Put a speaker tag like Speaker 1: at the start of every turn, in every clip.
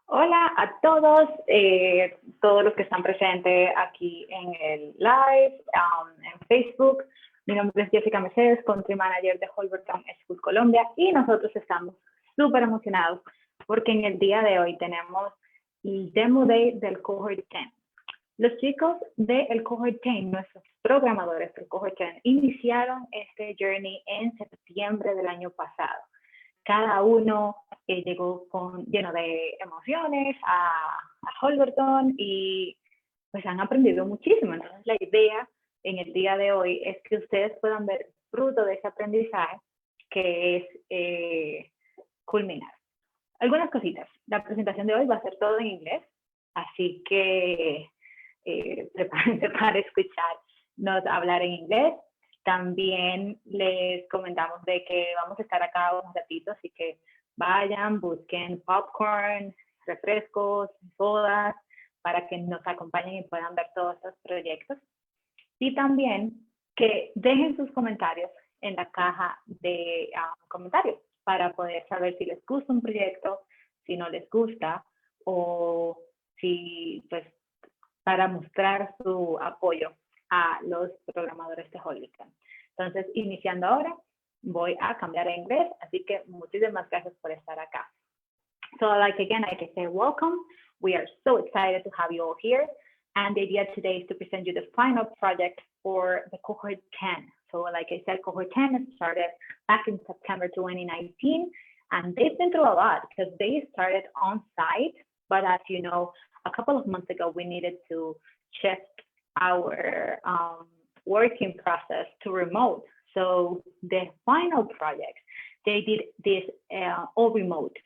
Speaker 1: Hola a todos, todos los que están presentes aquí en el live, en Facebook. Mi nombre es Jessica Mercedes, Country Manager de Holberton School Colombia, y nosotros estamos súper emocionados porque en el día de hoy tenemos el Demo Day del Cohort 10. Los chicos del Cohort 10, nuestros programadores del Cohort 10, iniciaron este journey en septiembre del año pasado. Cada uno llegó lleno de emociones a Holberton y pues han aprendido muchísimo. Entonces la idea en el día de hoy es que ustedes puedan ver fruto de ese aprendizaje, que es culminar. Algunas cositas. La presentación de hoy va a ser todo en inglés, así que prepárense para escucharnos hablar en inglés. También les comentamos de que vamos a estar acá un ratito, así que vayan, busquen popcorn, refrescos, sodas, para que nos acompañen y puedan ver todos estos proyectos. Y también que dejen sus comentarios en la caja de comentarios para poder saber si les gusta un proyecto, si no les gusta, o si, pues, para mostrar su apoyo a los programadores de Holberton. Entonces, iniciando ahora, voy a cambiar a inglés, así que muchísimas gracias por estar acá. So, like again, I can say welcome. We are so excited to have you all here. And the idea today is to present you the final project for the Cohort 10. So, like I said, Cohort 10 started back in September 2019, and they've been through a lot because they started on site, but as you know, a couple of months ago, we needed to shift our working process to remote. So the final project, they did this all remote.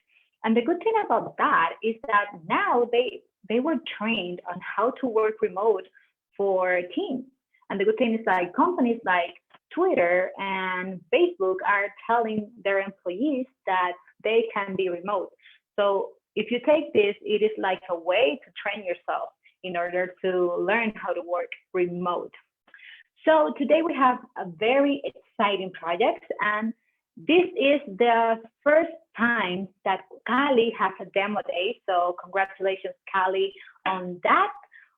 Speaker 1: And the good thing about that is that now they were trained on how to work remote for teams. And the good thing is like companies like Twitter and Facebook are telling their employees that they can be remote. So if you take this, it is like a way to train yourself in order to learn how to work remote. So today we have a very exciting project, and this is the first time that Cali has a demo day. So congratulations, Cali, on that.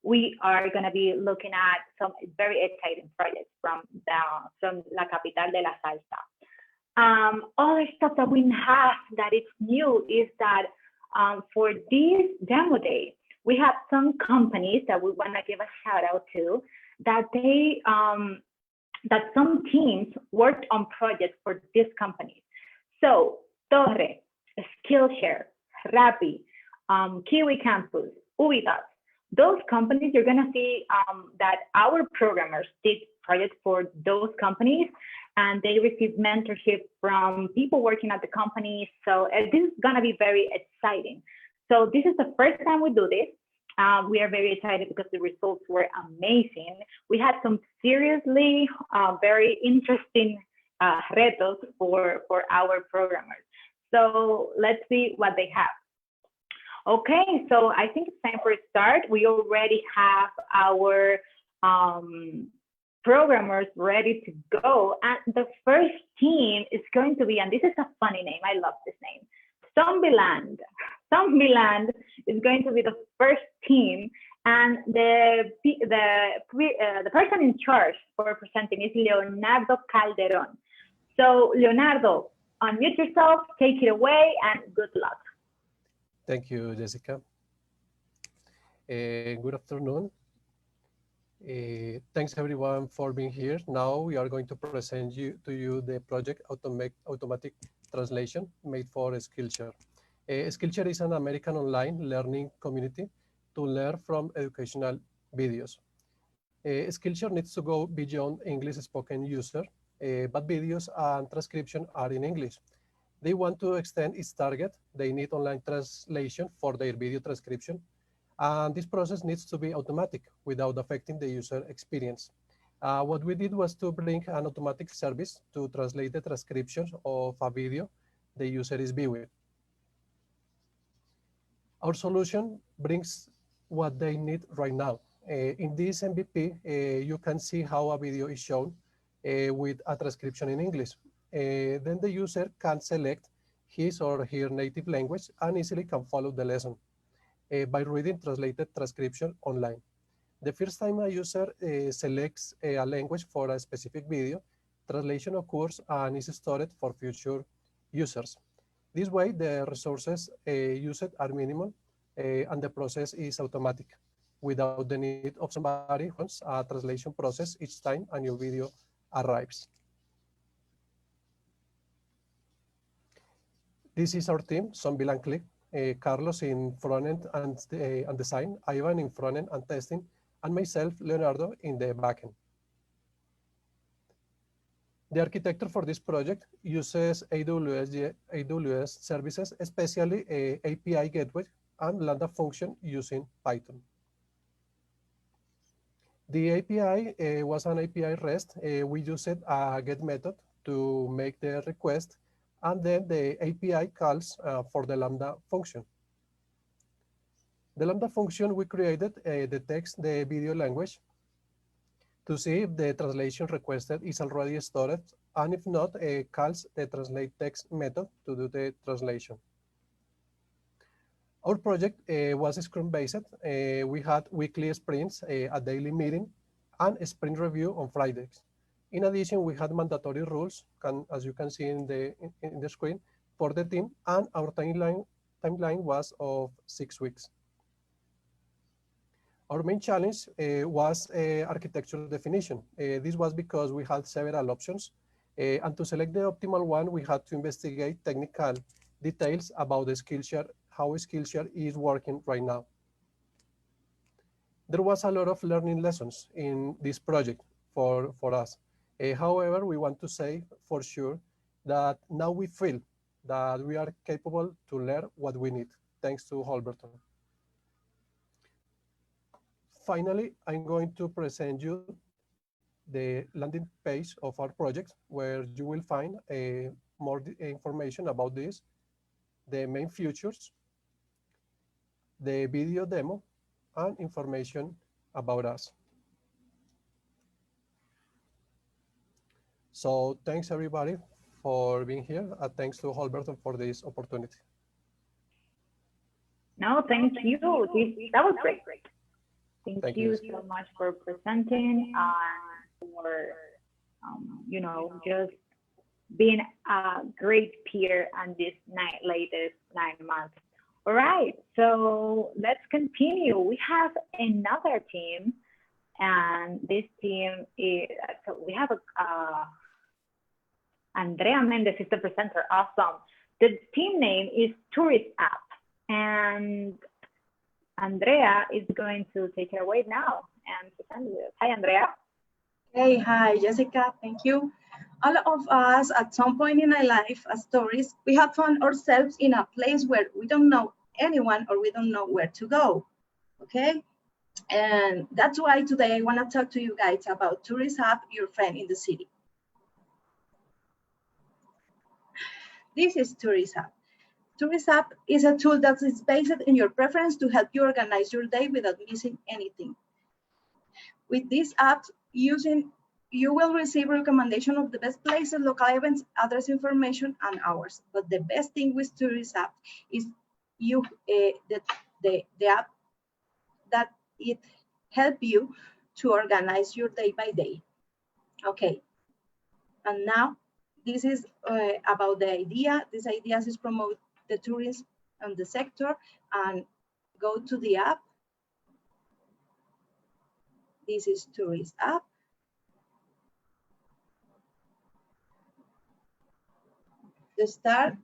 Speaker 1: We are going to be looking at some very exciting projects from La Capital de la Salsa. Other stuff that we have that is new is that for this demo day, we have some companies that we want to give a shout out to that that some teams worked on projects for these companies. So Torre, Skillshare, Rappi, Kiwi Campus, Ubitas, those companies, you're going to see that our programmers did projects for those companies, and they received mentorship from people working at the companies. So this is going to be very exciting. So this is the first time we do this. We are very excited because the results were amazing. We had some seriously very interesting retos for our programmers. So let's see what they have. Okay, so I think it's time for a start. We already have our programmers ready to go. And the first team is going to be, and this is a funny name, I love this name, Zombieland. Zombieland is going to be the first team, and the person in charge for presenting is Leonardo Calderon. So Leonardo, unmute yourself, take it away, and good luck.
Speaker 2: Thank you, Jessica. Good afternoon. Thanks everyone for being here. Now we are going to present to you the project Automatic Translation made for Skillshare. Skillshare is an American online learning community to learn from educational videos. Skillshare needs to go beyond English spoken user, but videos and transcription are in English. They want to extend its target. They need online translation for their video transcription. And this process needs to be automatic without affecting the user experience. What we did was to bring an automatic service to translate the transcription of a video the user is viewing. Our solution brings what they need right now. In this MVP, you can see how a video is shown with a transcription in English. Then the user can select his or her native language and easily can follow the lesson. by reading translated transcription online. The first time a user selects a language for a specific video, translation occurs and is stored for future users. This way, the resources used are minimal and the process is automatic, without the need of somebody who runs a translation process each time a new video arrives. This is our team, Sonville and Click. Carlos in front-end and design, Ivan in front-end and testing, and myself, Leonardo, in the backend. The architecture for this project uses AWS services, especially API gateway and Lambda function using Python. The API was an API REST. We used a GET method to make the request, and then the API calls for the Lambda function. The Lambda function we created detects the video language to see if the translation requested is already stored, and if not, calls the translate text method to do the translation. Our project was Scrum-based. We had weekly sprints, a daily meeting, and a sprint review on Fridays. In addition, we had mandatory rules, as you can see in the screen, for the team, and our timeline was of 6 weeks. Our main challenge was architecture definition. This was because we had several options, and to select the optimal one, we had to investigate technical details about the Skillshare, how Skillshare is working right now. There was a lot of learning lessons in this project for us. However, we want to say for sure that now we feel that we are capable to learn what we need, thanks to Holberton. Finally, I'm going to present you the landing page of our project, where you will find more information about this, the main features, the video demo, and information about us. So thanks everybody for being here, and thanks to Holberton for this opportunity.
Speaker 1: No, thank you. That was great. Thank you so much for presenting and for, you know, just being a great peer on this latest 9 months. All right, so let's continue. We have another team, and this team is, so we have Andrea Mendez is the presenter. Awesome. The team name is Tourist App, and Andrea is going to take it away now and present it. Hi, Andrea.
Speaker 3: Hey, hi, Jessica. Thank you. All of us at some point in our life as tourists, we have found ourselves in a place where we don't know anyone or we don't know where to go, okay? And that's why today I want to talk to you guys about Tourist App, your friend in the city. This is Tourist App. Tourist App is a tool that is based in your preference to help you organize your day without missing anything. With this app, you will receive recommendation of the best places, local events, address information, and hours. But the best thing with Tourist App is the app that it help you to organize your day by day. Okay, and now this is about the idea. This idea is promote the tourism and the sector, and go to the app. This is Tourist App. The start,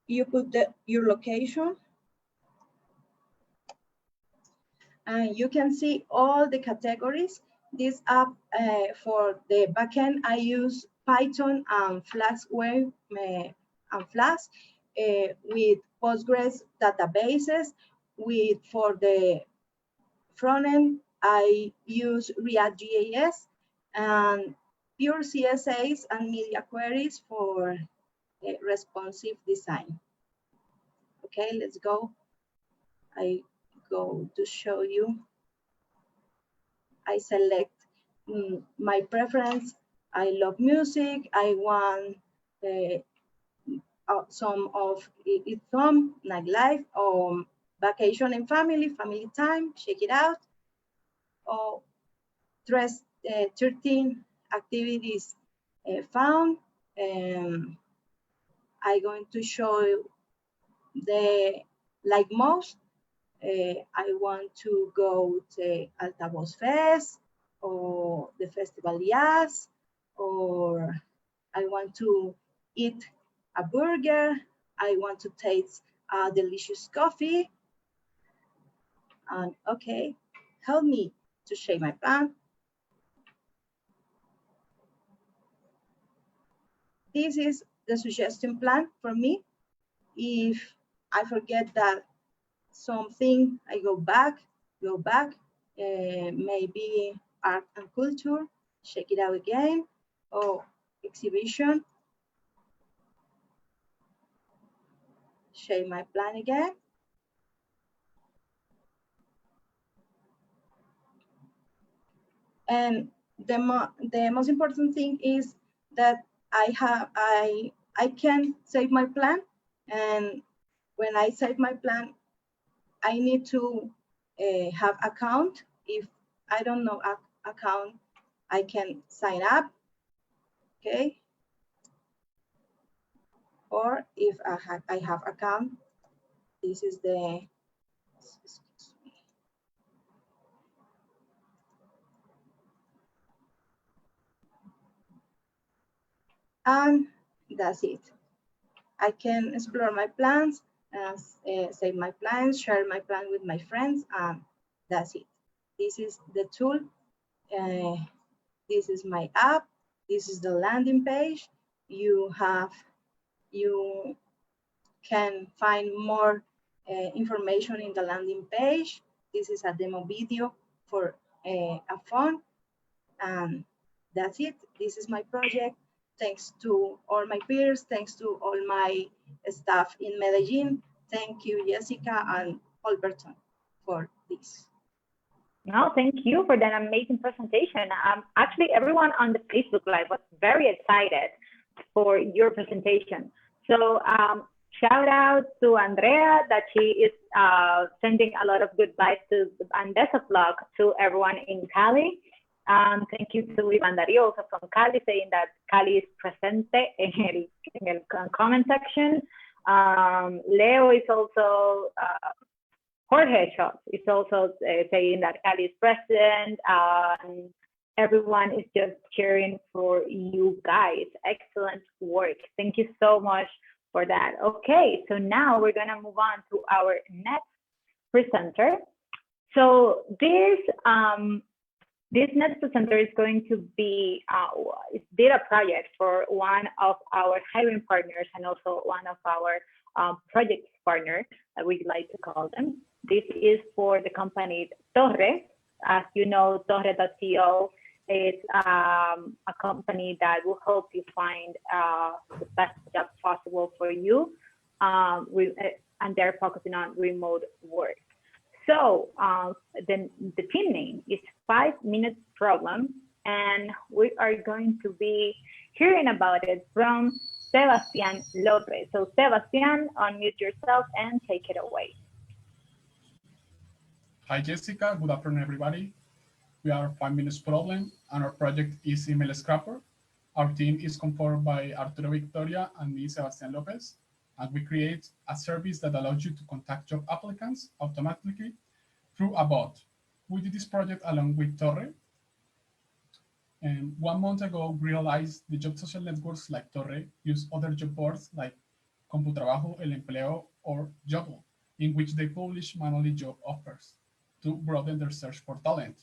Speaker 3: you put your location, and you can see all the categories. This app for the backend, I use Python and Flask web and Flask with Postgres databases. For the front end, I use React.js and pure CSS and media queries for responsive design. Okay, let's go. I go to show you. I select my preference. I love music. I want some of it from nightlife, or vacation and family time, check it out. Or 13 activities found. I'm going to show you the like most. I want to go to Altavoz Fest or the Festival Jazz, or I want to eat a burger. I want to taste a delicious coffee. And okay, help me to shape my plan. This is the suggestion plan for me. If I forget that something, I go back, maybe art and culture, check it out again, or exhibition, shape my plan again. And the most important thing is that I can save my plan, and when I save my plan, I need to have account. If I don't know account, I can sign up, okay? Or if I have account, this is the, excuse me. And that's it. I can explore my plans, save my plans, share my plan with my friends, and that's it. This is the tool. This is my app. This is the landing page. You can find more information in the landing page. This is a demo video for a phone, and that's it. This is my project. Thanks to all my peers, thanks to all my staff in Medellin. Thank you, Jessica and Holberton, for this.
Speaker 1: No, thank you for that amazing presentation. Actually, everyone on the Facebook Live was very excited for your presentation. So shout out to Andrea that she is sending a lot of good vibes to and best of luck to everyone in Cali. Thank you to Iván Darío, also from Cali, saying that Cali is presente en el comment section. Leo is also, Jorge Schott is also saying that Cali is present. Everyone is just cheering for you guys. Excellent work. Thank you so much for that. Okay, so now we're gonna move on to our next presenter. So this next presenter is going to be did a project for one of our hiring partners and also one of our project partners, we like to call them. This is for the company Torre. As you know, Torre.co is a company that will help you find the best job possible for you, and they're focusing on remote work. So the team name is 5 Minute Problem, and we are going to be hearing about it from Sebastián Lopez. So Sebastián, unmute yourself and take it away.
Speaker 4: Hi, Jessica. Good afternoon, everybody. We are 5 Minutes Problem, and our project is Email Scrapper. Our team is composed by Arturo Victoria and me, Sebastián Lopez, and we create a service that allows you to contact job applicants automatically through a bot. We did this project along with Torre. And 1 month ago, we realized the job social networks like Torre use other job boards like CompuTrabajo, El Empleo, or Jobble, in which they publish manually job offers to broaden their search for talent.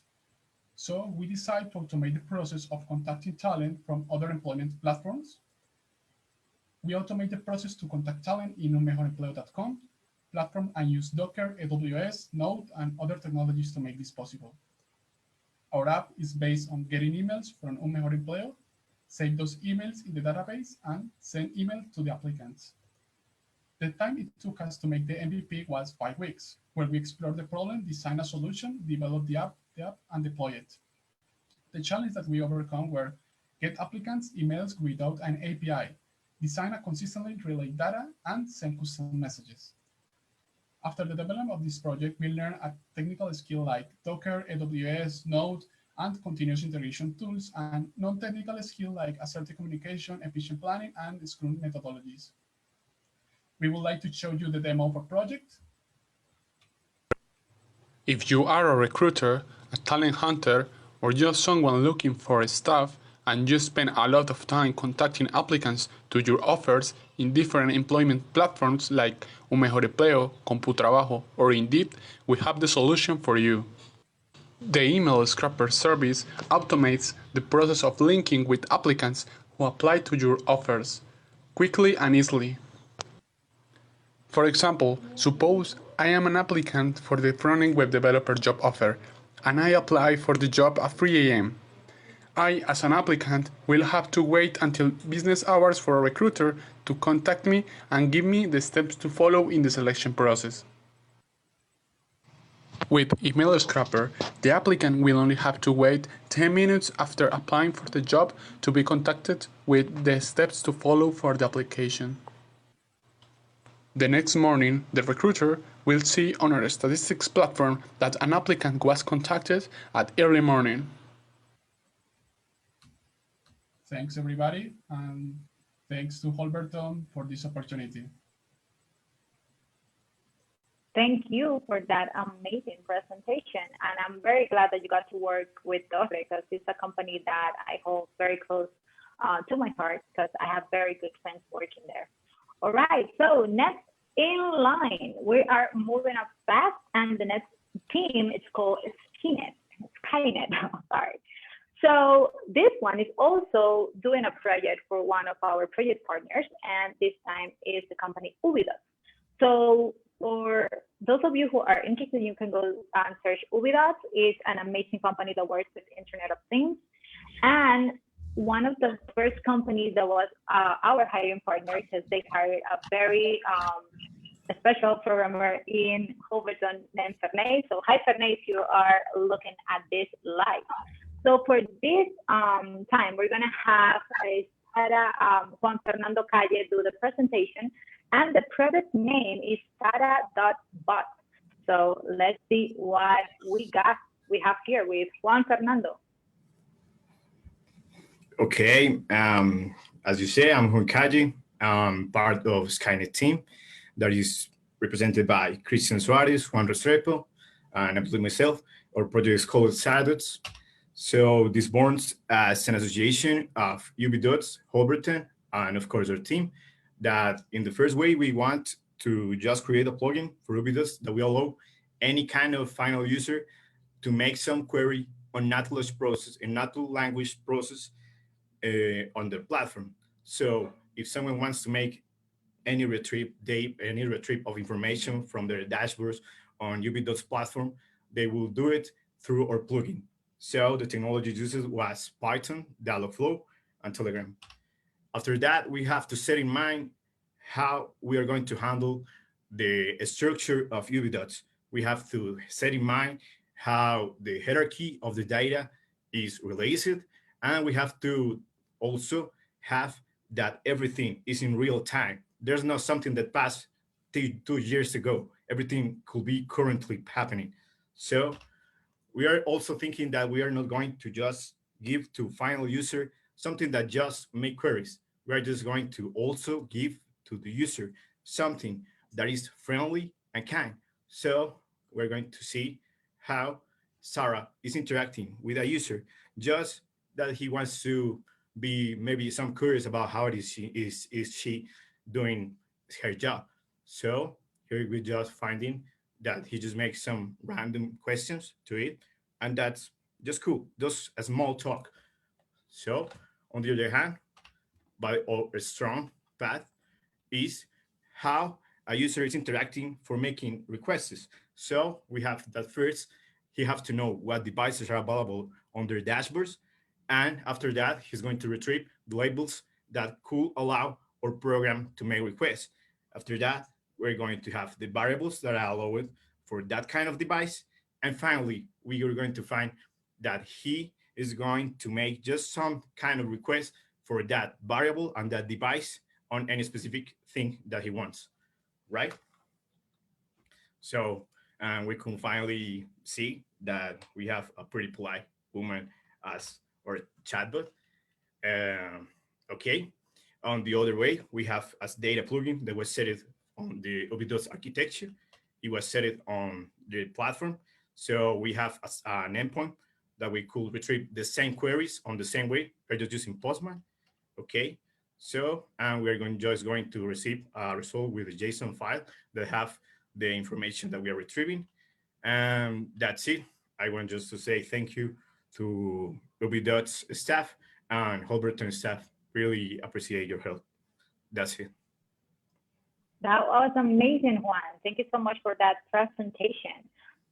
Speaker 4: So we decided to automate the process of contacting talent from other employment platforms. We automate the process to contact talent in unmejorempleo.com platform and use Docker, AWS, Node, and other technologies to make this possible. Our app is based on getting emails from Un Mejor Empleo, save those emails in the database, and send email to the applicants. The time it took us to make the MVP was 5 weeks, where we explored the problem, design a solution, develop the app, and deploy it. The challenge that we overcome were get applicants' emails without an API, design a consistently relay data, and send custom messages. After the development of this project, we learned a technical skill like Docker, AWS, Node, and continuous integration tools, and non-technical skill like assertive communication, efficient planning, and Scrum methodologies. We would like to show you the demo of our project.
Speaker 5: If you are a recruiter, a talent hunter, or just someone looking for staff, and you spend a lot of time contacting applicants to your offers in different employment platforms like Un Mejor Empleo, CompuTrabajo, or Indeed, we have the solution for you. The email scraper service automates the process of linking with applicants who apply to your offers quickly and easily. For example, suppose I am an applicant for the front-end web developer job offer, and I apply for the job at 3 a.m. I, as an applicant, will have to wait until business hours for a recruiter to contact me and give me the steps to follow in the selection process. With Email Scraper, the applicant will only have to wait 10 minutes after applying for the job to be contacted with the steps to follow for the application. The next morning, the recruiter will see on our statistics platform that an applicant was contacted at early morning.
Speaker 4: Thanks, everybody, and thanks to Holberton for this opportunity.
Speaker 1: Thank you for that amazing presentation. And I'm very glad that you got to work with Torre, because it's a company that I hold very close to my heart, because I have very good friends working there. All right, so next in line, we are moving up fast, and the next team is called Skynet, sorry. So this one is also doing a project for one of our project partners, and this time is the company Ubidot. So for those of you who are interested, you can go and search Ubidot. It's an amazing company that works with Internet of Things. And one of the first companies that was our hiring partner, because they hired a very special programmer in Holberton named Fernay. So hi Fernay, if you are looking at this live. So for this time, we're gonna have Juan Fernando Calle do the presentation, and the product name is Tara.bot. So let's see what we have here with Juan Fernando.
Speaker 6: Okay, as you say, I'm Juan Calle. I'm part of Skynet team that is represented by Christian Suarez, Juan Restrepo, and I believe myself. Our project is called Sadots. So this born as an association of Ubidots, Holberton, and of course our team, that in the first way we want to just create a plugin for Ubidots that will allow any kind of final user to make some query on natural process and natural language process on their platform. So if someone wants to make any retrieve of information from their dashboards on Ubidots platform, they will do it through our plugin. So the technology used was Python, Dialogflow, and Telegram. After that, we have to set in mind how we are going to handle the structure of Ubidots. We have to set in mind how the hierarchy of the data is released, and we have to also have that everything is in real time. There's not something that passed 2 years ago. Everything could be currently happening. So we are also thinking that we are not going to just give to final user something that just make queries. We are just going to also give to the user something that is friendly and kind. So we're going to see how Sarah is interacting with a user, just that he wants to be maybe some curious about how it is she doing her job. So here we're just finding that he just makes some random questions to it, and that's just cool, just a small talk. So on the other hand, by a strong path is how a user is interacting for making requests. So we have that first, he has to know what devices are available on their dashboards. And after that, he's going to retrieve the labels that could allow our program to make requests. After that, we're going to have the variables that are allowed for that kind of device. And finally, we are going to find that he is going to make just some kind of request for that variable and that device on any specific thing that he wants, right? So we can finally see that we have a pretty polite woman as our chatbot. Okay. On the other way, we have as data plugin that was set it on the Obidos architecture. It was set it on the platform. So we have an endpoint that we could retrieve the same queries on the same way. We're just using Postman. Okay. So, and we're just going to receive a result with a JSON file that have the information that we are retrieving. And that's it. I want just to say thank you to Obidots staff and Holberton staff. Really appreciate your help. That's it.
Speaker 1: That was amazing, Juan. Thank you so much for that presentation.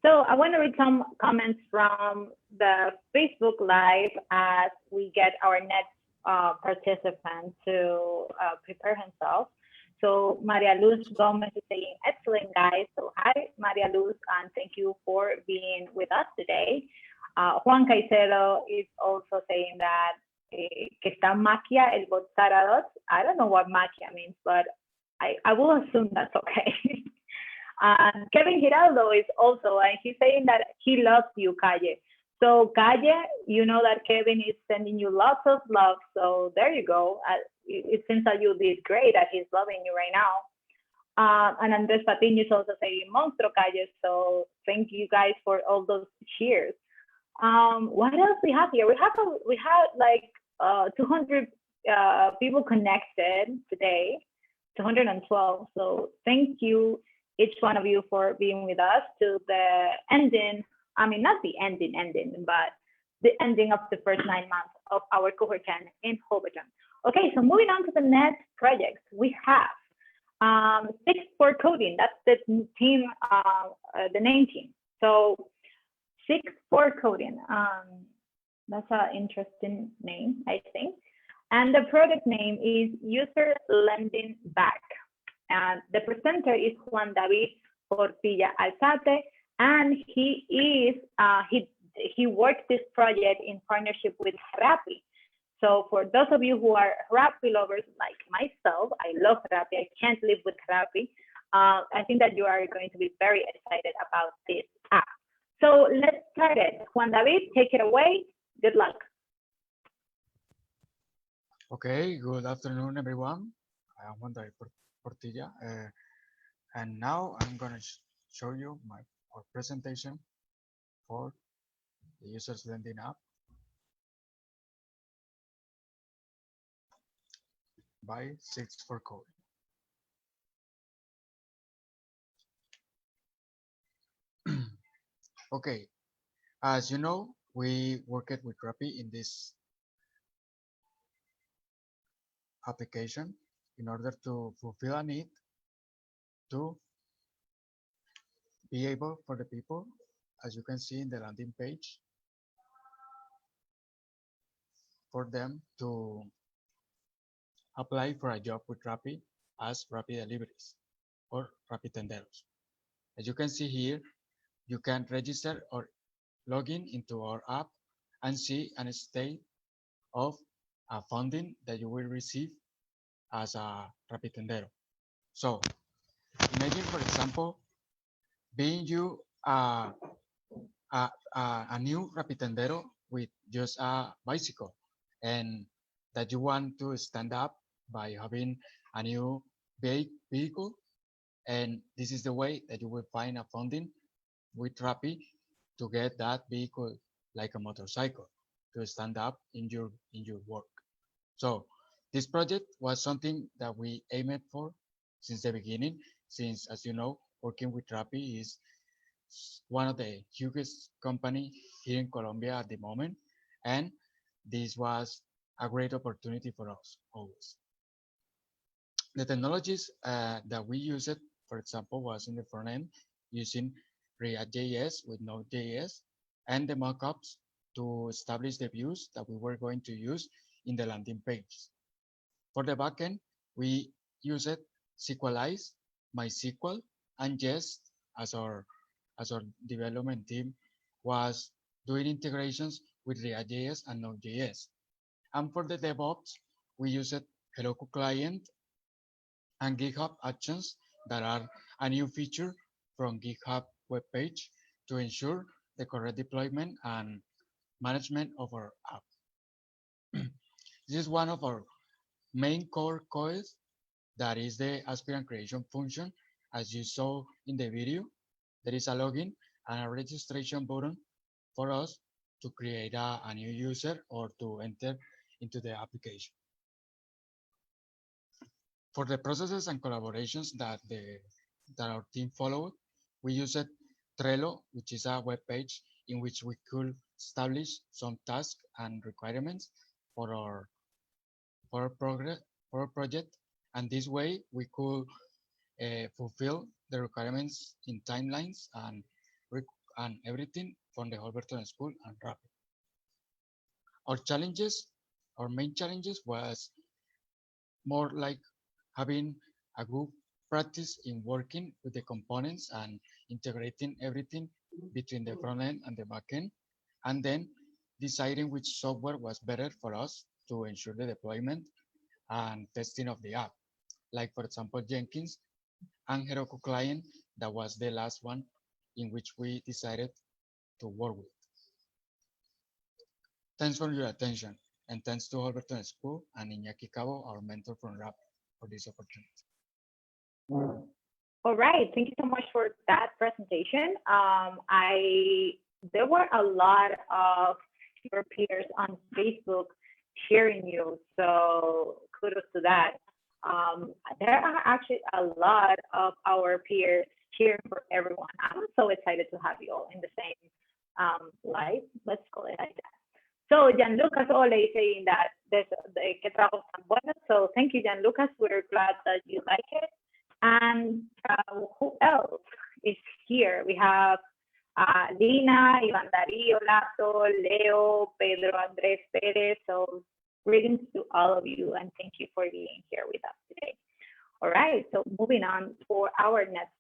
Speaker 1: So I want to read some comments from the Facebook Live as we get our next participant to prepare himself. So Maria Luz Gomez is saying, excellent, guys. So hi, Maria Luz, and thank you for being with us today. Juan Caicedo is also saying that que está maquia el botarador. I don't know what maquia means, but I will assume that's okay. Kevin Giraldo is also, and he's saying that he loves you, Calle. So Calle, you know that Kevin is sending you lots of love. So there you go. It seems that you did great, that he's loving you right now. And Andres Patiño is also saying monstruo, Calle. So thank you guys for all those cheers. What else we have here? We have like 200 people connected today, 212. So thank you, each one of you, for being with us to the ending. I mean, not the ending, but the ending of the first 9 months of our Cohort 10 in Holberton. Okay, so moving on to the next project, we have 6 for coding. That's the team, the name team. So 6 for coding. That's an interesting name, I think. And the product name is User Lending Back. And the presenter is Juan David Portilla Alzate, and he is he worked this project in partnership with Rappi. So for those of you who are Rappi lovers like myself, I love Rappi. I can't live with Rappi. I think that you are going to be very excited about this app. So let's start it. Juan David, take it away. Good luck.
Speaker 7: Okay, good afternoon, everyone. I'm Juan David Portilla, and now I'm going to show you our presentation for the Users Lending app by 6 for Coding. Okay, as you know, we worked with Rappi in this application in order to fulfill a need to be able for the people, as you can see in the landing page, for them to apply for a job with Rappi as Rappi deliveries or Rappi tenderos. As you can see here, you can register or log in into our app and see a state of a funding that you will receive as a Rappi tendero. So imagine, for example, being you a new Rappi tendero with just a bicycle, and that you want to stand up by having a new vehicle, and this is the way that you will find a funding with Rappi to get that vehicle like a motorcycle to stand up in your work. So this project was something that we aimed for since the beginning, since, as you know, working with Rappi is one of the hugest company here in Colombia at the moment, and this was a great opportunity for us always. The technologies that we used, for example, was in the front end using React.js with Node.js and the mockups to establish the views that we were going to use in the landing page. For the backend, we used SQLize, MySQL, and Jest as our development team was doing integrations with React.js and Node.js. And for the DevOps, we used Heroku Client and GitHub Actions that are a new feature from GitHub webpage to ensure the correct deployment and management of our app. This is one of our main core codes, that is the aspirant creation function. As you saw in the video, there is a login and a registration button for us to create a new user or to enter into the application. For the processes and collaborations that our team followed, we used Trello, which is a web page in which we could establish some tasks and requirements for our project, and this way we could fulfill the requirements in timelines and everything from the Holberton School and Rapid. Our main challenges was more like having a good practice in working with the components and integrating everything between the front end and the back end, and then deciding which software was better for us to ensure the deployment and testing of the app. Like, for example, Jenkins and Heroku Client, that was the last one in which we decided to work with. Thanks for your attention, and thanks to Holberton School and Iñaki Cabo, our mentor from RAP, for this opportunity.
Speaker 1: All right, thank you so much for that presentation. There were a lot of your peers on Facebook cheering you, so kudos to that. There are actually a lot of our peers cheering for everyone. I'm so excited to have you all in the same live, let's call it like that. So Gianluca Ole is saying that que trabajo tan bueno. So thank you, Gianluca. We're glad that you like it. And who else is here? We have Lina, Iván Darío Lazo, Leo, Pedro Andrés Pérez. So greetings to all of you, and thank you for being here with us today. All right, so moving on for our next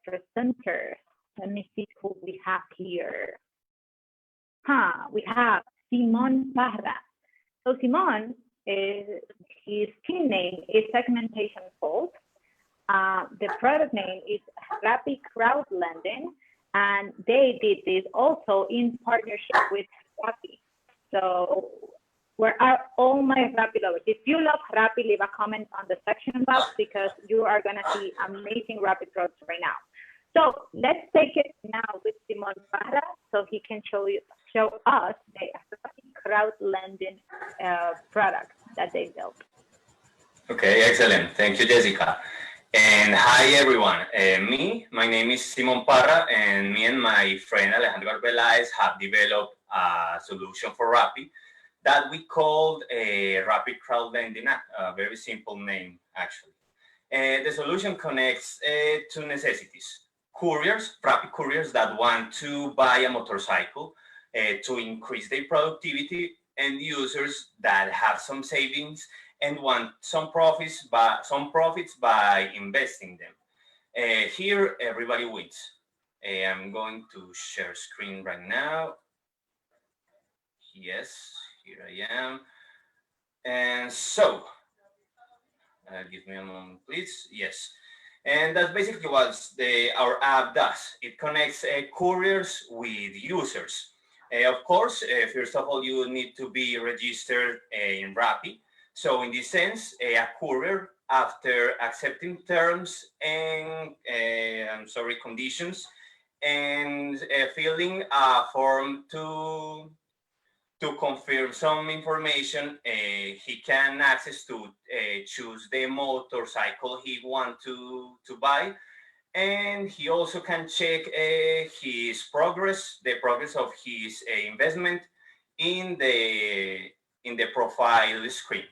Speaker 1: presenter. Let me see who we have here. We have Simon Parra. So Simon, his team name is Segmentation Fault. The product name is Rapid Crowd Lending, and they did this also in partnership with Rappi. So where are all my Rappi lovers? If you love Rappi, leave a comment on the section box because you are gonna see amazing Rappi products right now. So let's take it now with Simon Parra so he can show us the crowd lending product that they built.
Speaker 8: Okay, excellent. Thank you, Jessica. And hi, everyone. My name is Simon Parra, and me and my friend Alejandro Arbeláez have developed a solution for Rappi that we called a Rapid Crowd Lending app, a very simple name, actually. The solution connects two necessities. Couriers, Rappi couriers that want to buy a motorcycle to increase their productivity, and users that have some savings and want some profits by investing them. Here, everybody wins. I'm going to share screen right now. Yes, here I am. And so, give me a moment, please. Yes. And that's basically what our app does. It connects couriers with users. Of course, first of all, you need to be registered in Rappi. So in this sense, a courier, after accepting terms and conditions, and filling a form to confirm some information, he can access to choose the motorcycle he wants to buy, and he also can check his progress, the progress of his investment in the profile screen.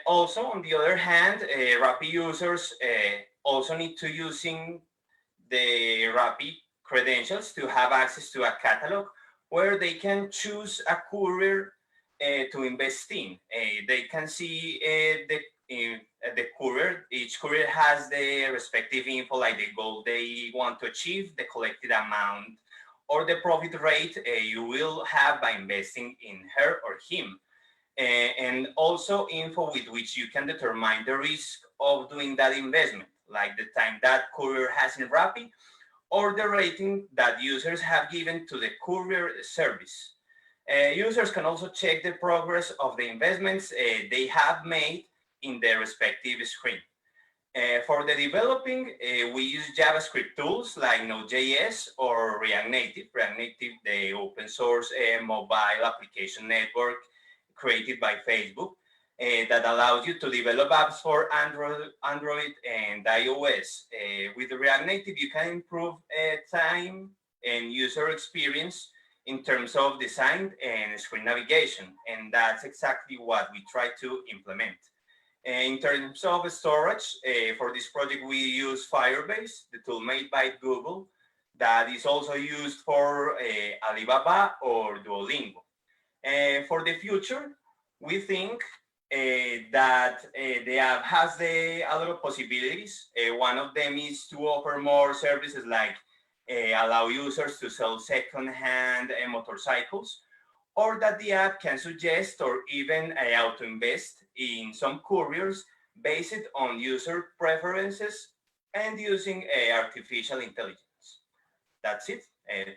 Speaker 8: Also, on the other hand, Rappi users also need to using the Rappi credentials to have access to a catalog where they can choose a courier to invest in. They can see the courier. Each courier has the respective info, like the goal they want to achieve, the collected amount, or the profit rate you will have by investing in her or him. And also info with which you can determine the risk of doing that investment. like the time that courier has in Rappi, or the rating that users have given to the courier service. Users can also check the progress of the investments they have made in their respective screen. For the developing, we use JavaScript tools like Node.js or React Native. React Native, the open source mobile application network created by Facebook that allows you to develop apps for Android and iOS. With React Native, you can improve time and user experience in terms of design and screen navigation. And that's exactly what we try to implement. In terms of storage, for this project, we use Firebase, the tool made by Google, that is also used for Alibaba or Duolingo. For the future, we think that the app has a lot of possibilities. One of them is to offer more services like allow users to sell second-hand motorcycles, or that the app can suggest or even auto-invest in some couriers based on user preferences and using artificial intelligence. That's it.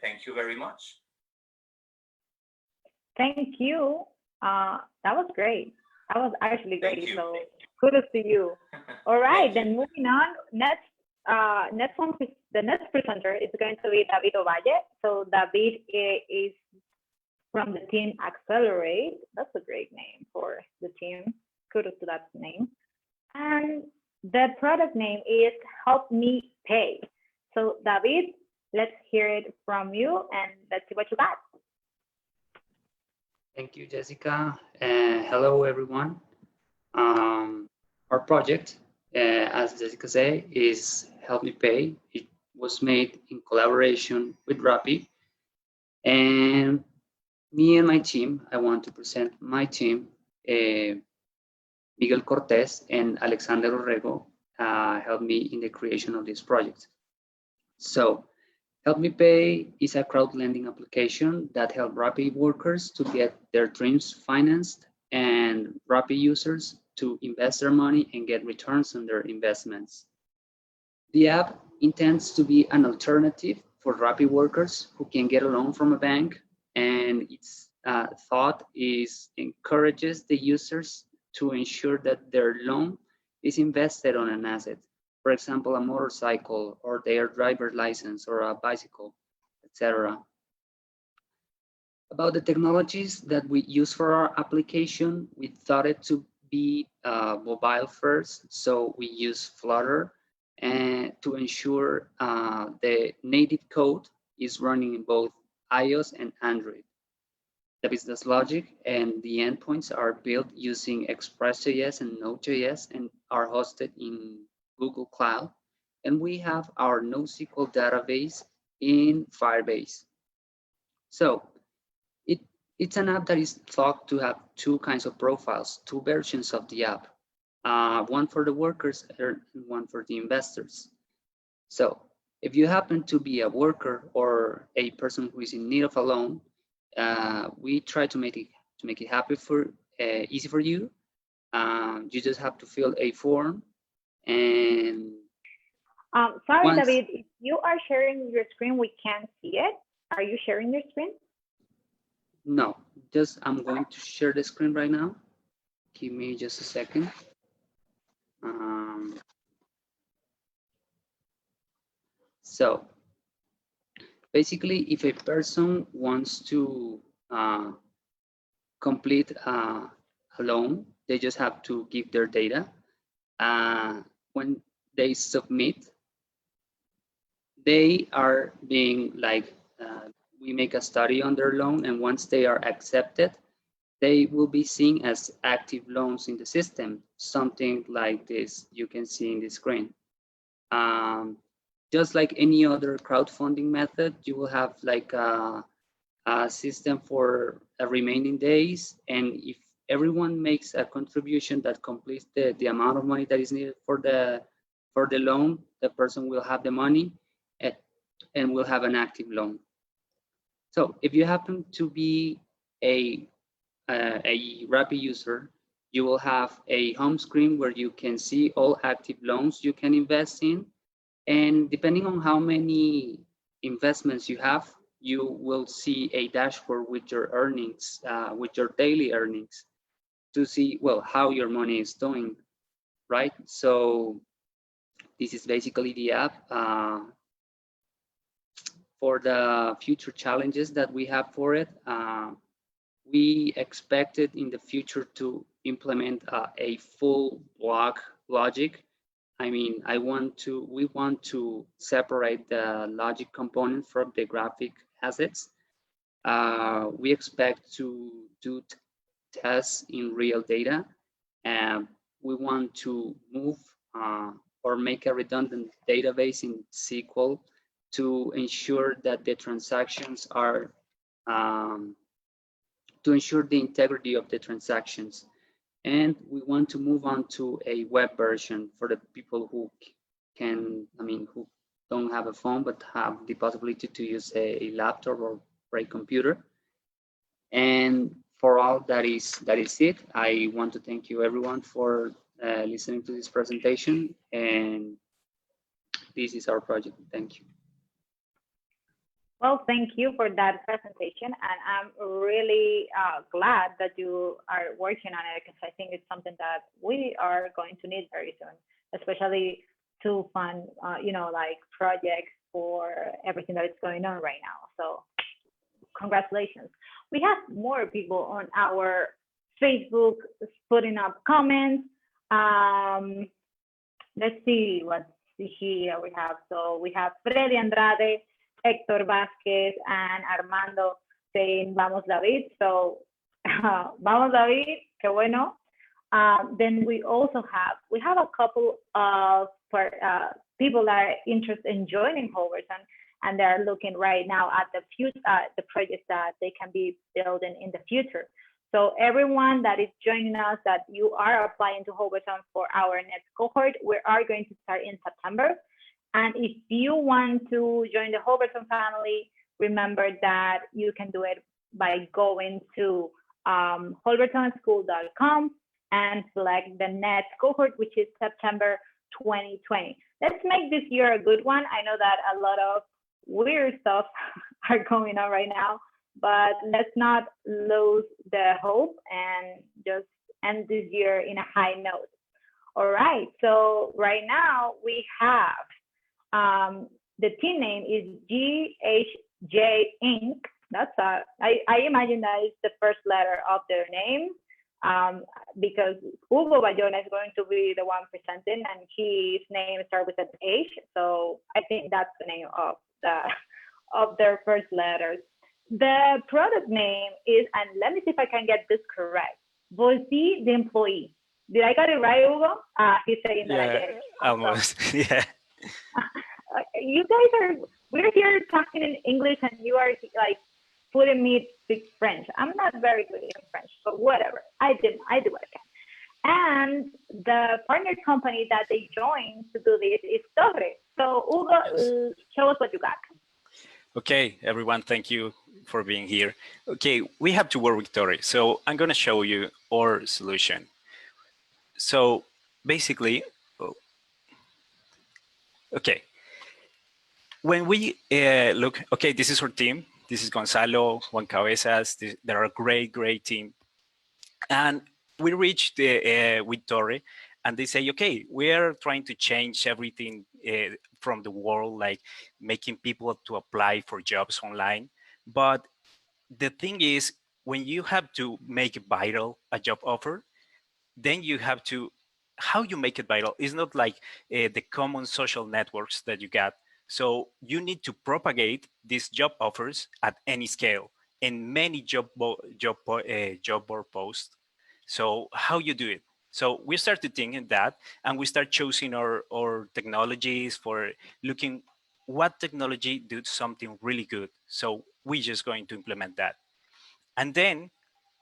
Speaker 8: Thank you very much.
Speaker 1: Thank you. That was great. That was actually great.
Speaker 8: Thank you.
Speaker 1: So kudos to you. All right, then moving on. The next presenter is going to be David Ovalle. So David is from the team Accelerate. That's a great name for the team. Kudos to that name. And the product name is Help Me Pay. So David, let's hear it from you and let's see what you got.
Speaker 9: Thank you, Jessica. Hello, everyone. Our project, as Jessica said, is Help Me Pay. It was made in collaboration with Rappi. And me and my team, I want to present my team, Miguel Cortez and Alexander Orrego helped me in the creation of this project. So Help Me Pay is a crowd lending application that helps Rappi workers to get their dreams financed and Rappi users to invest their money and get returns on their investments. The app intends to be an alternative for Rappi workers who can get a loan from a bank, and its thought is encourages the users to ensure that their loan is invested on an asset. For example, a motorcycle or their driver's license or a bicycle, etc. About the technologies that we use for our application, we thought it to be mobile first. So we use Flutter and to ensure the native code is running in both iOS and Android. The business logic and the endpoints are built using Express.js and Node.js and are hosted in Google Cloud. And we have our NoSQL database in Firebase. So it's an app that is thought to have two kinds of profiles, two versions of the app, one for the workers and one for the investors. So if you happen to be a worker or a person who is in need of a loan, we try to make it happy for easy for you. You just have to fill a form and.
Speaker 1: Sorry, David, if you are sharing your screen, we can't see it. Are you sharing your screen?
Speaker 9: No, just I'm going to share the screen right now. Give me just a second. So basically, if a person wants to complete a loan, they just have to give their data. When they submit, they are being like, we make a study on their loan, and once they are accepted, they will be seen as active loans in the system, something like this you can see in the screen. Just like any other crowdfunding method, you will have like a system for remaining days, and if everyone makes a contribution that completes the amount of money that is needed for the loan, the person will have the money and will have an active loan. So if you happen to be a Rappi user You will have a home screen where you can see all active loans you can invest in. And depending on how many investments you have, you will see a dashboard with your earnings, with your daily earnings, to see, well, how your money is doing, right? So this is basically the app. For the future challenges that we have for it, we expected in the future to implement a full block logic. I mean, we want to separate the logic component from the graphic assets. We expect to do tests in real data, and we want to move or make a redundant database in SQL to ensure that the transactions are to ensure the integrity of the transactions. And we want to move on to a web version for the people who who don't have a phone but have the possibility to use a laptop or a computer. And for all that is it. I want to thank you everyone for listening to this presentation, and this is our project. Thank you.
Speaker 1: Well, thank you for that presentation, and I'm really glad that you are working on it, because I think it's something that we are going to need very soon, especially to fund, like projects for everything that is going on right now. So congratulations. We have more people on our Facebook putting up comments. Let's see what here we have. So we have Freddy Andrade, Hector Vasquez, and Armando saying Vamos David. So Vamos David, qué bueno. Then we also have a couple of people that are interested in joining Holberton, and they're looking right now at the projects that they can be building in the future. So everyone that is joining us, that you are applying to Holberton for our next cohort, we are going to start in September. And if you want to join the Holberton family, remember that you can do it by going to holbertonschool.com and select the next cohort, which is September 2020. Let's make this year a good one. I know that a lot of weird stuff are going on right now, but let's not lose the hope and just end this year in a high note. All right, so right now we have the team name is GHJ Inc. I imagine that is the first letter of their name, because Hugo Bayona is going to be the one presenting, and his name starts with an H. So I think that's the name of their first letters. The product name is, and let me see if I can get this correct, Volti the employee. Did I get it right, Hugo? He's saying that I did.
Speaker 10: Almost. Yeah.
Speaker 1: You guys we're here talking in English, and you are like putting me to speak French. I'm not very good in French, but whatever. I do what I can. And the partner company that they joined to do this is Torre. So Hugo, show us what you got.
Speaker 10: Okay, everyone, thank you for being here. Okay, we have to work with Torre. So I'm going to show you our solution. So basically, okay. When we look, okay, this is our team. This is Gonzalo, Juan Cabezas. They're a great team. And we reached with Torre, and they say, okay, we are trying to change everything from the world, like making people to apply for jobs online. But the thing is, when you have to make it viral, a job offer, then you have to, how you make it viral is not like the common social networks that you got. So you need to propagate these job offers at any scale in many job board posts. So how you do it? So we started thinking that, and we start choosing our technologies for looking what technology do something really good. So we're just going to implement that. And then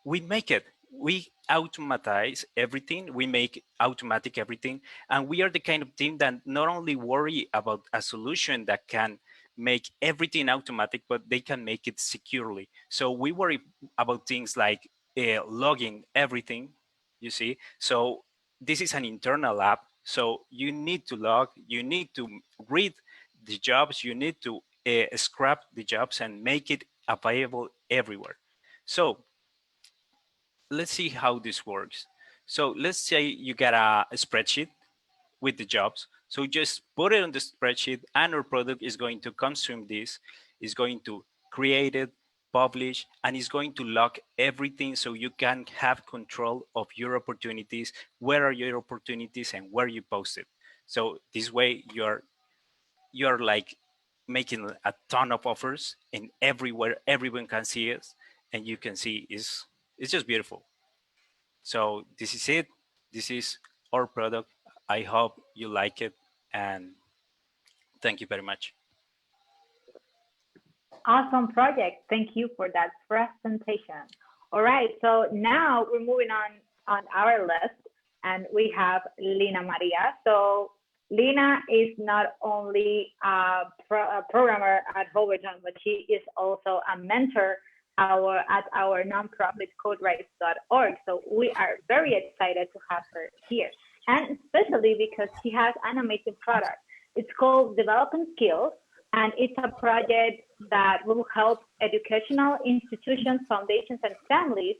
Speaker 10: we make it. We automatize everything. We make automatic everything. And we are the kind of team that not only worry about a solution that can make everything automatic, but they can make it securely. So we worry about things like logging everything. you see. So this is an internal app. So you need to log, you need to read the jobs, you need to scrap the jobs and make it available everywhere. So let's see how this works. So let's say you get a spreadsheet with the jobs. So just put it on the spreadsheet and our product is going to consume this, is going to create it, publish, and is going to log everything so you can have control of your opportunities, where are your opportunities and where you post it. So this way you're like making a ton of offers and everywhere everyone can see it and you can see it's just beautiful. So this is it. This is our product. I hope you like it and thank you very much.
Speaker 1: Awesome project. Thank you for that presentation. All right, so now we're moving on our list, and we have Lina Maria. So Lina is not only a programmer at Holberton, but she is also a mentor at our nonprofit coderights.org. So we are very excited to have her here, and especially because she has an amazing product. It's called Developing Skills, and it's a project that will help educational institutions, foundations, and families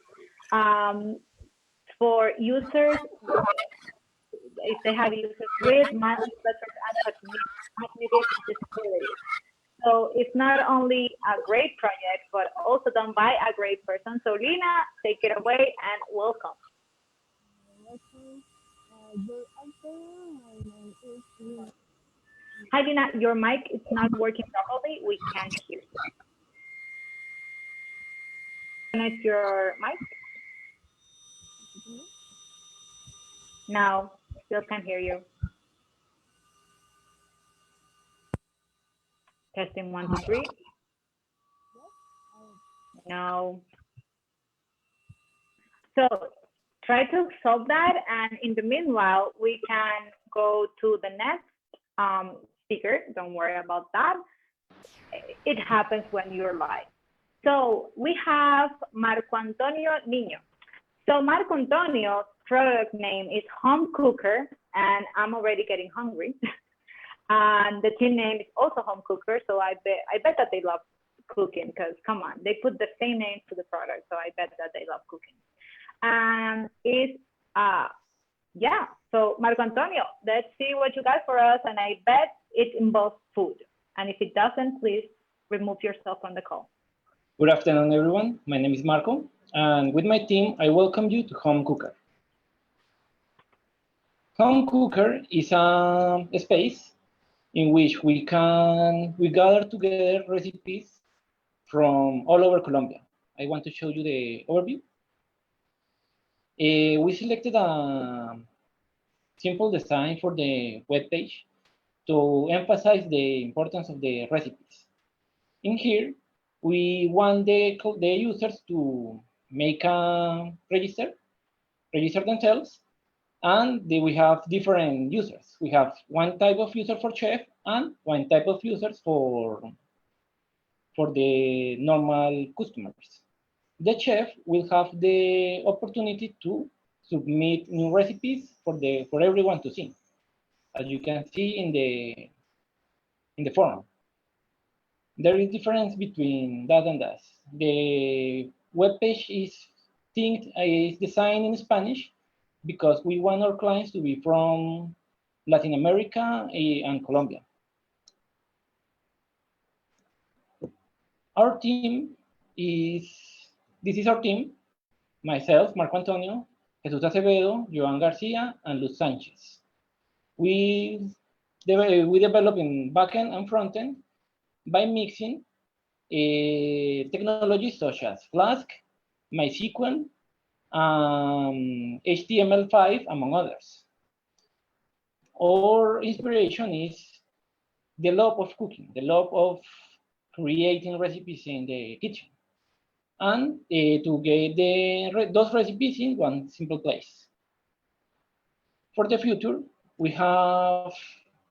Speaker 1: for users, if they have users with mindless letters and cognitive disabilities. So it's not only a great project, but also done by a great person. So Lina, take it away and welcome. Hi, Lina, your mic is not working properly. We can't hear you. Connect your mic. No, still can't hear you. Testing 1, 2, 3. No. So try to solve that, and in the meanwhile, we can go to the next speaker. Don't worry about that. It happens when you're live. So we have Marco Antonio Niño. So Marco Antonio's product name is Home Cooker, and I'm already getting hungry. And the team name is also Home Cooker, so I bet that they love cooking, because come on, they put the same name to the product, so I bet that they love cooking. And it's yeah, so Marco Antonio, let's see what you got for us, and I bet it involves food. And if it doesn't, please remove yourself from the call.
Speaker 11: Good afternoon, everyone. My name is Marco, and with my team, I welcome you to Home Cooker. Home Cooker is a space in which we gather together recipes from all over Colombia. I want to show you the overview. We selected a simple design for the web page to emphasize the importance of the recipes. In here, we want the users to make a register themselves, and we have different users. We have one type of user for chef and one type of users for the normal customers. The chef will have the opportunity to submit new recipes for everyone to see, as you can see in the forum. There is difference between that and that. The web page is designed in Spanish because we want our clients to be from Latin America and Colombia. Our team this is our team: myself, Marco Antonio, Jesus Acevedo, Joan Garcia, and Luz Sanchez. We develop in backend and frontend by mixing technologies such as Flask, MySQL, HTML5, among others. Our inspiration is the love of cooking, the love of creating recipes in the kitchen, and to get those recipes in one simple place. For the future, we have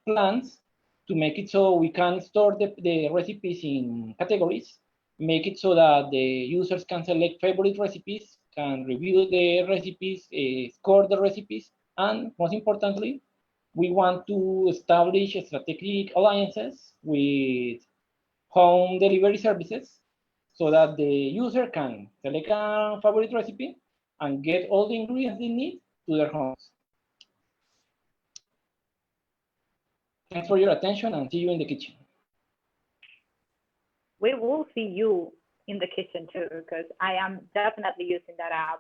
Speaker 11: plans to make it so we can store the recipes in categories, make it so that the users can select favorite recipes, can review the recipes, score the recipes, and most importantly, we want to establish strategic alliances with home delivery services so that the user can select a favorite recipe and get all the ingredients they need to their homes. Thanks for your attention and see you in the kitchen.
Speaker 1: We will see you in the kitchen too, because I am definitely using that app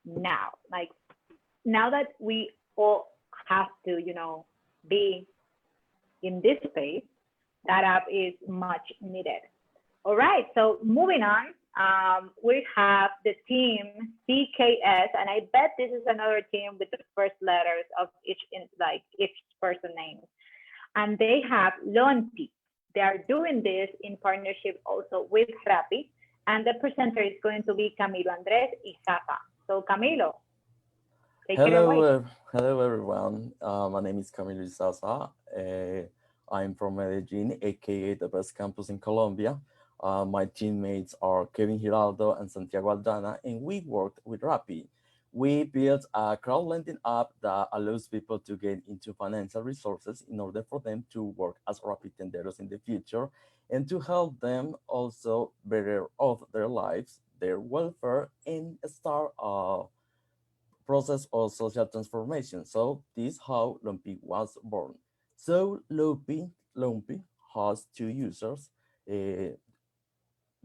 Speaker 1: now. Like now that we all have to, you know, be in this space, that app is much needed. All right, so moving on, we have the team CKS, and I bet this is another team with the first letters of each person name. And they have Lonti. They are doing this in partnership also with Rappi, and the presenter is going to be Camilo Andres Izaza. So Camilo, take it away.
Speaker 12: Hello everyone. My name is Camilo Izaza. I'm from Medellin, aka the best campus in Colombia. My teammates are Kevin Giraldo and Santiago Aldana, and we worked with Rappi. We built a crowd lending app that allows people to get into financial resources in order for them to work as Rappi tenderos in the future and to help them also better off their lives, their welfare, and start a process of social transformation. So this is how Lumpy was born. So Lumpy has two users, the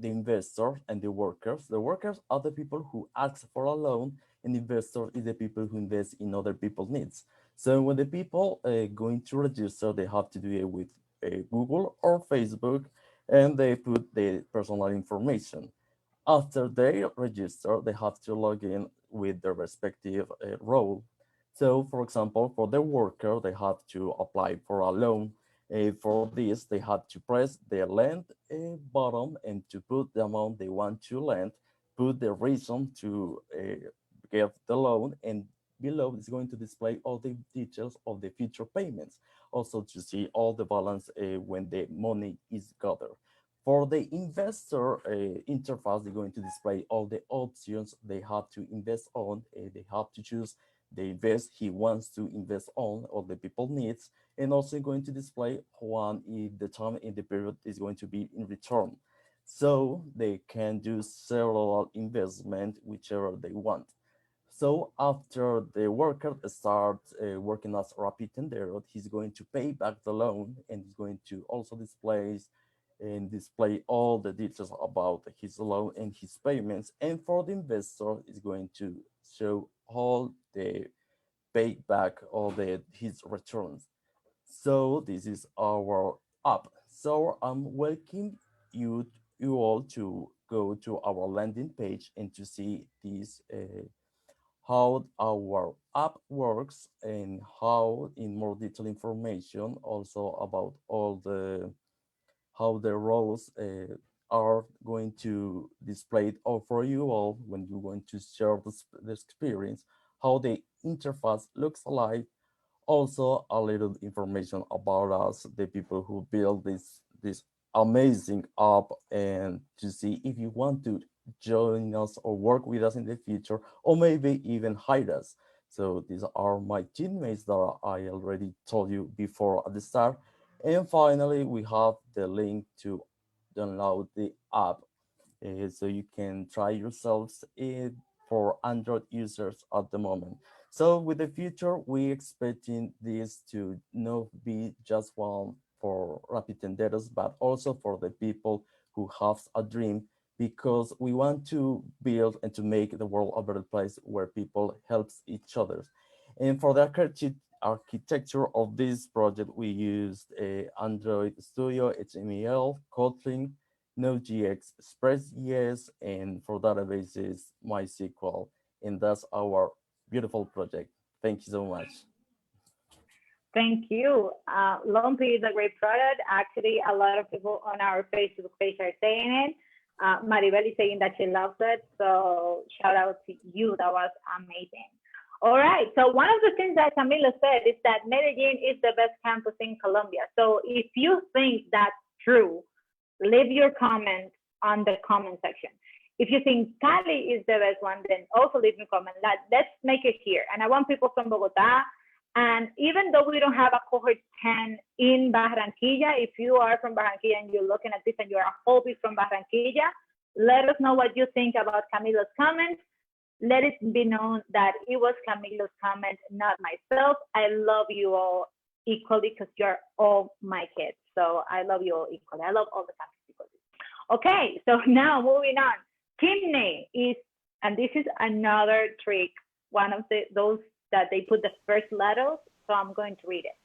Speaker 12: investor and the workers. The workers are the people who ask for a loan, and the investor is the people who invest in other people's needs. So when the people going to register, they have to do it with Google or Facebook, and they put the personal information. After they register, they have to log in with their respective role. So for example, for the worker, they have to apply for a loan. For this, they have to press the lend button and to put the amount they want to lend, put the reason to get the loan, and below is going to display all the details of the future payments. Also to see all the balance when the money is gathered. For the investor interface, they're going to display all the options they have to invest on. They have to choose the invest he wants to invest on, or the people needs, and also going to display when the time in the period is going to be in return. So they can do several investment, whichever they want. So after the worker starts working as Rappi tender, he's going to pay back the loan, and he's going to also display all the details about his loan and his payments. And for the investor, is going to show all the payback, all his returns. So this is our app. So I'm welcoming you all to go to our landing page and to see this how our app works, and how in more detailed information also about all the how the roles are going to display it all for you all when you're going to share the experience, how the interface looks like, also a little information about us, the people who build this amazing app, and to see if you want to join us or work with us in the future, or maybe even hire us. So these are my teammates that I already told you before at the start. And finally, we have the link to download the app, so you can try yourselves for Android users at the moment. So with the future, we expecting this to not be just one for Rappi tenderos, but also for the people who have a dream, because we want to build and to make the world a better place where people helps each other. And for the architecture of this project, we used Android Studio, HTML, Kotlin, Node.js, Express.js, and for databases, MySQL. And that's our beautiful project. Thank you so much.
Speaker 1: Thank you. Lumpy is a great product. Actually, a lot of people on our Facebook page are saying it. Maribel is saying that she loves it. So shout out to you. That was amazing. All right. So one of the things that Camilo said is that Medellin is the best campus in Colombia. So if you think that's true, leave your comment on the comment section. If you think Cali is the best one, then also leave me a comment. Let's make it here. And I want people from Bogota. And even though we don't have a cohort 10 in Barranquilla, if you are from Barranquilla and you're looking at this and you're a hobby from Barranquilla, let us know what you think about Camilo's comments. Let it be known that it was Camilo's comment, not myself. I love you all equally because you're all my kids. So I love you all equally. I love all the comments equally. Okay, so now moving on. Team name is, and this is another trick, one of those that they put the first letters, so I'm going to read it.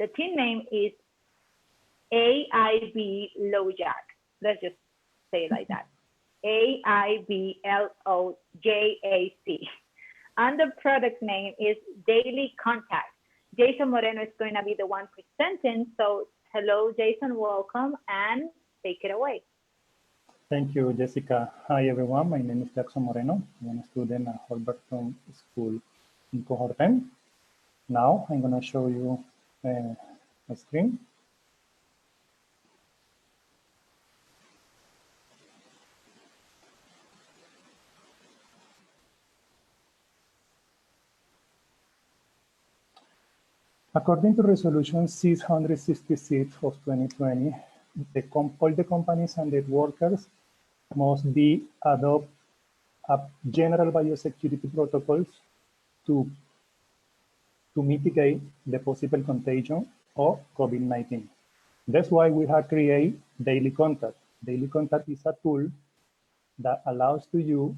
Speaker 1: The team name is AIB LoJack. Let's just say it like that. AIBLOJAC. And the product name is Daily Contact. Jason Moreno is going to be the one presenting. So hello, Jason, welcome, and take it away.
Speaker 13: Thank you, Jessica. Hi, everyone. My name is Jackson Moreno. I'm a student at Holberton School in Cohort 10. Now I'm going to show you a screen. According to Resolution 666 of 2020, all the companies and their workers must adopt general biosecurity protocols to mitigate the possible contagion of COVID-19. That's why we have created Daily Contact. Daily Contact is a tool that allows you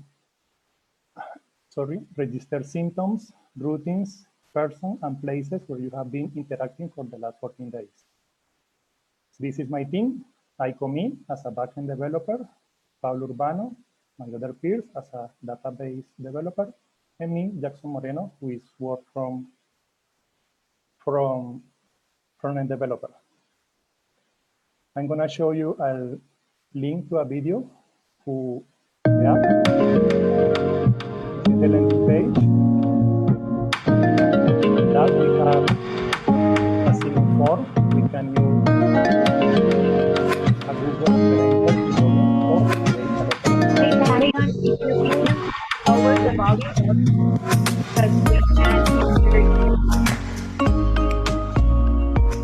Speaker 13: register symptoms, routines, persons, and places where you have been interacting for the last 14 days. This is my team. I come in as a backend developer, Pablo Urbano, my other peers as a database developer, and me, Jackson Moreno, who is work from front-end developer. I'm gonna show you a link to a video who the app. This is the landing page. That we have a single form. We can use a Google or
Speaker 1: Hey, Marion, if you can lower the volume because we can't hear you.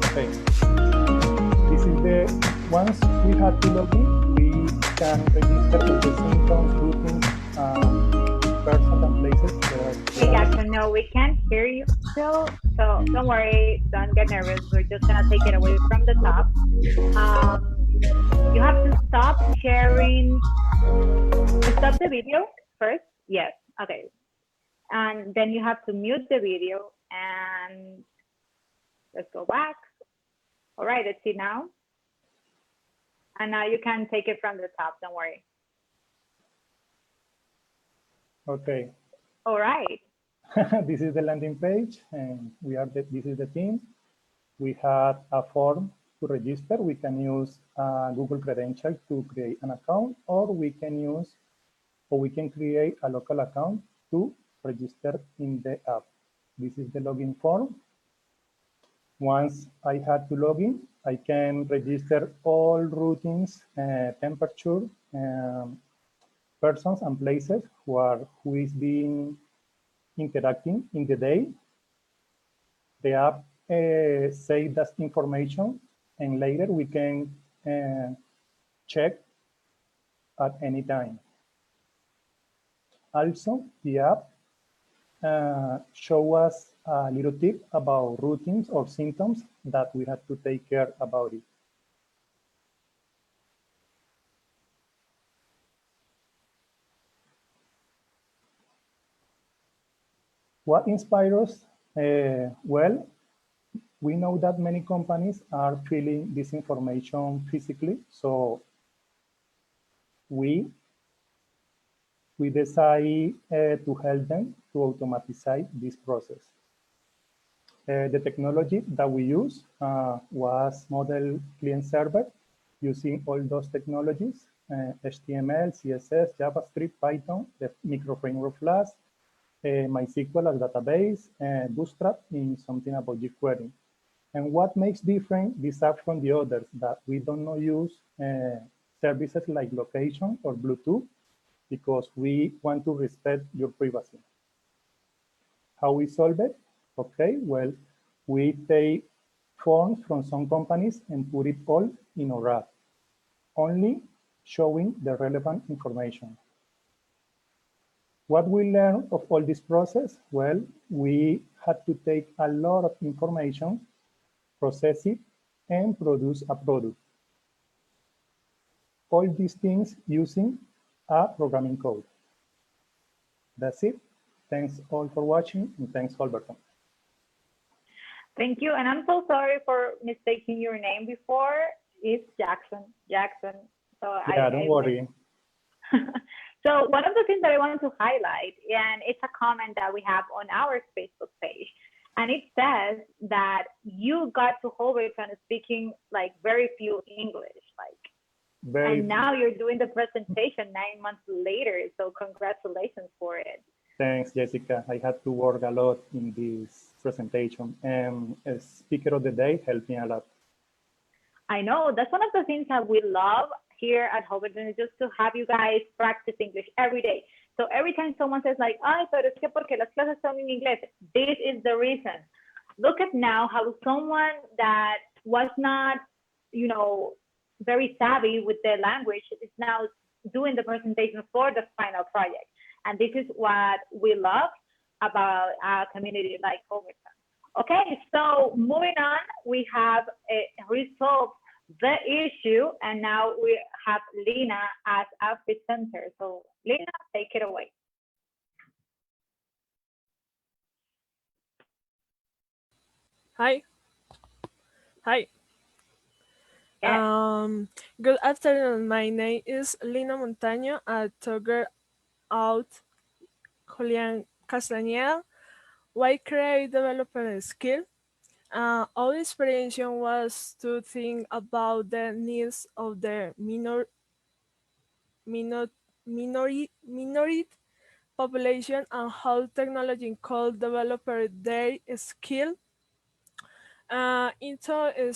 Speaker 13: Okay. This is the, once we have to log in, we can register with the symptoms, routines, persons and places.
Speaker 1: Hey, Jackson, no, we can't hear you still, so don't worry, don't get nervous. We're just gonna take it away from the top. You have to stop sharing. Stop the video first. Yes. Okay. And then you have to mute the video and let's go back. All right, let's see now. And now you can take it from the top. Don't worry.
Speaker 13: Okay.
Speaker 1: All right.
Speaker 13: This is the landing page, and this is the team. We have a form to register. We can use Google credential to create an account, or we can create a local account to register in the app. This is the login form. Once I had to log in, I can register all routines, temperature, persons and places who is being interacting in the day. The app saves that information, and later we can check at any time. Also, the app show us a little tip about routines or symptoms that we have to take care about it. What inspires us? Well, we know that many companies are filling this information physically, so we decide to help them to automatize this process. The technology that we use was model client server using all those technologies, HTML, CSS, JavaScript, Python, the micro framework Flask, MySQL as database, Bootstrap in something about jQuery. And what makes different this app from the others that we don't use services like location or Bluetooth. because we want to respect your privacy. How we solve it? Okay, well, we take forms from some companies and put it all in our app, only showing the relevant information. What we learned of all this process? Well, we had to take a lot of information, process it, and produce a product. All these things using a programming code. That's it. Thanks all for watching, and thanks, Holberton.
Speaker 1: Thank you. And I'm so sorry for mistaking your name before. It's Jackson. Jackson. So
Speaker 13: yeah, don't worry.
Speaker 1: So one of the things that I wanted to highlight, and it's a comment that we have on our Facebook page, and it says that you got to Holberton speaking like very few English, and now you're doing the presentation 9 months later. So congratulations for it.
Speaker 13: Thanks, Jessica. I had to work a lot in this presentation, and as speaker of the day helped me a lot.
Speaker 1: I know that's one of the things that we love here at Holberton, is just to have you guys practice English every day. So every time someone says like, ay, pero es que porque las clases son en inglés, this is the reason. Look at now how someone that was not, very savvy with their language is now doing the presentation for the final project. And this is what we love about a community like Holberton. Okay, so moving on, we have resolved the issue, and now we have Lina as a presenter. So Lina, take it away.
Speaker 14: Hi. Yes. Good afternoon. My name is Lina Montaño. I figured out Julian Castañeda. Why create developer skill? Our inspiration was to think about the needs of the minority population and how technology could develop their skill into a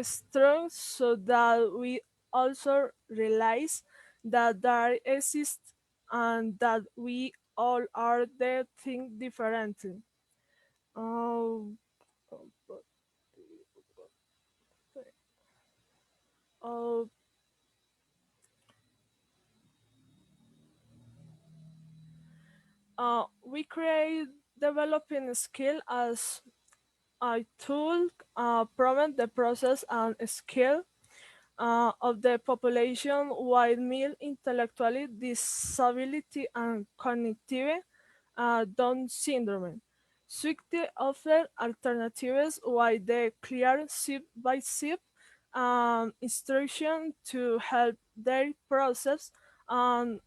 Speaker 14: strong, so that we also realize that there exists and that we all are there think differently. Um, uh, we create developing skill as a tool promote the process and skill of the population while meal intellectually disability and cognitive Down syndrome. Swiftly offer alternatives while they clear step-by-step instruction to help their process and,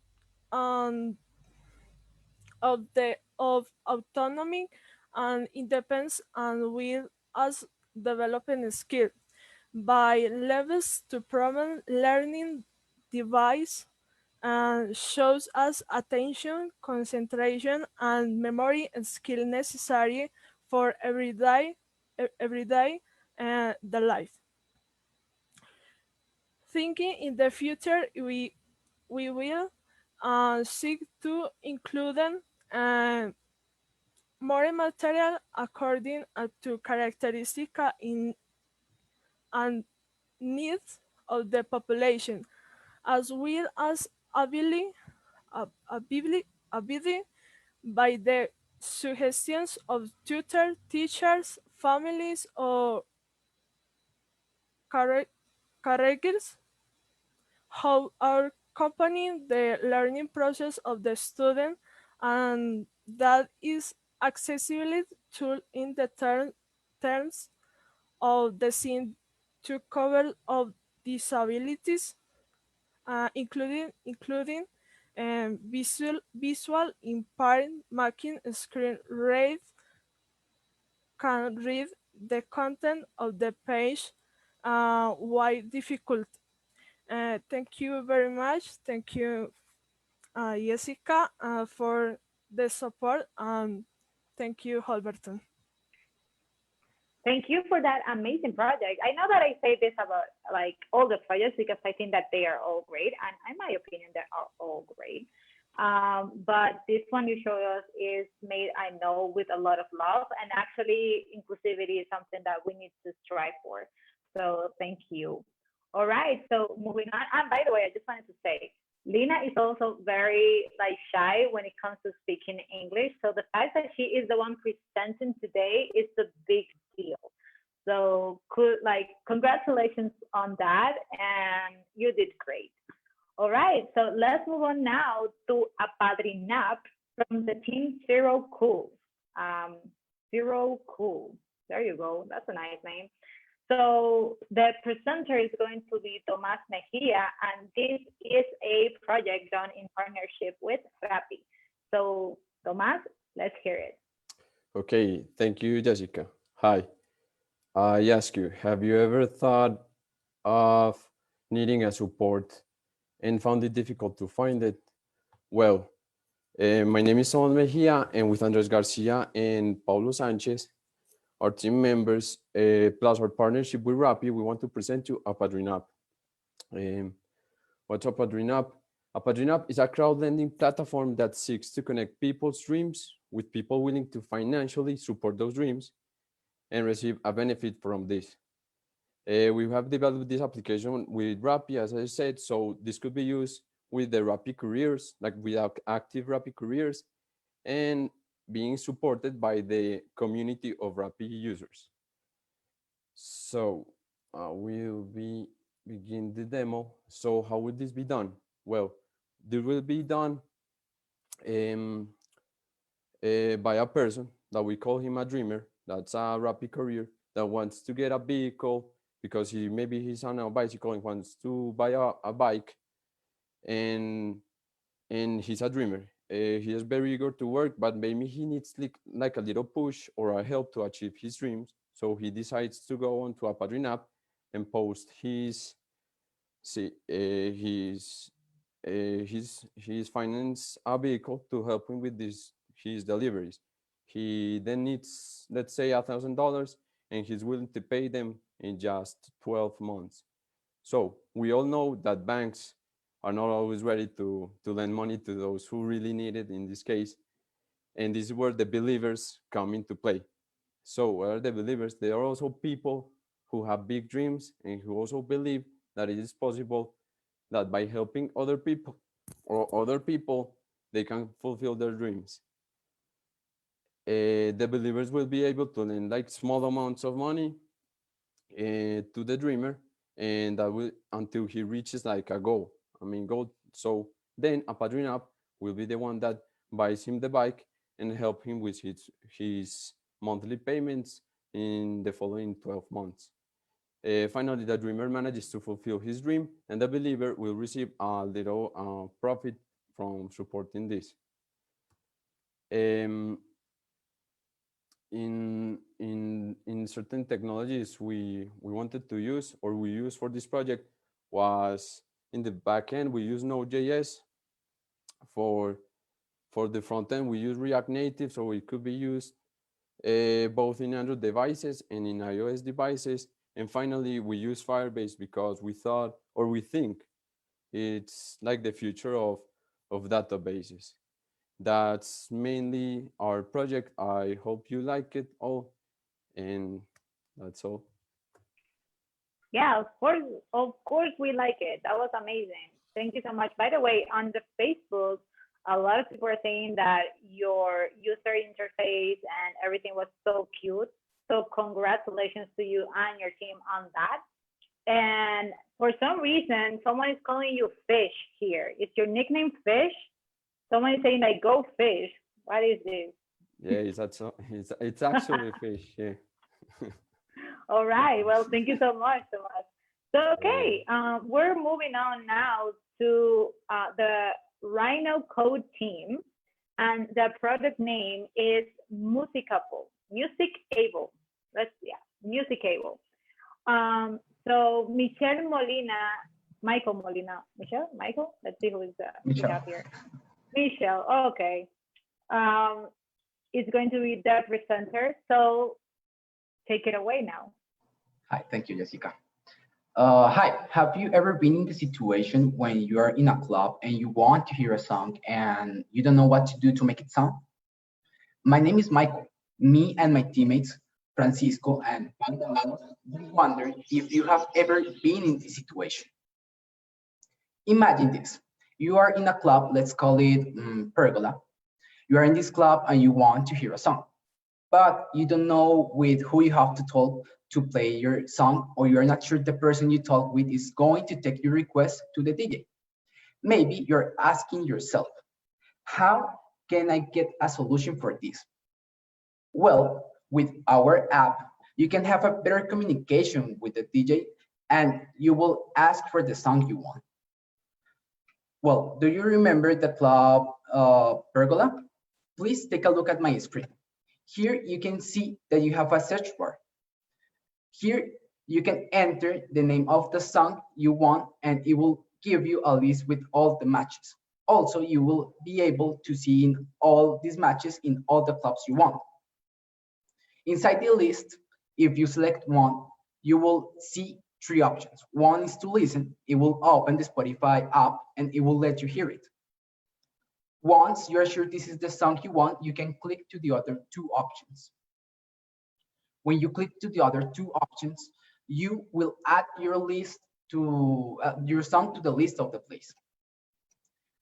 Speaker 14: and of autonomy and independence, and will as developing skill by levels to promote learning device and shows us attention, concentration, and memory skill necessary for everyday the life. Thinking in the future, we will seek to include more material according to characteristic in and needs of the population, as well as ability by the suggestions of tutors, teachers, families, or caregivers, how are accompanying the learning process of the student, and that is accessible to in the terms of the scene to cover of disabilities, including visual impaired, making screen read can read the content of the page while difficult. Thank you very much. Thank you, Jessica, for the support, and thank you, Holberton.
Speaker 1: thank you for that amazing project. I know that I say this about like all the projects because I think that they are all great, and in my opinion, they are all great. But this one you show us is made, I know, with a lot of love, and actually inclusivity is something that we need to strive for. So thank you. All right, so moving on. And by the way, I just wanted to say, Lina is also very like shy when it comes to speaking English. So the fact that she is the one presenting today is a big deal. So congratulations on that, and you did great. All right, so let's move on now to Apadrinap from the team Zero Cool. Zero Cool, there you go, that's a nice name. So the presenter is going to be Tomas Mejia, and this is a project done in partnership with Rappi. So Tomas, let's hear it.
Speaker 15: Okay, thank you, Jessica. Hi, I ask you, have you ever thought of needing a support and found it difficult to find it? Well, my name is Tomas Mejia, and with Andres Garcia and Paulo Sanchez, our team members, plus our partnership with Rappi, we want to present you Apadrinap. What's Apadrinap? Apadrinap is a crowd lending platform that seeks to connect people's dreams with people willing to financially support those dreams and receive a benefit from this. We have developed this application with Rappi, as I said, so this could be used with the Rappi couriers, like without active Rappi couriers, and being supported by the community of Rappi users. So we'll begin the demo. So how would this be done? Well, this will be done by a person that we call him a dreamer. That's a Rappi courier that wants to get a vehicle because maybe he's on a bicycle and wants to buy a bike, and he's a dreamer. He is very eager to work, but maybe he needs like a little push or a help to achieve his dreams. So he decides to go on to Apadrinap and post his finance a vehicle to help him with his deliveries. He then needs, let's say, $1,000, and he's willing to pay them in just 12 months. So we all know that banks are not always ready to lend money to those who really need it in this case. And this is where the believers come into play. So what are the believers? They are also people who have big dreams and who also believe that it is possible that by helping other people, they can fulfill their dreams. The believers will be able to lend like small amounts of money to the dreamer, and that will until he reaches like a goal. So then Apadrinap will be the one that buys him the bike and help him with his monthly payments in the following 12 months. Finally, the dreamer manages to fulfill his dream, and the believer will receive a little profit from supporting this. In certain technologies we wanted to use or we use for this project was in the back end we use Node.js. For the front end we use React Native, so it could be used both in Android devices and in iOS devices. And finally we use Firebase because we thought, or we think, it's like the future of databases. That's mainly our project. I hope you like it all, and that's all.
Speaker 1: Yeah, of course we like it. That was amazing. Thank you so much. By the way, on the Facebook, a lot of people are saying that your user interface and everything was so cute. So congratulations to you and your team on that. And for some reason, someone is calling you Fish here. Is your nickname Fish? Someone is saying like, go fish. What is this?
Speaker 15: Yeah, it's actually Fish, yeah.
Speaker 1: All right, well, thank you so much, Tomas. So, okay, we're moving on now to the Rhino Code team, and the product name is Musicable. Musicable. Musicable. So Michelle Molina, Michael Molina, Michael? Let's see who is we have here. Michelle, okay. Is going to be the presenter. So take it away now.
Speaker 16: Hi, thank you, Jessica. Hi, have you ever been in the situation when you are in a club and you want to hear a song and you don't know what to do to make it sound? My name is Michael. Me and my teammates, Francisco and Panda, we wonder if you have ever been in this situation. Imagine this. You are in a club, let's call it Pergola. You are in this club and you want to hear a song, but you don't know with who you have to talk to play your song, or you're not sure the person you talk with is going to take your request to the DJ. Maybe you're asking yourself, how can I get a solution for this? Well, with our app, you can have a better communication with the DJ and you will ask for the song you want. Well, do you remember the club Pergola? Please take a look at my screen. Here you can see that you have a search bar. Here you can enter the name of the song you want and it will give you a list with all the matches. Also, you will be able to see in all these matches in all the clubs you want. Inside the list, if you select one, you will see three options. One is to listen. It will open the Spotify app and it will let you hear it. Once you are sure this is the song you want, you can click to the other two options. When you click to the other two options, you will add your list to your song to the list of the place.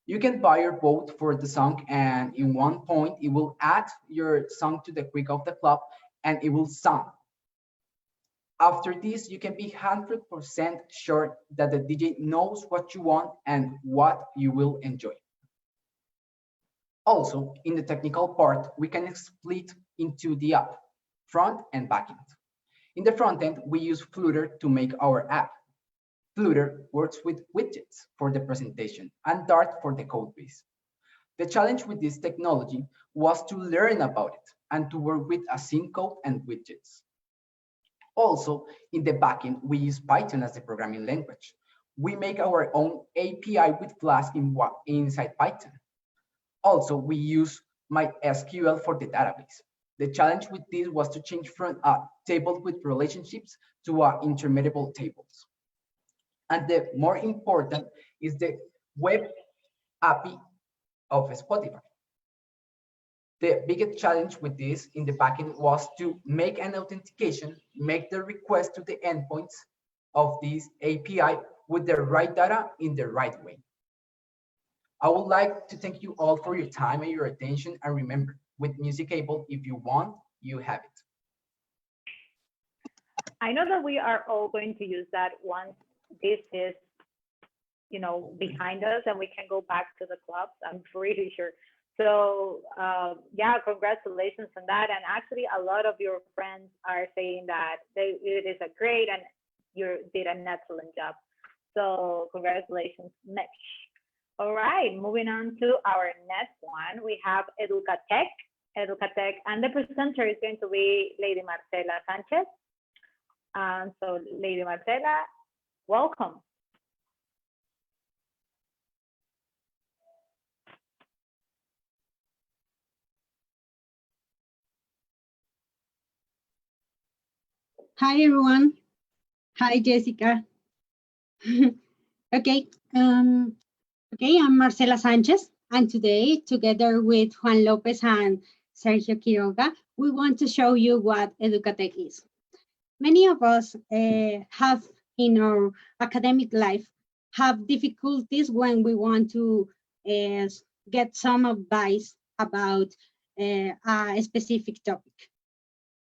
Speaker 16: You can buy or vote for the song, and in one point, it will add your song to the quick of the club and it will sound. After this, you can be 100% sure that the DJ knows what you want and what you will enjoy. Also, in the technical part, we can split into the app, front and back end. In the front end, we use Flutter to make our app. Flutter works with widgets for the presentation and Dart for the code base. The challenge with this technology was to learn about it and to work with async code and widgets. Also, in the backend, we use Python as the programming language. We make our own API with Flask inside Python. Also, we use MySQL for the database. The challenge with this was to change from a table with relationships to intermediate tables. And the more important is the web API of Spotify. The biggest challenge with this in the backend was to make an authentication, make the request to the endpoints of this API with the right data in the right way. I would like to thank you all for your time and your attention. And remember, with Musicable, if you want, you have it.
Speaker 1: I know that we are all going to use that once this is, behind us and we can go back to the clubs. I'm pretty sure. So yeah, congratulations on that. And actually, a lot of your friends are saying that it is a great and you did an excellent job. So congratulations, Mesh. All right, moving on to our next one, we have Educatech, and the presenter is going to be Lady Marcela Sanchez. So Lady Marcela, welcome.
Speaker 17: Hi, everyone. Hi, Jessica. Okay. Okay, I'm Marcela Sanchez, and today, together with Juan Lopez and Sergio Quiroga, we want to show you what Educatech is. Many of us have in our academic life have difficulties when we want to get some advice about a specific topic.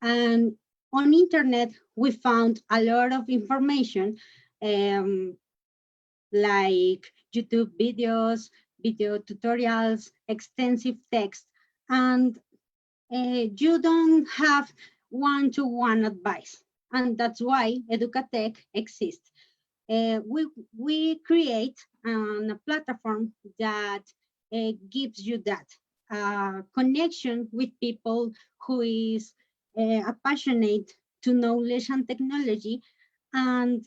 Speaker 17: And on internet, we found a lot of information like YouTube videos, video tutorials, extensive text, and you don't have one-to-one advice. And that's why Educatech exists. We create a platform that gives you that connection with people who is passionate to knowledge and technology and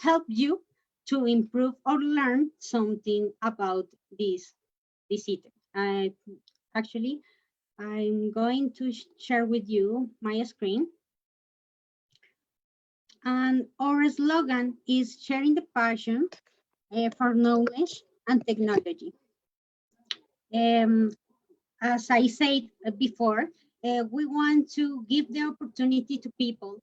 Speaker 17: help you to improve or learn something about this item. Actually, I'm going to share with you my screen. And our slogan is sharing the passion for knowledge and technology. As I said before, we want to give the opportunity to people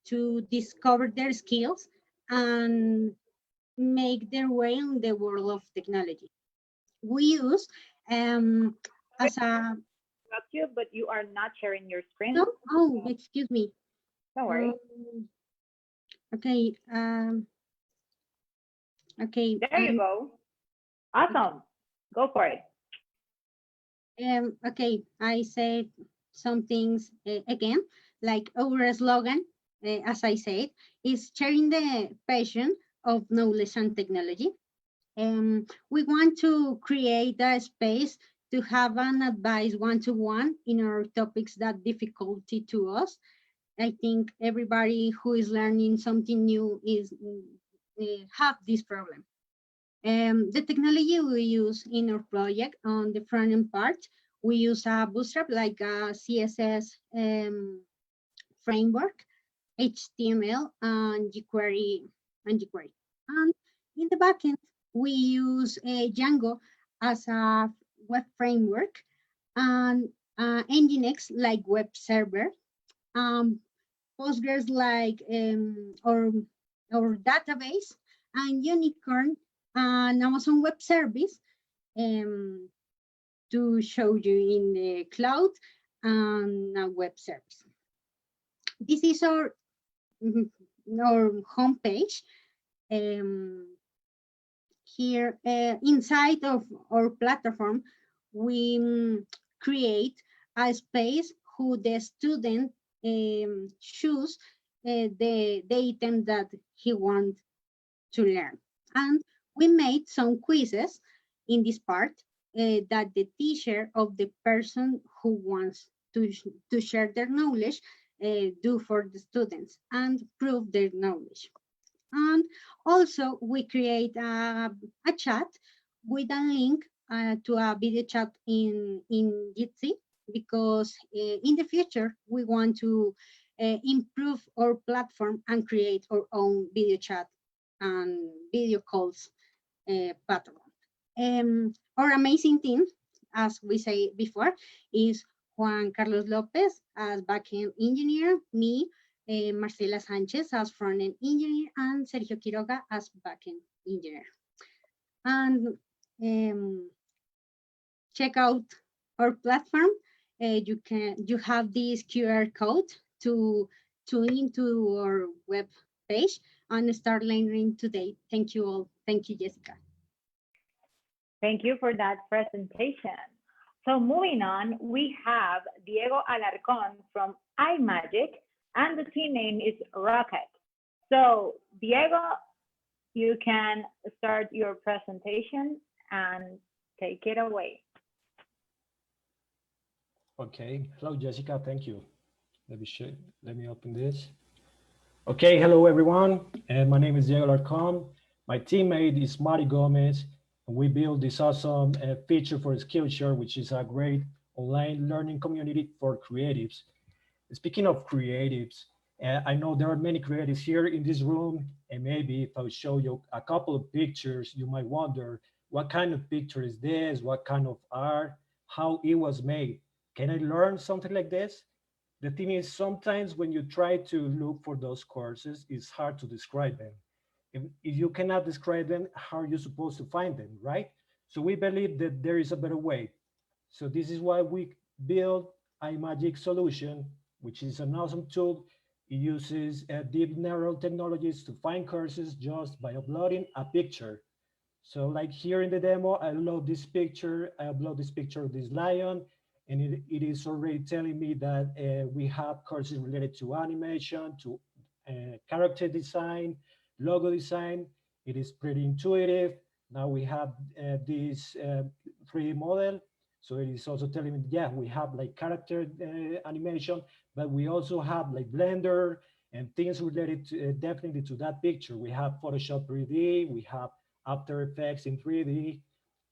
Speaker 17: to discover their skills and make their way in the world of technology. We use as a
Speaker 1: You, but you are not sharing your screen.
Speaker 17: no, oh, excuse me.
Speaker 1: Don't worry.
Speaker 17: Okay. Okay.
Speaker 1: There you go. Awesome. Go for it.
Speaker 17: Okay, I said some things again, like our slogan, as I said, is sharing the passion of knowledge and technology. We want to create a space to have an advice one-to-one in our topics that difficulty to us. I think everybody who is learning something new is have this problem. The technology we use in our project on the front end part, we use a Bootstrap like a CSS framework, HTML, and jQuery. And in the backend, we use Django as a web framework and Nginx like web server, Postgres like our database, and Unicorn and Amazon Web Service to show you in the cloud and a web service. This is our homepage. Here inside of our platform, we create a space who the student choose the item that he wants to learn. And we made some quizzes in this part that the teacher of the person who wants to share their knowledge do for the students and prove their knowledge. And also we create a chat with a link to a video chat in Jitsi, because in the future we want to improve our platform and create our own video chat and video calls platform. Our amazing team, as we say before, is Juan Carlos Lopez as backend engineer, me, Marcela Sanchez as front-end engineer, and Sergio Quiroga as backend engineer. And check out our platform. You have this QR code to into our web page and start learning today. Thank you all. Thank you, Jessica.
Speaker 1: Thank you for that presentation. So moving on, we have Diego Alarcón from iMagic, and the team name is Rocket. So Diego, you can start your presentation and take it away.
Speaker 18: Okay, hello Jessica, thank you. Let me open this. Okay, hello everyone, and my name is Diego Alarcón. My teammate is Mari Gomez, and we built this awesome feature for Skillshare, which is a great online learning community for creatives. Speaking of creatives, I know there are many creatives here in this room, and maybe if I show you a couple of pictures, you might wonder, what kind of picture is this? What kind of art? How it was made? Can I learn something like this? The thing is, sometimes when you try to look for those courses, it's hard to describe them. If you cannot describe them, how are you supposed to find them, right? So we believe that there is a better way. So this is why we built iMagic solution, which is an awesome tool. It uses deep neural technologies to find courses just by uploading a picture. So like here in the demo, I upload this picture. I upload this picture of this lion, and it is already telling me that we have courses related to animation, to character design, logo design. It is pretty intuitive. Now we have this 3D model. So it is also telling me, yeah, we have like character animation, but we also have like Blender and things related to, definitely to that picture. We have Photoshop 3D, we have After Effects in 3D.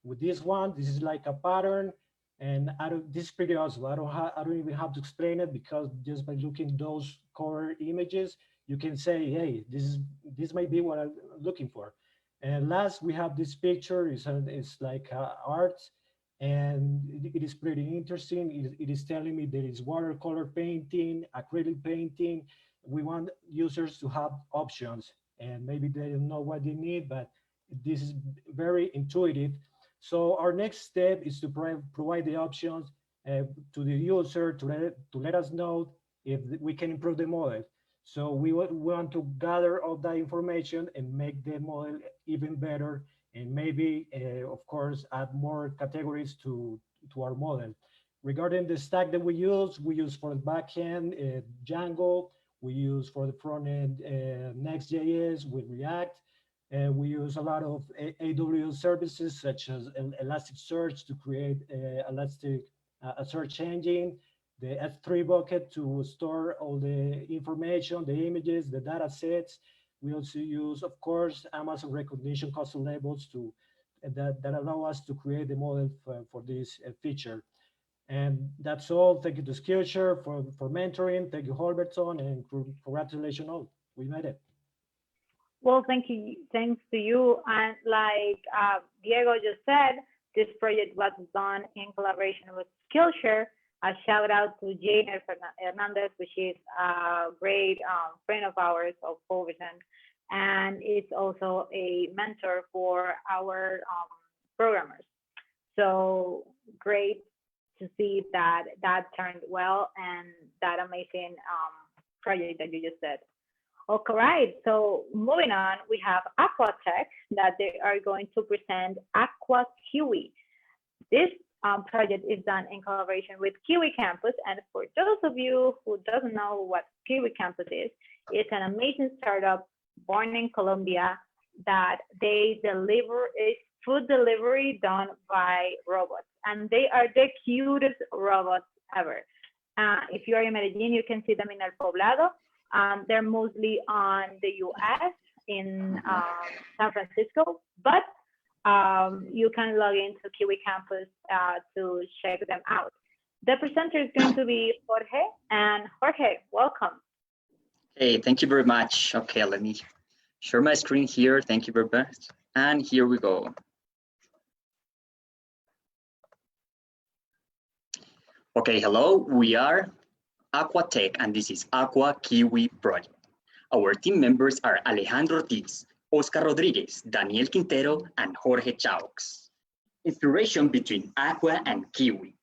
Speaker 18: With this one, this is like a pattern. And this is pretty awesome. I don't even have to explain it, because just by looking those core images, you can say, hey, this might be what I'm looking for. And last, we have this picture. It's like art, and it is pretty interesting. It is telling me there is watercolor painting, acrylic painting. We want users to have options, and maybe they don't know what they need, but this is very intuitive. So our next step is to provide the options to the user to let us know if we can improve the model. So we want to gather all that information and make the model even better, and maybe, of course, add more categories to our model. Regarding the stack that we use for the backend Django, we use for the front end Next.js with React. We use a lot of AWS services such as Elasticsearch to create a search engine, the S3 bucket to store all the information, the images, the data sets. We also use, of course, Amazon Recognition custom labels that allow us to create the model for this feature. And that's all. Thank you to Skillshare for mentoring. Thank you, Holberton, and congratulations all. We made it.
Speaker 1: Well, thanks to you. And like Diego just said, this project was done in collaboration with Skillshare. A shout out to Jane Hernandez, which is a great friend of ours of Holberton, and it's also a mentor for our programmers. So great to see that turned well, and that amazing project that you just said. Okay, right. So moving on, we have Aquatech that they are going to present Aqua Kiwi. This project is done in collaboration with Kiwi Campus. And for those of you who doesn't know what Kiwi Campus is, it's an amazing startup born in Colombia that they deliver food delivery done by robots. And they are the cutest robots ever. If you are in Medellin, you can see them in El Poblado. They're mostly on the US in San Francisco, but you can log into Kiwi Campus to check them out. The presenter is going to be Jorge, and Jorge, welcome.
Speaker 19: Hey, thank you very much. Okay, let me share my screen here. Thank you very much. And here we go. Okay, hello, we are Aquatech, and this is Aqua Kiwi Project. Our team members are Alejandro Ortiz, Oscar Rodriguez, Daniel Quintero, and Jorge Chaux. Inspiration between Aqua and Kiwi.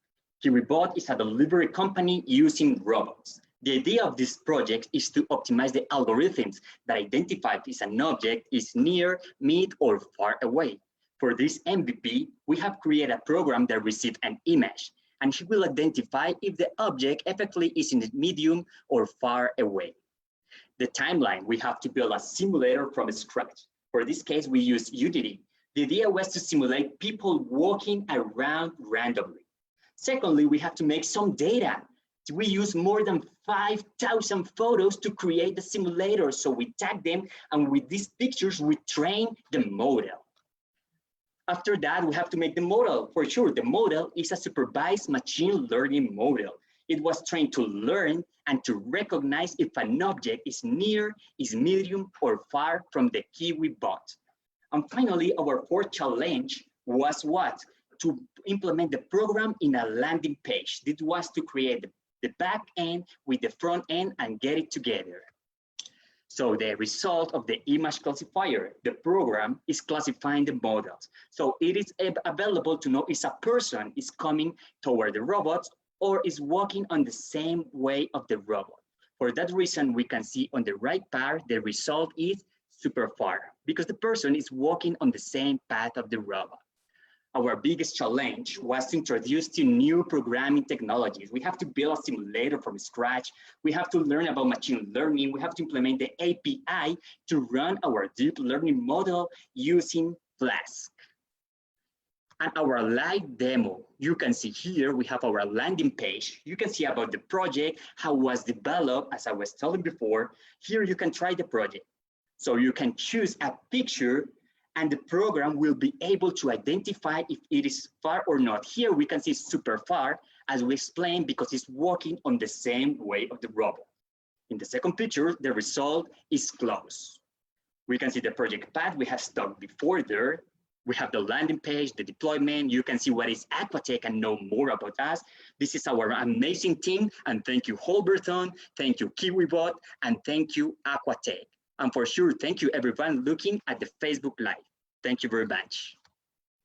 Speaker 19: KiwiBot is a delivery company using robots. The idea of this project is to optimize the algorithms that identify if an object is near, mid, or far away. For this MVP, we have created a program that receives an image, and he will identify if the object effectively is in the medium or far away. The timeline, we have to build a simulator from scratch. For this case, we use Unity. The idea was to simulate people walking around randomly. Secondly, we have to make some data. We use more than 5,000 photos to create the simulator. So we tag them, and with these pictures, we train the model. After that, we have to make the model. For sure, the model is a supervised machine learning model. It was trained to learn and to recognize if an object is near, is medium, or far from the KiwiBot. And finally, our fourth challenge was what? To implement the program in a landing page. This was to create the back end with the front end and get it together. So the result of the image classifier, the program is classifying the models. So it is available to know if a person is coming toward the robot or is walking on the same way of the robot. For that reason, we can see on the right part, the result is super far because the person is walking on the same path of the robot. Our biggest challenge was to introduce two new programming technologies. We have to build a simulator from scratch. We have to learn about machine learning. We have to implement the API to run our deep learning model using Flask. And our live demo, you can see here, we have our landing page. You can see about the project, how it was developed, as I was telling before. Here you can try the project. So you can choose a picture and the program will be able to identify if it is far or not. Here we can see super far, as we explained, because it's working on the same way of the robot. In the second picture, the result is close. We can see the project path we have stuck before there. We have the landing page, the deployment. You can see what is Aquatech and know more about us. This is our amazing team. And thank you, Holberton. Thank you, KiwiBot. And thank you, Aquatech. And for sure, thank you, everyone looking at the Facebook Live. Thank you very much.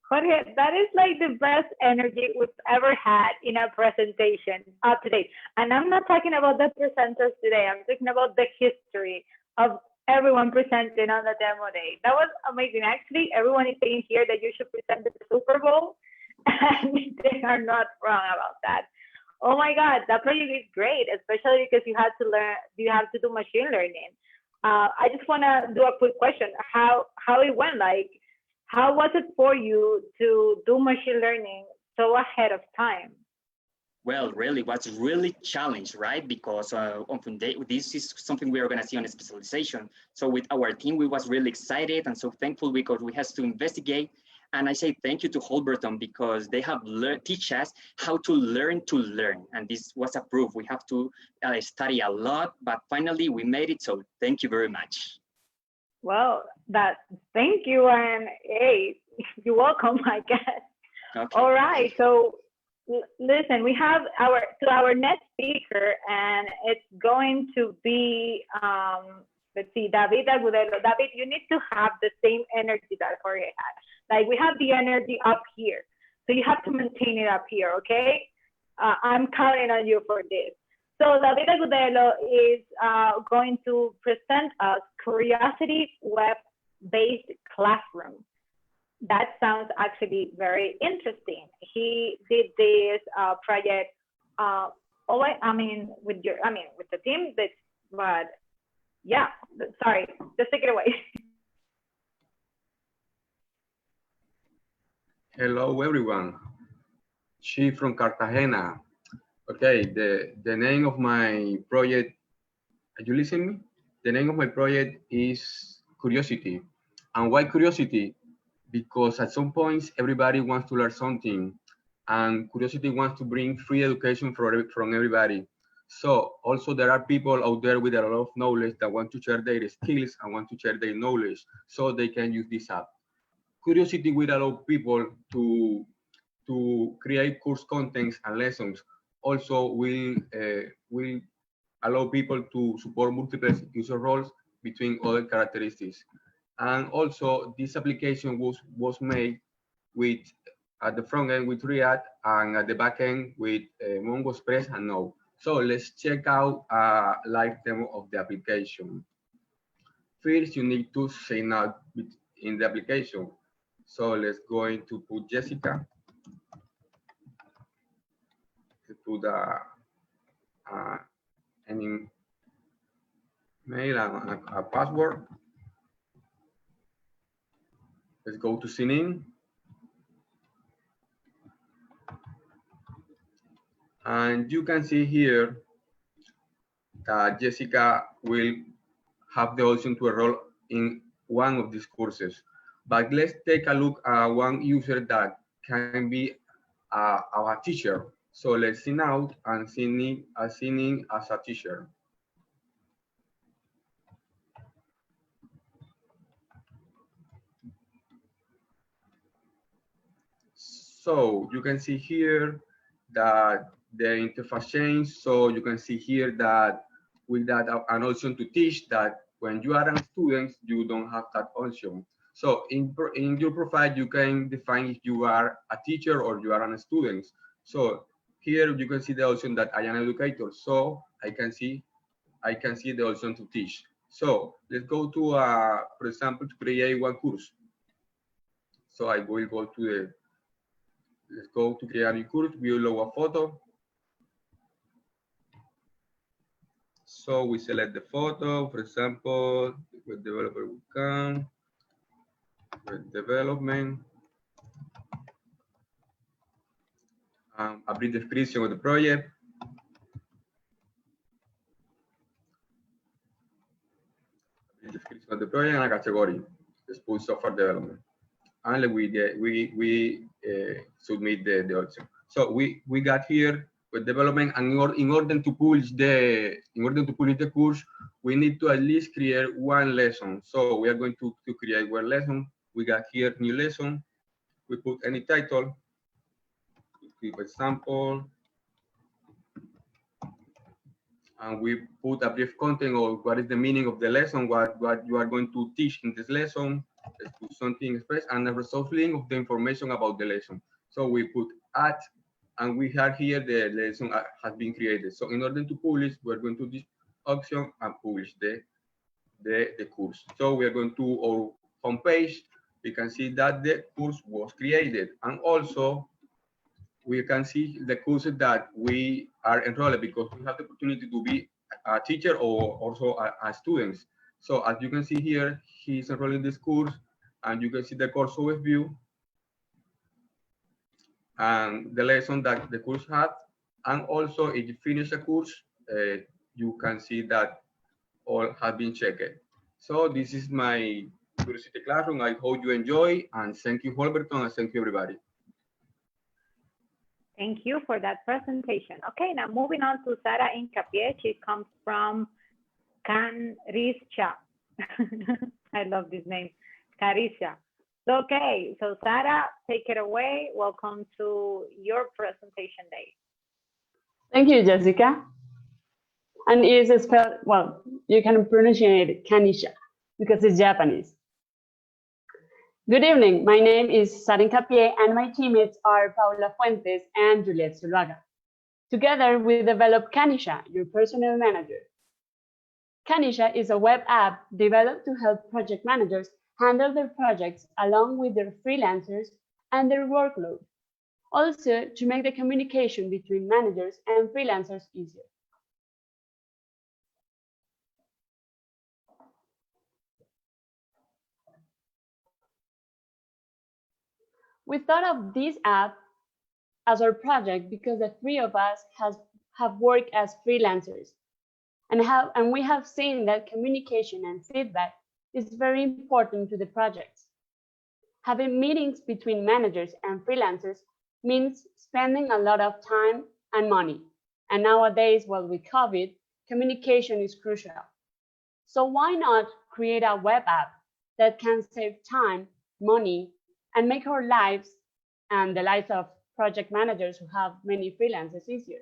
Speaker 1: Jorge, that is like the best energy we've ever had in a presentation up to date. And I'm not talking about the presenters today. I'm talking about the history of everyone presenting on the demo day. That was amazing. Actually, everyone is saying here that you should present at the Super Bowl, and they are not wrong about that. Oh my God, that project is great, especially because you have to do machine learning. I just want to do a quick question. How it went? Like, how was it for you to do machine learning so ahead of time?
Speaker 19: Well, really, was really challenged, right? Because often this is something we are going to see on a specialization. So with our team, we was really excited and so thankful because we had to investigate. And I say thank you to Holberton because they have teach us how to learn. And this was a proof. We have to study a lot, but finally we made it. So thank you very much.
Speaker 1: Well, thank you. And hey, you're welcome, I guess. Okay. All right. So listen, we have our next speaker, and it's going to be, let's see, David Agudelo. David, you need to have the same energy that Jorge had. Like, we have the energy up here, so you have to maintain it up here, okay? I'm counting on you for this. So David Agudelo is going to present us Curiosity web-based classroom. That sounds actually very interesting. He did this project, with the team. But yeah, sorry, just take it away.
Speaker 20: Hello, everyone. She from Cartagena. Okay, the name of my project. Are you listening to me? The name of my project is Curiosity. And why Curiosity? Because at some points, everybody wants to learn something, and Curiosity wants to bring free education from everybody. So also there are people out there with a lot of knowledge that want to share their skills and want to share their knowledge so they can use this app. Curiosity will allow people to create course contents and lessons. Also will allow people to support multiple user roles between other characteristics. And also, this application was made with at the front end with React and at the back end with Mongo Express and Node. So let's check out a live demo of the application. First, you need to sign up in the application. So let's go into put Jessica. To put any mail and a password. Let's go to sign in. And you can see here that Jessica will have the option to enroll in one of these courses. But let's take a look at one user that can be our teacher. So let's sign out and sign in as a teacher. So you can see here that the interface changed. So you can see here that with that an option to teach, that when you are a student, you don't have that option. So in your profile, you can define if you are a teacher or you are a student. So here you can see the option that I am an educator. So I can see the option to teach. So let's go to, for example, to create one course. So I will go to the, let's go to create a course. We will load a photo. So we select the photo, for example, with developer we can, with development, a brief description of the project. Description of the project and a category. school software development. And we submit the option. So we got here with development, and in order to publish the course, we need to at least create one lesson. So we are going to create one lesson. We got here new lesson. We put any title. Give example. And we put a brief content of what is the meaning of the lesson, what you are going to teach in this lesson, something expressed, and a resource link of the information about the lesson. So we put add, and we have here the lesson has been created. So in order to publish, we're going to this option and publish the course. So we are going to our homepage. We can see that the course was created, and also we can see the courses that we are enrolled because we have the opportunity to be a teacher or also a student. So as you can see here, he's enrolled in this course, and you can see the course overview and the lesson that the course had. And also if you finish a course, you can see that all have been checked. So this is my Curiosity Classroom. I hope you enjoy, and thank you, Holberton, and thank you, everybody.
Speaker 1: Thank you for that presentation. Okay, now moving on to Sara Incapié. She comes from Canrisha. I love this name, Carisha. Okay, so Sara, take it away. Welcome to your presentation day.
Speaker 21: Thank you, Jessica. And it's spelled, well, you can pronounce it Kanisha because it's Japanese. Good evening, my name is Sara Incapié, and my teammates are Paula Fuentes and Juliet Zuluaga. Together, we developed Kanisha, your personal manager. Kanisha is a web app developed to help project managers handle their projects along with their freelancers and their workload. Also, to make the communication between managers and freelancers easier. We thought of this app as our project because the three of us have worked as freelancers and we have seen that communication and feedback is very important to the projects. Having meetings between managers and freelancers means spending a lot of time and money. And nowadays, well, with COVID, communication is crucial. So why not create a web app that can save time, money, and make our lives and the lives of project managers who have many freelancers easier?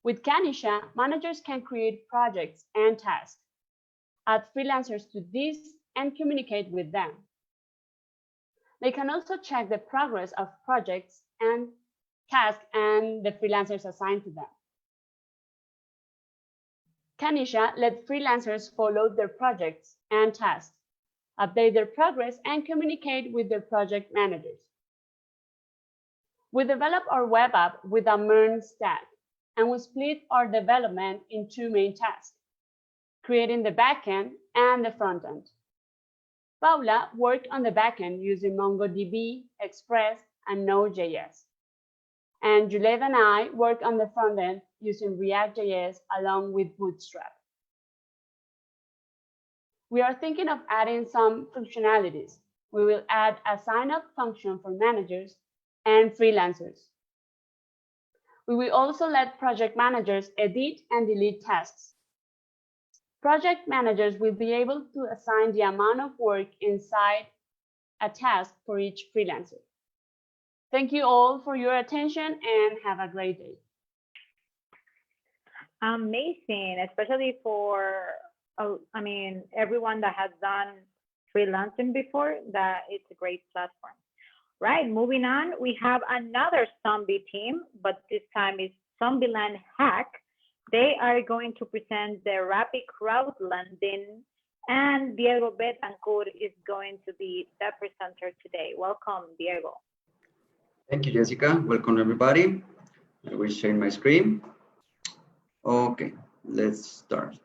Speaker 21: With Kanisha, managers can create projects and tasks, add freelancers to this, and communicate with them. They can also check the progress of projects and tasks and the freelancers assigned to them. Kanisha lets freelancers follow their projects and tasks, update their progress, and communicate with their project managers. We develop our web app with a MERN stack, and we split our development in two main tasks, creating the backend and the frontend. Paula worked on the backend using MongoDB, Express, and Node.js. And Juliet and I worked on the frontend using React.js along with Bootstrap. We are thinking of adding some functionalities. We will add a sign-up function for managers and freelancers. We will also let project managers edit and delete tasks. Project managers will be able to assign the amount of work inside a task for each freelancer. Thank you all for your attention and have a great day.
Speaker 1: Amazing, especially for, everyone that has done freelancing before, that it's a great platform. Right, moving on, we have another zombie team, but this time it's Zombieland Hack. They are going to present the rapid crowdlending, and Diego Betancourt is going to be the presenter today. Welcome, Diego.
Speaker 22: Thank you, Jessica. Welcome, everybody. I will share my screen. Okay, let's start.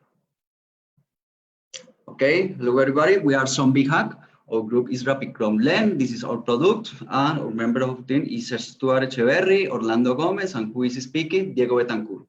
Speaker 22: Okay, hello, everybody. We are Zombie Hack. Our group is Rapid Crowdlend. This is our product, and our member of the team is Stuart Echeverry, Orlando Gomez, and who is speaking, Diego Betancourt.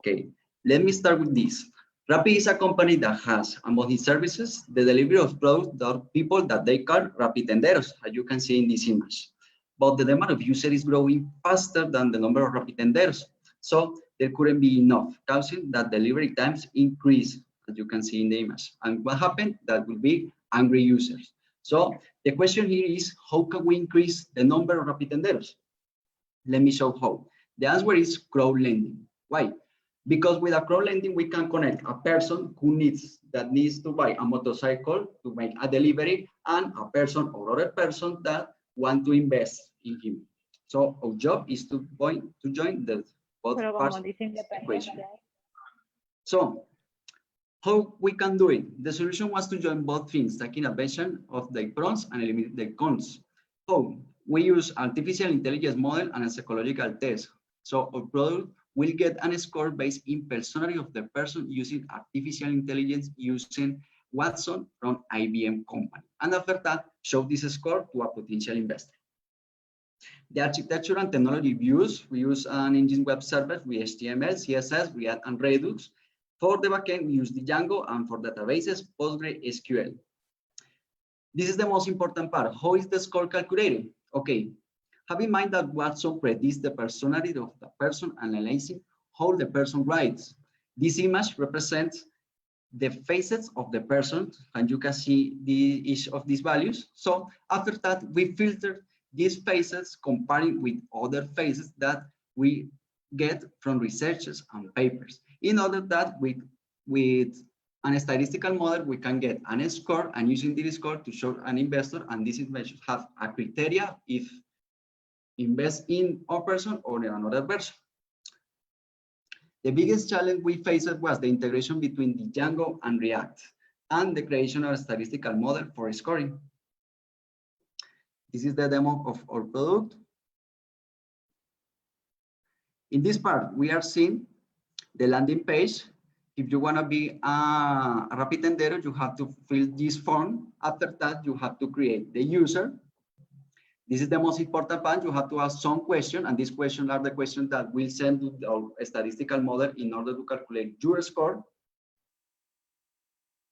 Speaker 22: Okay, let me start with this. Rappi is a company that has among its services the delivery of products to people that they call Rapitenderos, as you can see in this image. But the demand of users is growing faster than the number of Rapitenderos. So there couldn't be enough, causing that delivery times increase, as you can see in the image. And what happened? That will be angry users. So the question here is, how can we increase the number of Rapitenderos? Let me show how. The answer is crowdlending. Why? Because with a crowdlending, we can connect a person who needs to buy a motorcycle to make a delivery and a person or other person that want to invest in him. So our job is to join the both parts of the equation. So how we can do it? The solution was to join both things, taking advantage of the pros and eliminate the cons. How? We use artificial intelligence model and a psychological test. So our product will get a score based in personality of the person using artificial intelligence using Watson from IBM company. And after that, show this score to a potential investor. The architecture and technology views, we use an engine web server with HTML, CSS, React, and Redux. For the backend, we use the Django, and for databases, PostgreSQL. This is the most important part. How is the score calculated? Okay, have in mind that Watson predicts the personality of the person and analyzing how the person writes. This image represents the faces of the person, and you can see each of these values. So after that, we filter these faces comparing with other faces that we get from researches and papers. In order that with an statistical model, we can get an score, and using this score to show an investor, and this investor have a criteria if invest in a person or in another person. The biggest challenge we faced was the integration between the Django and React and the creation of a statistical model for scoring. This is the demo of our product. In this part, we are seeing the landing page. If you want to be a Rapitendero, you have to fill this form. After that, you have to create the user. This is the most important part. You have to ask some questions, and these questions are the questions that will send to our statistical model in order to calculate your score.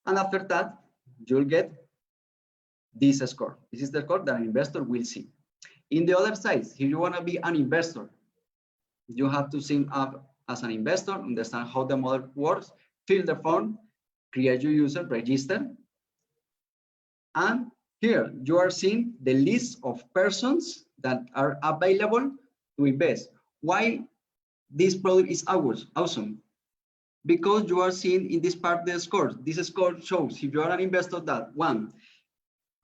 Speaker 22: And after that, you'll get this score. This is the score that an investor will see. In the other side, if you want to be an investor, you have to sign up as an investor, understand how the model works, fill the form, create your user, register. And here you are seeing the list of persons that are available to invest. Why this product is awesome? Because you are seeing in this part the scores. This score shows if you are an investor that one,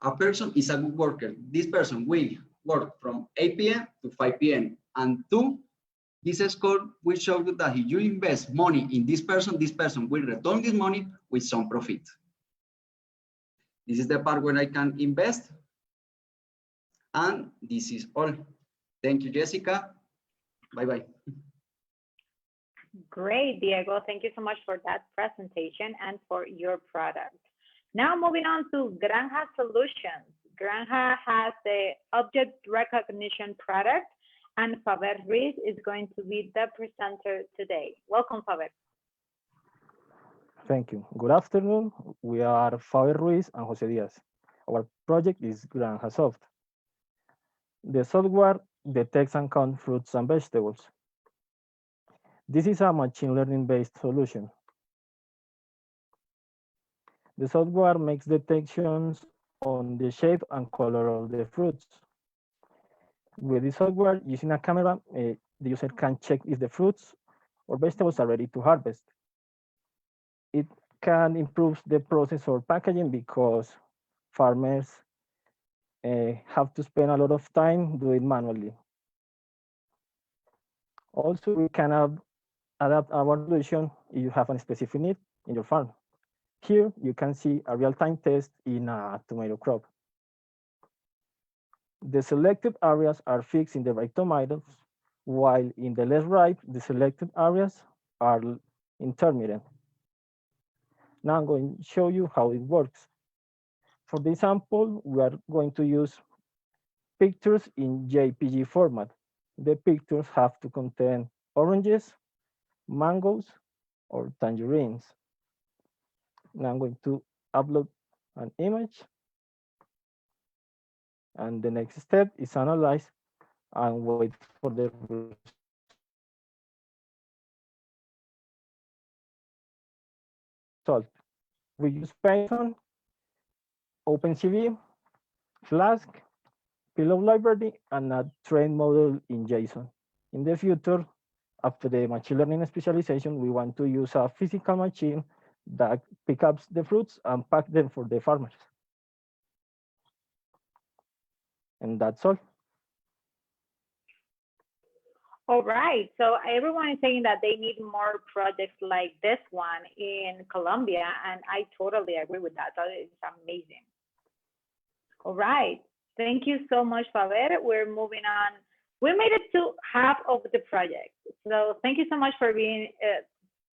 Speaker 22: a person is a good worker. This person will work from 8 p.m. to 5 p.m. And two, this score will show you that if you invest money in this person will return this money with some profit. This is the part where I can invest. And this is all. Thank you, Jessica. Bye-bye.
Speaker 1: Great, Diego. Thank you so much for that presentation and for your product. Now moving on to Granja Solutions. Granja has the object recognition product, and Faber Ruiz is going to be the presenter today. Welcome, Faber.
Speaker 2: Thank you. Good afternoon. We are Faber Ruiz and Jose Diaz. Our project is Granja Soft. The software detects and counts fruits and vegetables. This is a machine learning based solution. The software makes detections on the shape and color of the fruits. With the software, using a camera, the user can check if the fruits or vegetables are ready to harvest. It can improve the process of packaging because farmers have to spend a lot of time doing it manually. Also, we can adapt our solution if you have a specific need in your farm. Here, you can see a real-time test in a tomato crop. The selected areas are fixed in the ripe tomatoes, while in the less ripe, the selected areas are intermittent. Now I'm going to show you how it works. For the example, we are going to use pictures in JPG format. The pictures have to contain oranges, mangoes, or tangerines. Now I'm going to upload an image. And the next step is analyze and wait for the result. We use Python, OpenCV, Flask, Pillow library, and a train model in JSON. In the future, after the machine learning specialization, we want to use a physical machine that picks up the fruits and pack them for the farmers. And that's all.
Speaker 1: All right, so everyone is saying that they need more projects like this one in Colombia, and I totally agree with that. That is amazing. All right, thank you so much, Faber. We're moving on. We made it to half of the project. So thank you so much for being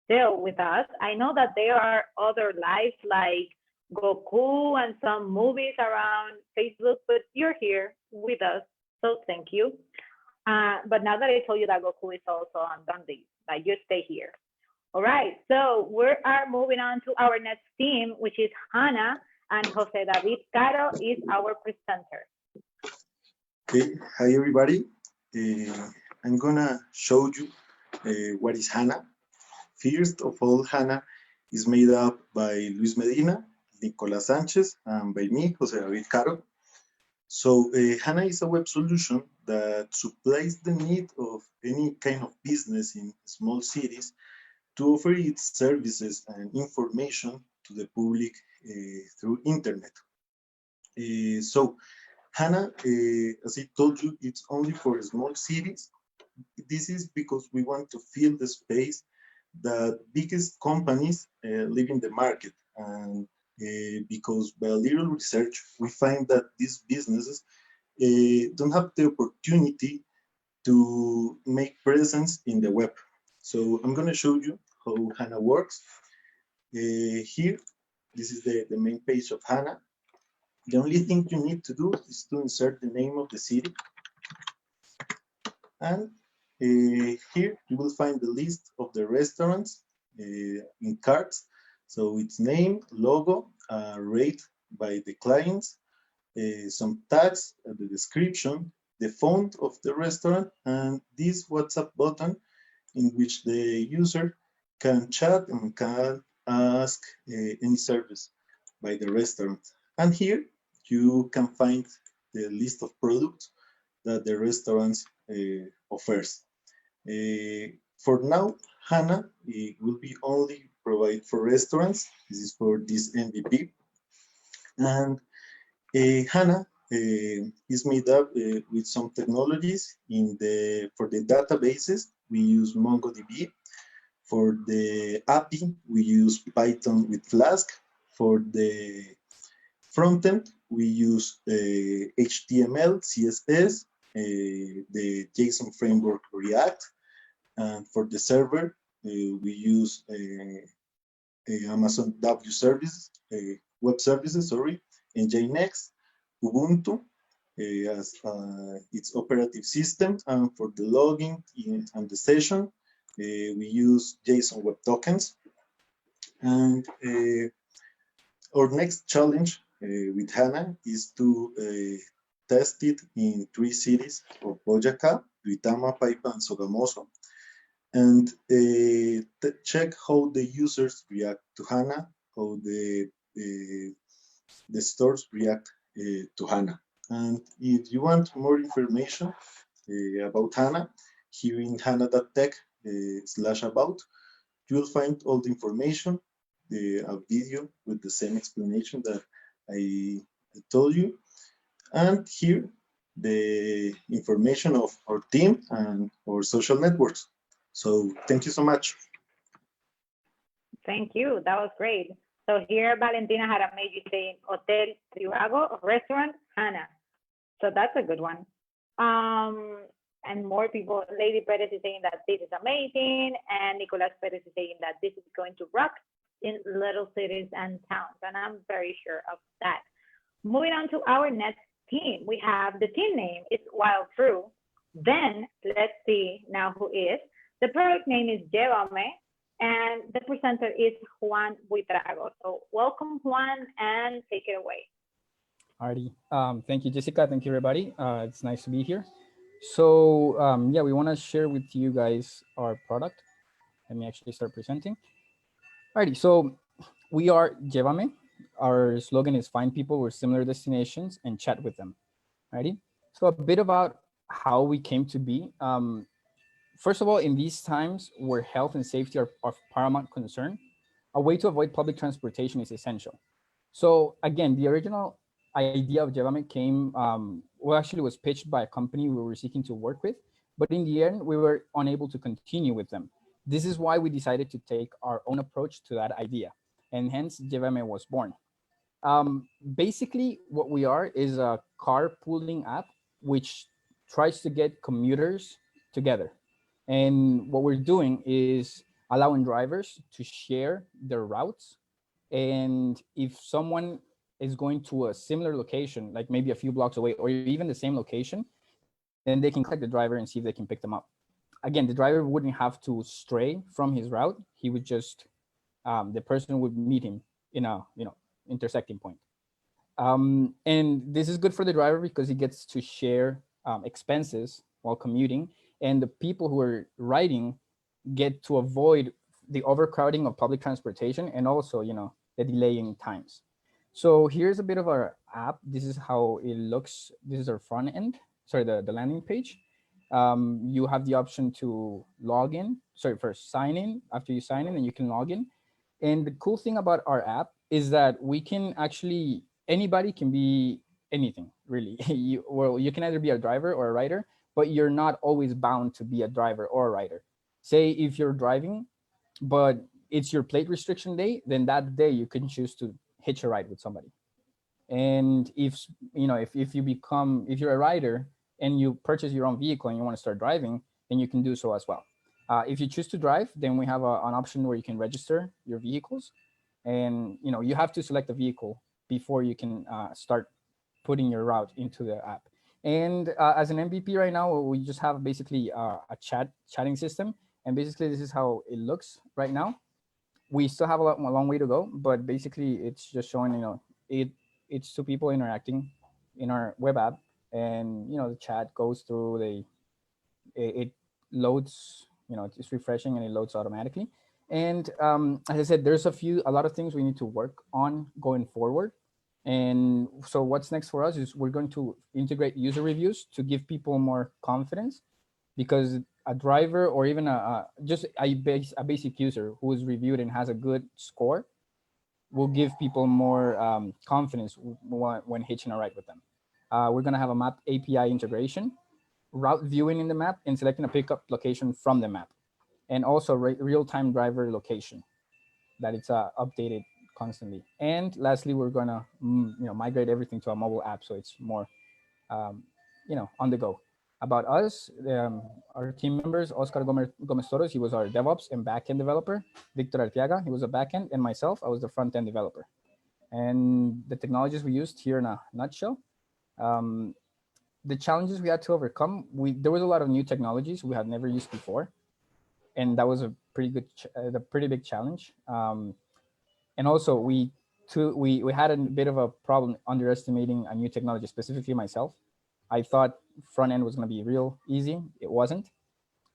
Speaker 1: still with us. I know that there are other lives like Goku and some movies around Facebook, but you're here with us, so thank you. But now that I told you that Goku is also on Dundee, like you stay here. All right, so we are moving on to our next team, which is Hannah, and Jose David Caro is our presenter.
Speaker 3: Okay, hi everybody. I'm gonna show you what is HANA. First of all, HANA is made up by Luis Medina, Nicolas Sanchez, and by me, Jose David Caro. So HANA is a web solution that supplies the need of any kind of business in small cities to offer its services and information to the public through internet. So HANA, as I told you, it's only for small cities. This is because we want to fill the space that biggest companies leave in the market. And because by a little research, we find that these businesses don't have the opportunity to make presence in the web. So I'm going to show you how HANA works. Here, this is the main page of HANA. The only thing you need to do is to insert the name of the city. And here you will find the list of the restaurants in cards. So its name, logo, rate by the clients, some tags, the description, the font of the restaurant, and this WhatsApp button in which the user can chat and can ask any service by the restaurant. And here you can find the list of products that the restaurants offers. For now, HANA will be only provided for restaurants. This is for this MVP. And HANA is made up with some technologies. For the databases, we use MongoDB. For the API, we use Python with Flask. For the frontend, we use HTML, CSS, the JSON framework React. And for the server, we use Amazon W Services, Web Services, sorry, Nginx, Ubuntu as its operative system. And for the logging and the session, we use JSON Web Tokens. And our next challenge with HANA is to test it in 3 cities of Boyacá, Duitama, Paipa, and Sogamoso, and check how the users react to HANA, how the stores react to HANA. And if you want more information about HANA, here in hana.tech/about, you will find all the information, a video with the same explanation that I told you. And here, the information of our team and our social networks. So thank you so much.
Speaker 1: Thank you, that was great. So here, Valentina had a made you saying Hotel Trivago, restaurant, HANA. So that's a good one. And more people, Lady Perez is saying that this is amazing, and Nicolas Perez is saying that this is going to rock in little cities and towns, and I'm very sure of that. Moving on to our next team, we have the team name is Wild True. Then let's see now who is. The product name is Llévame. And the presenter is Juan Buitrago. So welcome, Juan, and take it away.
Speaker 4: Alrighty. Thank you, Jessica. Thank you, everybody. It's nice to be here. So yeah, we want to share with you guys our product. Let me actually start presenting. Alrighty. So we are Llévame. Our slogan is find people with similar destinations and chat with them. Alrighty. So a bit about how we came to be. First of all, in these times where health and safety are of paramount concern, a way to avoid public transportation is essential. So again, the original idea of Llévame came, well, actually was pitched by a company we were seeking to work with, but in the end, we were unable to continue with them. This is why we decided to take our own approach to that idea, and hence Llévame was born. Basically, what we are is a carpooling app which tries to get commuters together. And what we're doing is allowing drivers to share their routes. And if someone is going to a similar location, like maybe a few blocks away, or even the same location, then they can contact the driver and see if they can pick them up. Again, the driver wouldn't have to stray from his route. He would just, the person would meet him in a, intersecting point. And this is good for the driver because he gets to share expenses while commuting, and the people who are riding get to avoid the overcrowding of public transportation and also, the delaying times. So here's a bit of our app. This is how it looks. This is our front end, sorry, the landing page. You have the option to log in, first sign in. After you sign in, and you can log in. And the cool thing about our app is that we can actually, anybody can be anything, really. You can either be a driver or a rider, but you're not always bound to be a driver or a rider. Say if you're driving, but it's your plate restriction day, then that day you can choose to hitch a ride with somebody. And if you're a rider and you purchase your own vehicle and you want to start driving, then you can do so as well. If you choose to drive, then we have an option where you can register your vehicles, and you have to select a vehicle before you can start putting your route into the app. And as an MVP right now, we just have basically a chatting system, and basically this is how it looks right now. We still have a long way to go, but basically it's just showing it's two people interacting in our web app, and the chat goes through it loads, it's refreshing and it loads automatically. And as I said, there's a lot of things we need to work on going forward. And so what's next for us is we're going to integrate user reviews to give people more confidence, because a driver or even just a basic user who is reviewed and has a good score will give people more confidence when hitching a ride with them. We're going to have a map API integration, route viewing in the map, and selecting a pickup location from the map, and also real-time driver location that it's updated constantly. And lastly, we're going to migrate everything to a mobile app, so it's more on the go. About us, our team members: Oscar Gomez Toros, he was our DevOps and backend developer; Victor Arteaga, he was a backend; and myself, I was the front end developer. And the technologies we used here in a nutshell. The challenges we had to overcome, there was a lot of new technologies we had never used before, and that was a pretty big challenge. And also we had a bit of a problem underestimating a new technology, specifically myself. I thought front end was going to be real easy. It wasn't.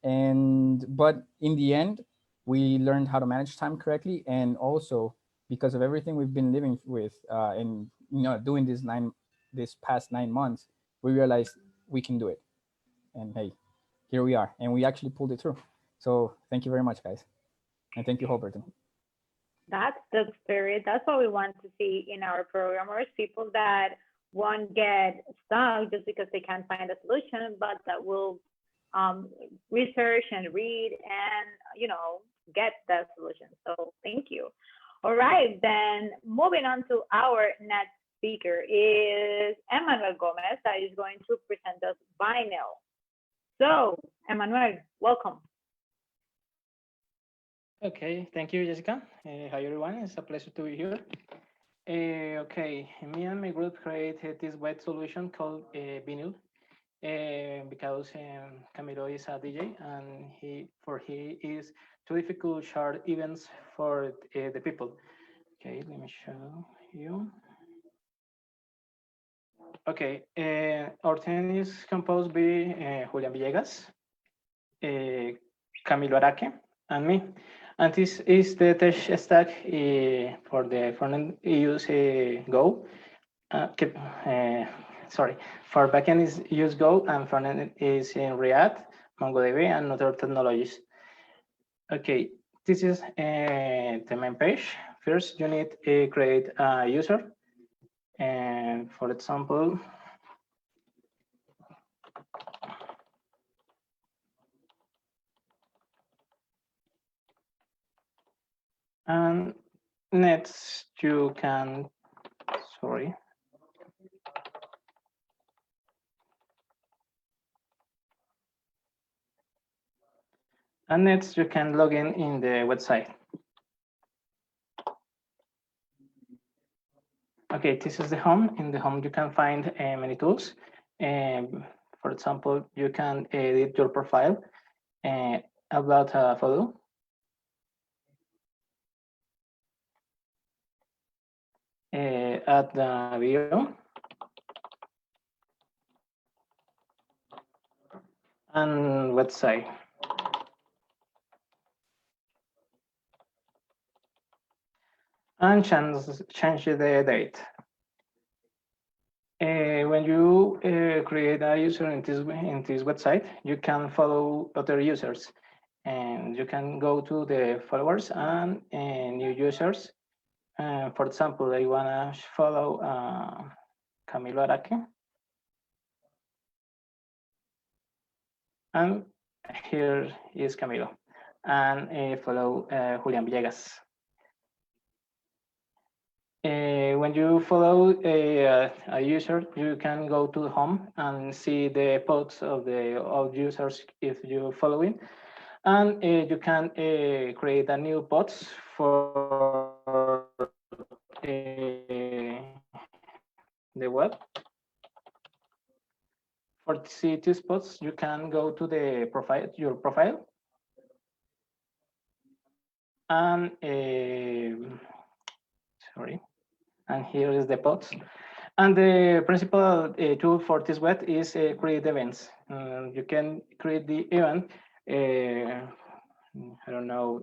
Speaker 4: But in the end, we learned how to manage time correctly. And also because of everything we've been living with and doing this past 9 months, we realized we can do it. And hey, here we are. And we actually pulled it through. So thank you very much, guys. And thank you, Holberton.
Speaker 1: That's the spirit. That's what we want to see in our programmers, people that won't get stuck just because they can't find a solution, but that will research and read and, get that solution. So thank you. All right, then moving on to our next speaker is Emmanuel Gomez, that is going to present us Vinyl. So, Emmanuel, welcome.
Speaker 11: Okay, thank you, Jessica. Hi, everyone. It's a pleasure to be here. Okay, me and my group created this web solution called Vinyl because Camilo is a DJ, and he is
Speaker 2: too difficult shared events for the people. Okay, let me show you. Okay, our team is composed by Julian Villegas, Camilo Araque, and me. And this is the tech stack for the front end. Use Go. Sorry, for backend is use Go, and front end is in React, MongoDB, and other technologies. Okay, this is the main page. First, you need to create a user. And for example, and next you can, sorry. And next you can log in the website. Okay, this is the home. In the home, you can find many tools. For example, you can edit your profile, upload a photo, add the video, and website. And change the date. When you create a user in this website, you can follow other users, and you can go to the followers and new users. For example, I wanna follow Camilo Araque, and here is Camilo, and follow Julian Villegas. When you follow a user, you can go to the home and see the posts of the users if you follow it, and you can create a new posts for the web. For see these posts, you can go to the profile, your profile, and sorry. And here is the pods. And the principal tool for this web is create events. You can create the event, I don't know,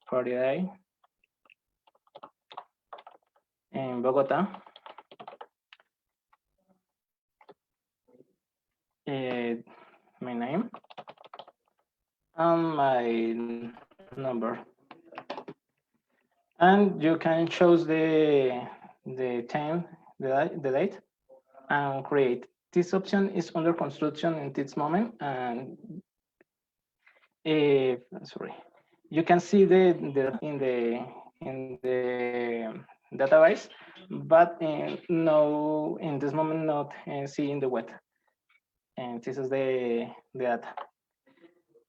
Speaker 2: for the day in Bogota. My name and my number. And you can choose the time, the date, and create. This option is under construction in this moment, and sorry, you can see in the database, but no, in this moment not see in the web. And this is the data.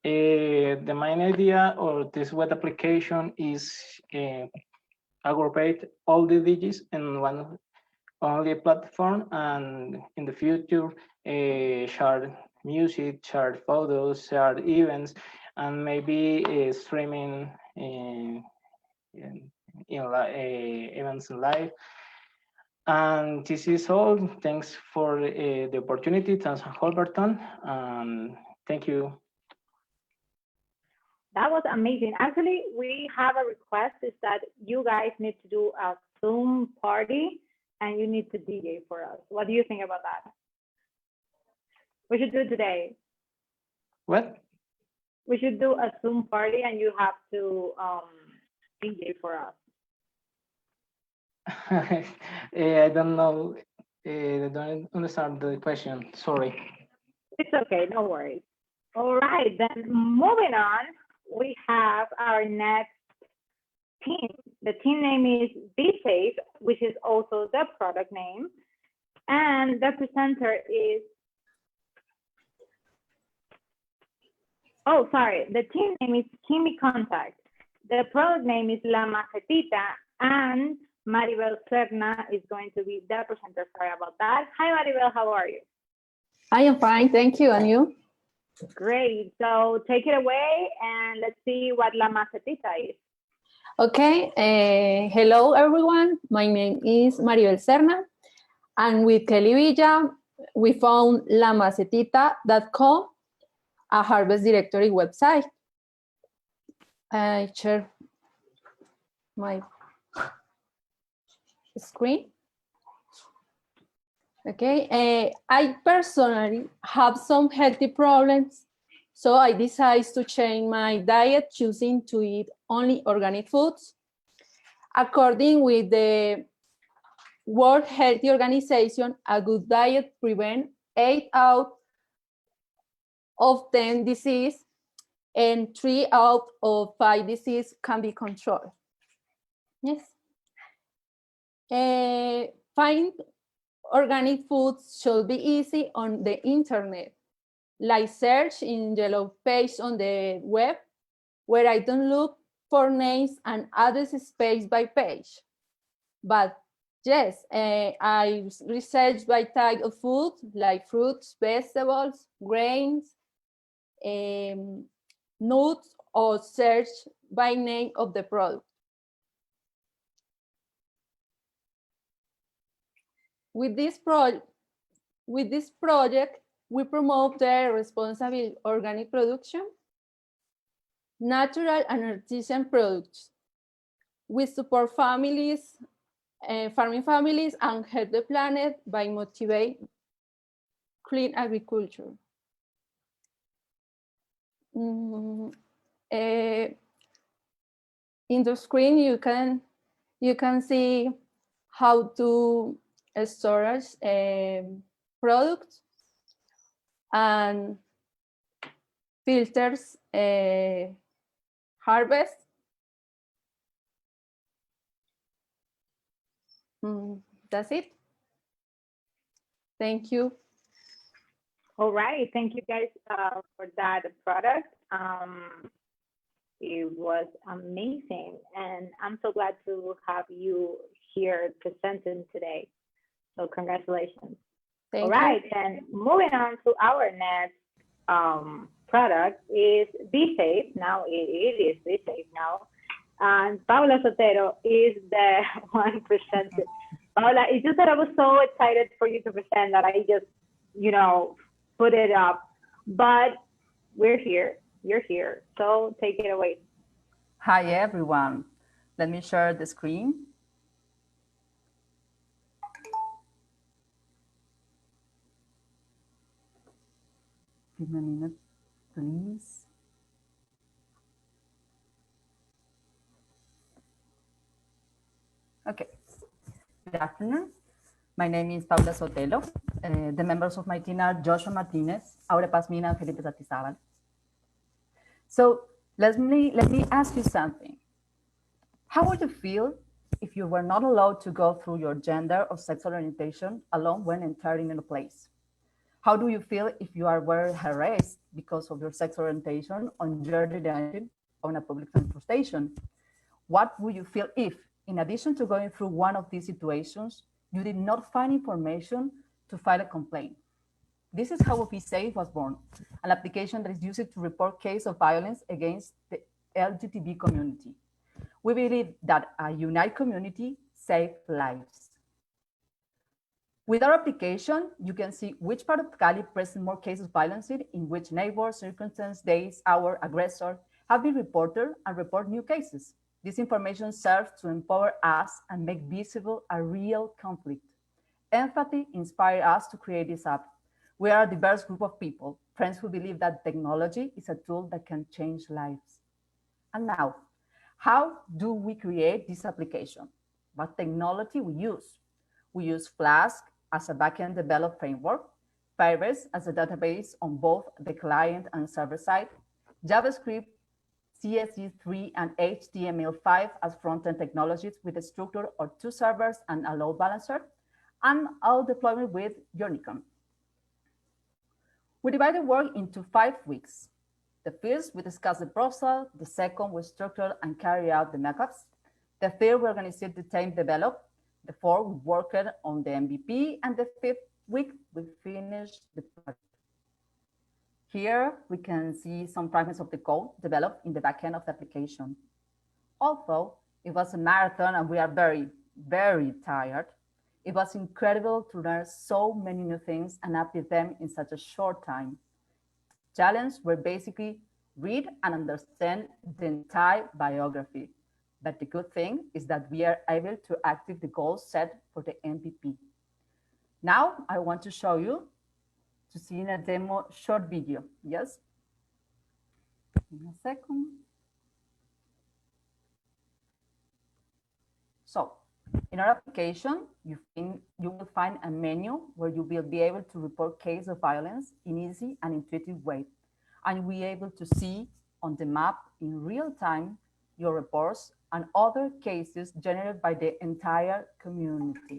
Speaker 2: The main idea of this web application is aggregate all the digits in one only platform, and in the future share music, share photos, share events, and maybe streaming events in live. And this is all. Thanks for the opportunity. Thanks, Holberton. Thank you.
Speaker 1: That was amazing. Actually, we have a request is that you guys need to do a Zoom party and you need to DJ for us. What do you think about that? We should do it today.
Speaker 2: What?
Speaker 1: We should do a Zoom party and you have to DJ for us.
Speaker 2: I don't know. I don't understand the question. Sorry.
Speaker 1: It's okay. No worries. All right. Then moving on, we have our next team. The team name is Be Safe, which is also the product name. And the presenter is, oh, sorry. The team name is Kimi Contact. The product name is La Macetita, and Maribel Serna is going to be the presenter. Sorry about that. Hi, Maribel. How are you?
Speaker 5: I am fine. Thank you. And you?
Speaker 1: Great. So take it away and let's see what La Macetita is.
Speaker 5: Okay. Hello, everyone. My name is Maribel Serna. And with Kelly Villa, we found lamacetita.com, a harvest directory website. I share my screen. Okay, I personally have some healthy problems, so I decided to change my diet, choosing to eat only organic foods. According with the World Health Organization, a good diet prevents 8 out of 10 disease, and 3 out of 5 disease can be controlled. Yes. Find organic foods should be easy on the internet, like search in yellow page on the web, where I don't look for names and addresses page by page. But yes, I research by type of food, like fruits, vegetables, grains, nuts, or search by name of the product. With this project, we promote the responsible organic production, natural and artisan products. We support families, farming families, and help the planet by motivating clean agriculture. In the screen, you can see how to storage products and filters harvest. That's it. Thank you.
Speaker 1: All right, thank you guys for that product. It was amazing, and I'm so glad to have you here presenting today. So congratulations.
Speaker 5: Thank
Speaker 1: All right,
Speaker 5: you.
Speaker 1: then moving on to our next product is Be Safe. Now it is Be Safe now. And Paula Sotero is the one presenting. Paula, it's just that I was so excited for you to present that I just, put it up. But we're here, you're here. So take it away.
Speaker 6: Hi, everyone. Let me share the screen. Give me a minute, please. Okay. Good afternoon. My name is Paula Sotelo. The members of my team are Joshua Martinez, Aure Pazmina, and Felipe Zatizabal. So let me ask you something. How would you feel if you were not allowed to go through your gender or sexual orientation alone when entering in a place? How do you feel if you were harassed because of your sexual orientation on your journey on a public transportation? What would you feel if, in addition to going through one of these situations, you did not find information to file a complaint? This is how Be Safe was born, an application that is used to report cases of violence against the LGBTQ community. We believe that a united community saves lives. With our application, you can see which part of Cali presents more cases of violence, in which neighbors, circumstance, days, hour, aggressor have been reported, and report new cases. This information serves to empower us and make visible a real conflict. Empathy inspired us to create this app. We are a diverse group of people, friends who believe that technology is a tool that can change lives. And now, how do we create this application? What technology we use? We use Flask as a backend developed framework, Firebase as a database on both the client and server side, JavaScript, CSS3, and HTML5 as front-end technologies with a structure of 2 servers and a load balancer, and all deployment with Unicom. We divide the work into 5 weeks. The first, we discuss the process. The second, we structure and carry out the mockups. The third, we organize the team develop. The fourth, we worked on the MVP. And the 5th week, we finish the project. Here we can see some fragments of the code developed in the backend of the application. Although it was a marathon and we are very, very tired, it was incredible to learn so many new things and update them in such a short time. Challenges were basically read and understand the entire biography. But the good thing is that we are able to achieve the goals set for the MVP. Now I want to show you to see in a demo short video. Yes? In a second. So in our application, you will find a menu where you will be able to report cases of violence in easy and intuitive way. And you'll be able to see on the map in real time your reports and other cases generated by the entire community.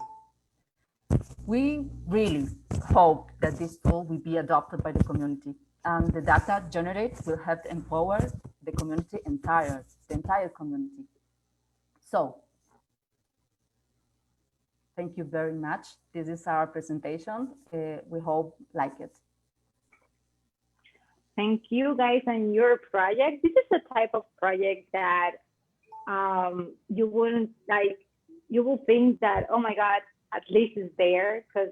Speaker 6: We really hope that this tool will be adopted by the community and the data generated will help empower the community the entire community. So, thank you very much. This is our presentation. We hope you like it.
Speaker 1: Thank you guys on your project. This is the type of project that you wouldn't like, you will think that, oh my God, at least it's there, because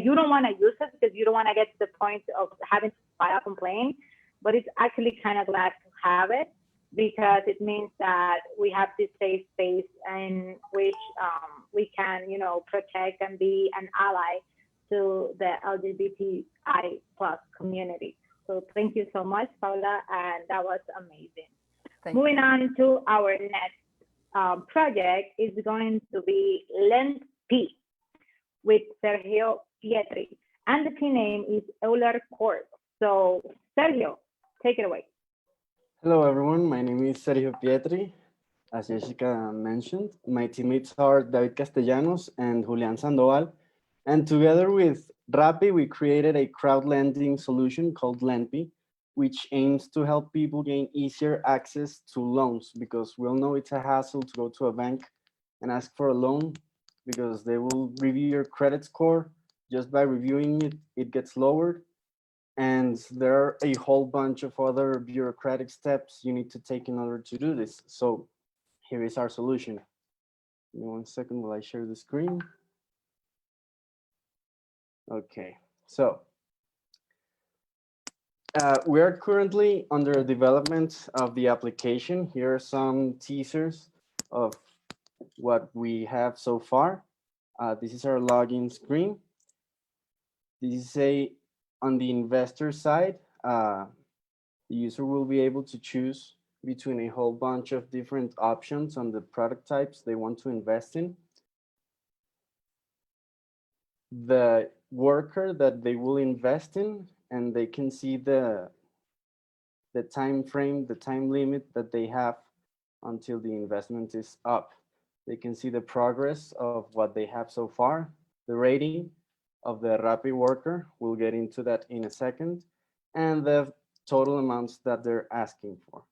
Speaker 1: you don't want to use it because you don't want to get to the point of having to file a complaint, but it's actually kind of glad to have it because it means that we have this safe space in which we can, you know, protect and be an ally to the LGBTI plus community. So thank you so much, Paula, and that was amazing. Moving on to our next project is going to be LENP with Sergio Pietri, and the team name is Euler Cohort. So Sergio, take it away.
Speaker 7: Hello everyone, my name is Sergio Pietri. As Jessica mentioned, my teammates are David Castellanos and Julian Sandoval, and together with Rappi, we created a crowd lending solution called LENP, which aims to help people gain easier access to loans, because we all know it's a hassle to go to a bank and ask for a loan because they will review your credit score. Just by reviewing it, it gets lowered. And there are a whole bunch of other bureaucratic steps you need to take in order to do this. So here is our solution. Give me 1 second while I share the screen. Okay, so we are currently under development of the application. Here are some teasers of what we have so far. This is our login screen. This is on the investor side, the user will be able to choose between a whole bunch of different options on the product types they want to invest in. The worker that they will invest in, and they can see the time frame, the time limit that they have until the investment is up. They can see the progress of what they have so far, the rating of the Rappi worker, we'll get into that in a second, and the total amounts that they're asking for.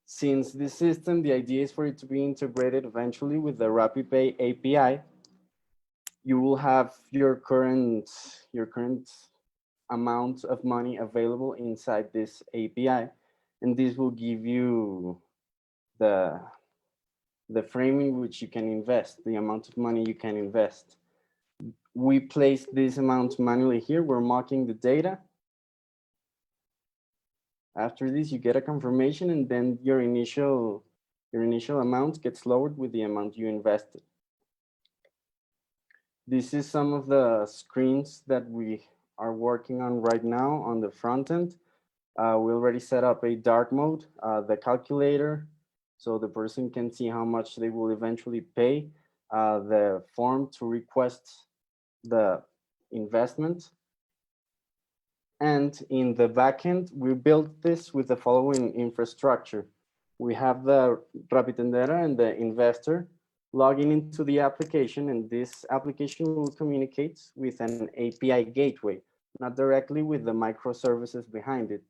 Speaker 7: Since this system, the idea is for it to be integrated eventually with the RappiPay API, you will have your current amount of money available inside this API, and this will give you the frame in which you can invest, the amount of money you can invest. We place this amount manually here. We're mocking the data. After this, you get a confirmation, and then your initial amount gets lowered with the amount you invested. This is some of the screens that we are working on right now on the front end. We already set up a dark mode, the calculator, so the person can see how much they will eventually pay, the form to request the investment. And in the backend, we built this with the following infrastructure. We have the Rapitendera and the investor logging into the application, and this application will communicate with an API gateway, not directly with the microservices behind it.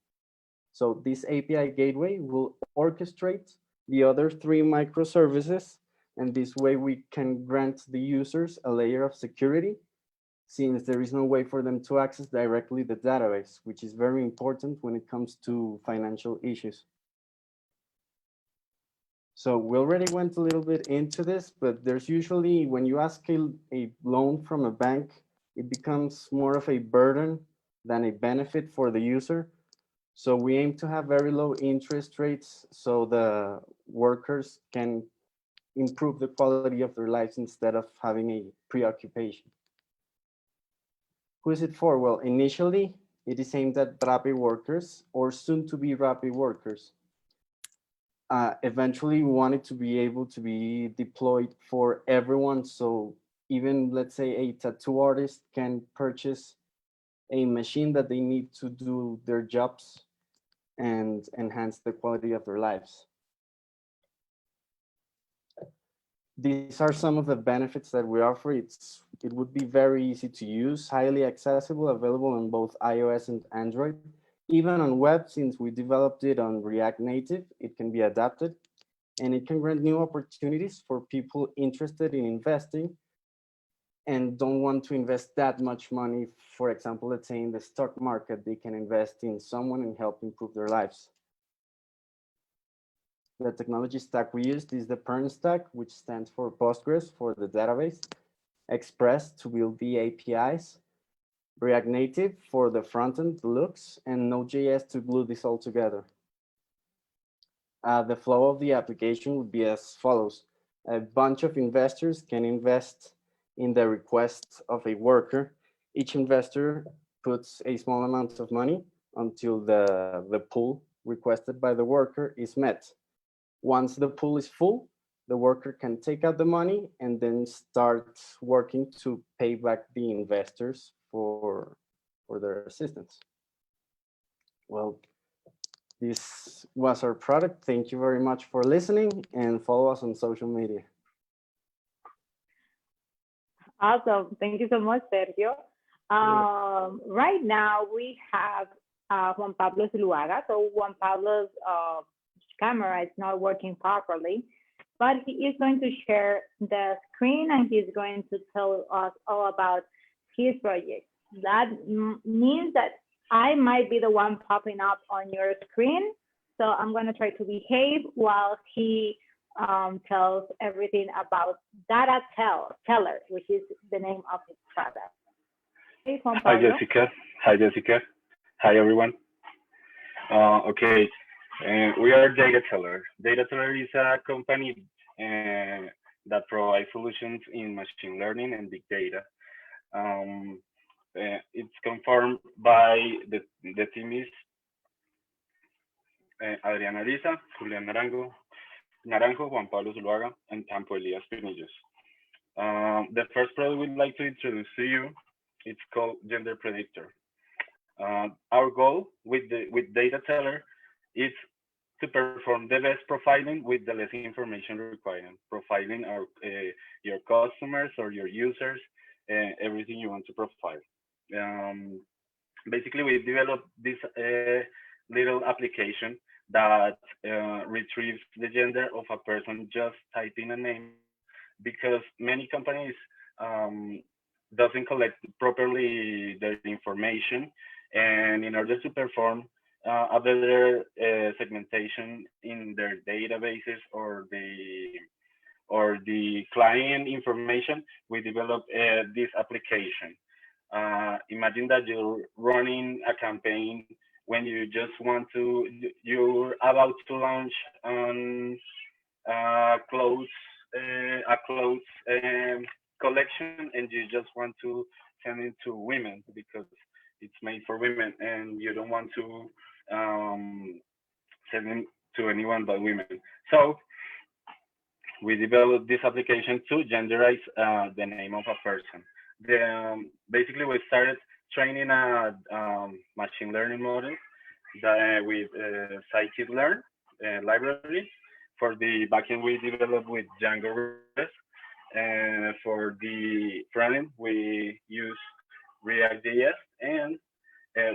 Speaker 7: So this API gateway will orchestrate the other 3 microservices, and this way we can grant the users a layer of security since there is no way for them to access directly the database, which is very important when it comes to financial issues. So we already went a little bit into this, but there's usually, when you ask a loan from a bank, it becomes more of a burden than a benefit for the user. So we aim to have very low interest rates so the workers can improve the quality of their lives instead of having a preoccupation. Who is it for? Well, initially, it is aimed at Rappi workers or soon to be Rappi workers. Eventually, we want it to be able to be deployed for everyone. So even, let's say, a tattoo artist can purchase a machine that they need to do their jobs and enhance the quality of their lives. These are some of the benefits that we offer. It would be very easy to use, highly accessible, available on both iOS and Android. Even on web, since we developed it on React Native, it can be adapted, and it can grant new opportunities for people interested in investing and don't want to invest that much money. For example, let's say in the stock market, they can invest in someone and help improve their lives. The technology stack we used is the PERN stack, which stands for Postgres for the database, Express to build the APIs, React Native for the frontend, the looks, and Node.js to glue this all together. The flow of the application would be as follows. A bunch of investors can invest in the request of a worker. Each investor puts a small amount of money until the pool requested by the worker is met. Once the pool is full, the worker can take out the money and then start working to pay back the investors for their assistance. Well, this was our product. Thank you very much for listening and follow us on social media.
Speaker 1: Awesome. Thank you so much, Sergio. Right now we have Juan Pablo Zuluaga. So Juan Pablo's camera is not working properly, but he is going to share the screen and he's going to tell us all about his project. That means that I might be the one popping up on your screen. So I'm going to try to behave while he tells everything about Data Teller, which is the name of his product. Hey, Juan Pablo.
Speaker 8: Hi, Jessica. Hi, Jessica. Hi, everyone. Okay. We are Data Teller. Data Teller is a company that provides solutions in machine learning and big data. It's confirmed by the team is Adriana Lisa, Julian Naranjo, Juan Pablo Zuluaga, and Campo Elias Pinillos. The first product we'd like to introduce to you, it's called Gender Predictor. Our goal with Data Teller is to perform the best profiling with the less information required. Profiling your customers or your users, everything you want to profile. Basically, we developed this little application that retrieves the gender of a person just typing a name, because many companies doesn't collect properly their information, and in order to perform a better segmentation in their databases or the client information, we developed this application. Imagine that you're running a campaign when you just want to, you're about to launch on a clothes collection, and you just want to send it to women because it's made for women, and you don't want to send it to anyone but women. So we developed this application to genderize the name of a person. Basically, we started training a machine learning model that with scikit-learn library. For the backend, we developed with Django REST, and for the frontend, we use React.js, and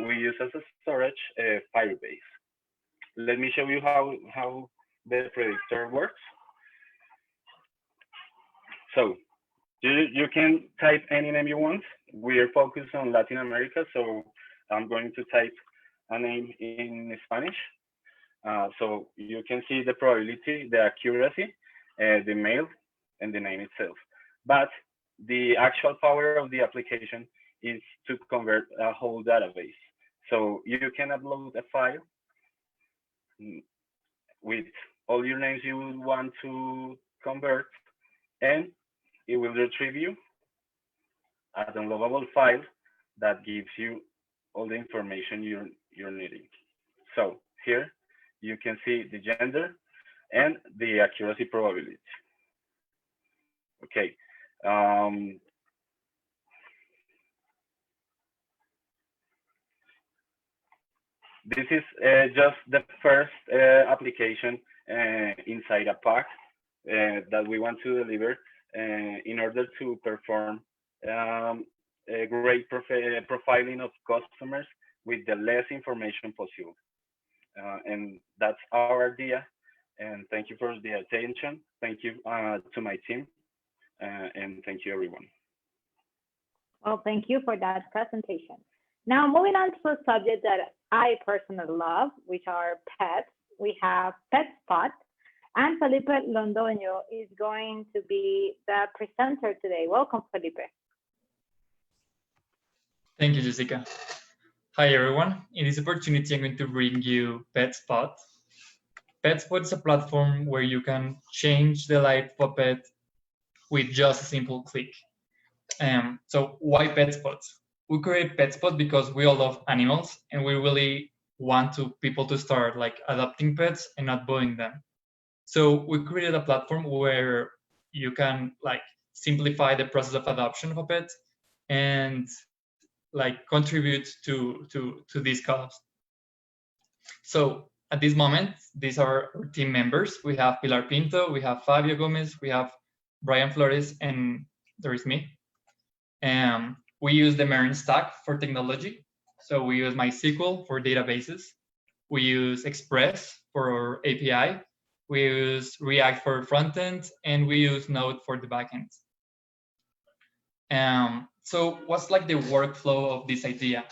Speaker 8: we use as a storage Firebase. Let me show you how the predictor works. So you can type any name you want, we're focused on Latin America, so I'm going to type a name in Spanish. So you can see the probability, the accuracy, the mail, and the name itself. But the actual power of the application is to convert a whole database. So you can upload a file with all your names you want to convert, and it will retrieve you a downloadable file that gives you all the information you're needing. So here you can see the gender and the accuracy probability. Okay. This is just the first application inside a pack that we want to deliver in order to perform a great profiling of customers with the less information possible. And that's our idea. And thank you for the attention. Thank you to my team. And thank you, everyone.
Speaker 1: Well, thank you for that presentation. Now, moving on to a subject that I personally love, which are pets. We have PetSpot, and Felipe Londoño is going to be the presenter today. Welcome, Felipe.
Speaker 9: Thank you, Jessica. Hi, everyone. In this opportunity, I'm going to bring you PetSpot. PetSpot is a platform where you can change the life of a pet with just a simple click. So why PetSpot? We create PetSpot because we all love animals and we really want people to start like adopting pets and not buying them. So we created a platform where you can like simplify the process of adoption of a pet and like contribute to this cause. So at this moment, these are our team members. We have Pilar Pinto, we have Fabio Gomez, we have Brian Flores, and there is me. We use the Marin stack for technology. So we use MySQL for databases. We use Express for our API. We use React for front end, and we use Node for the backend. So what's like the workflow of this idea?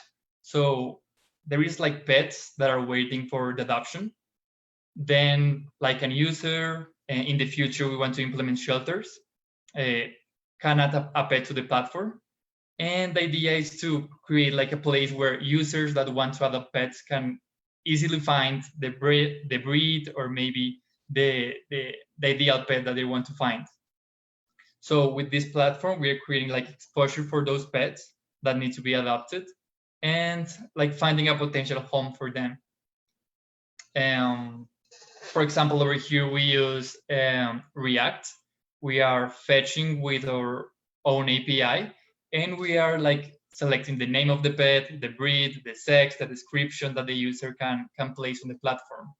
Speaker 9: So there is like pets that are waiting for the adoption. Then like a user, in the future, we want to implement shelters, can add a pet to the platform. And the idea is to create like a place where users that want to adopt pets can easily find the breed or maybe the ideal pet that they want to find. So with this platform, we are creating like exposure for those pets that need to be adopted and like finding a potential home for them. For example, over here, we use React. We are fetching with our own API, and we are like selecting the name of the pet, the breed, the sex, the description that the user can place on the platform.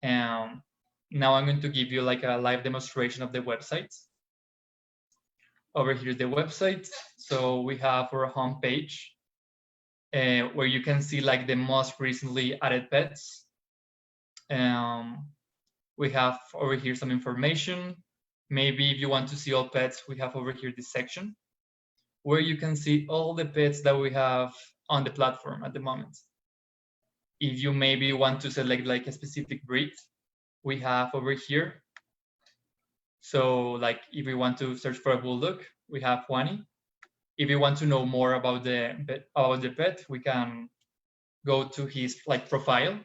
Speaker 9: Now I'm going to give you like a live demonstration of the website. Over here is the website. So we have our home page where you can see like the most recently added pets. We have over here some information. Maybe if you want to see all pets, we have over here this section where you can see all the pets that we have on the platform at the moment. If you maybe want to select like a specific breed, we have over here. So like if we want to search for a bulldog, we have Wani. If you want to know more about the pet, we can go to his like profile.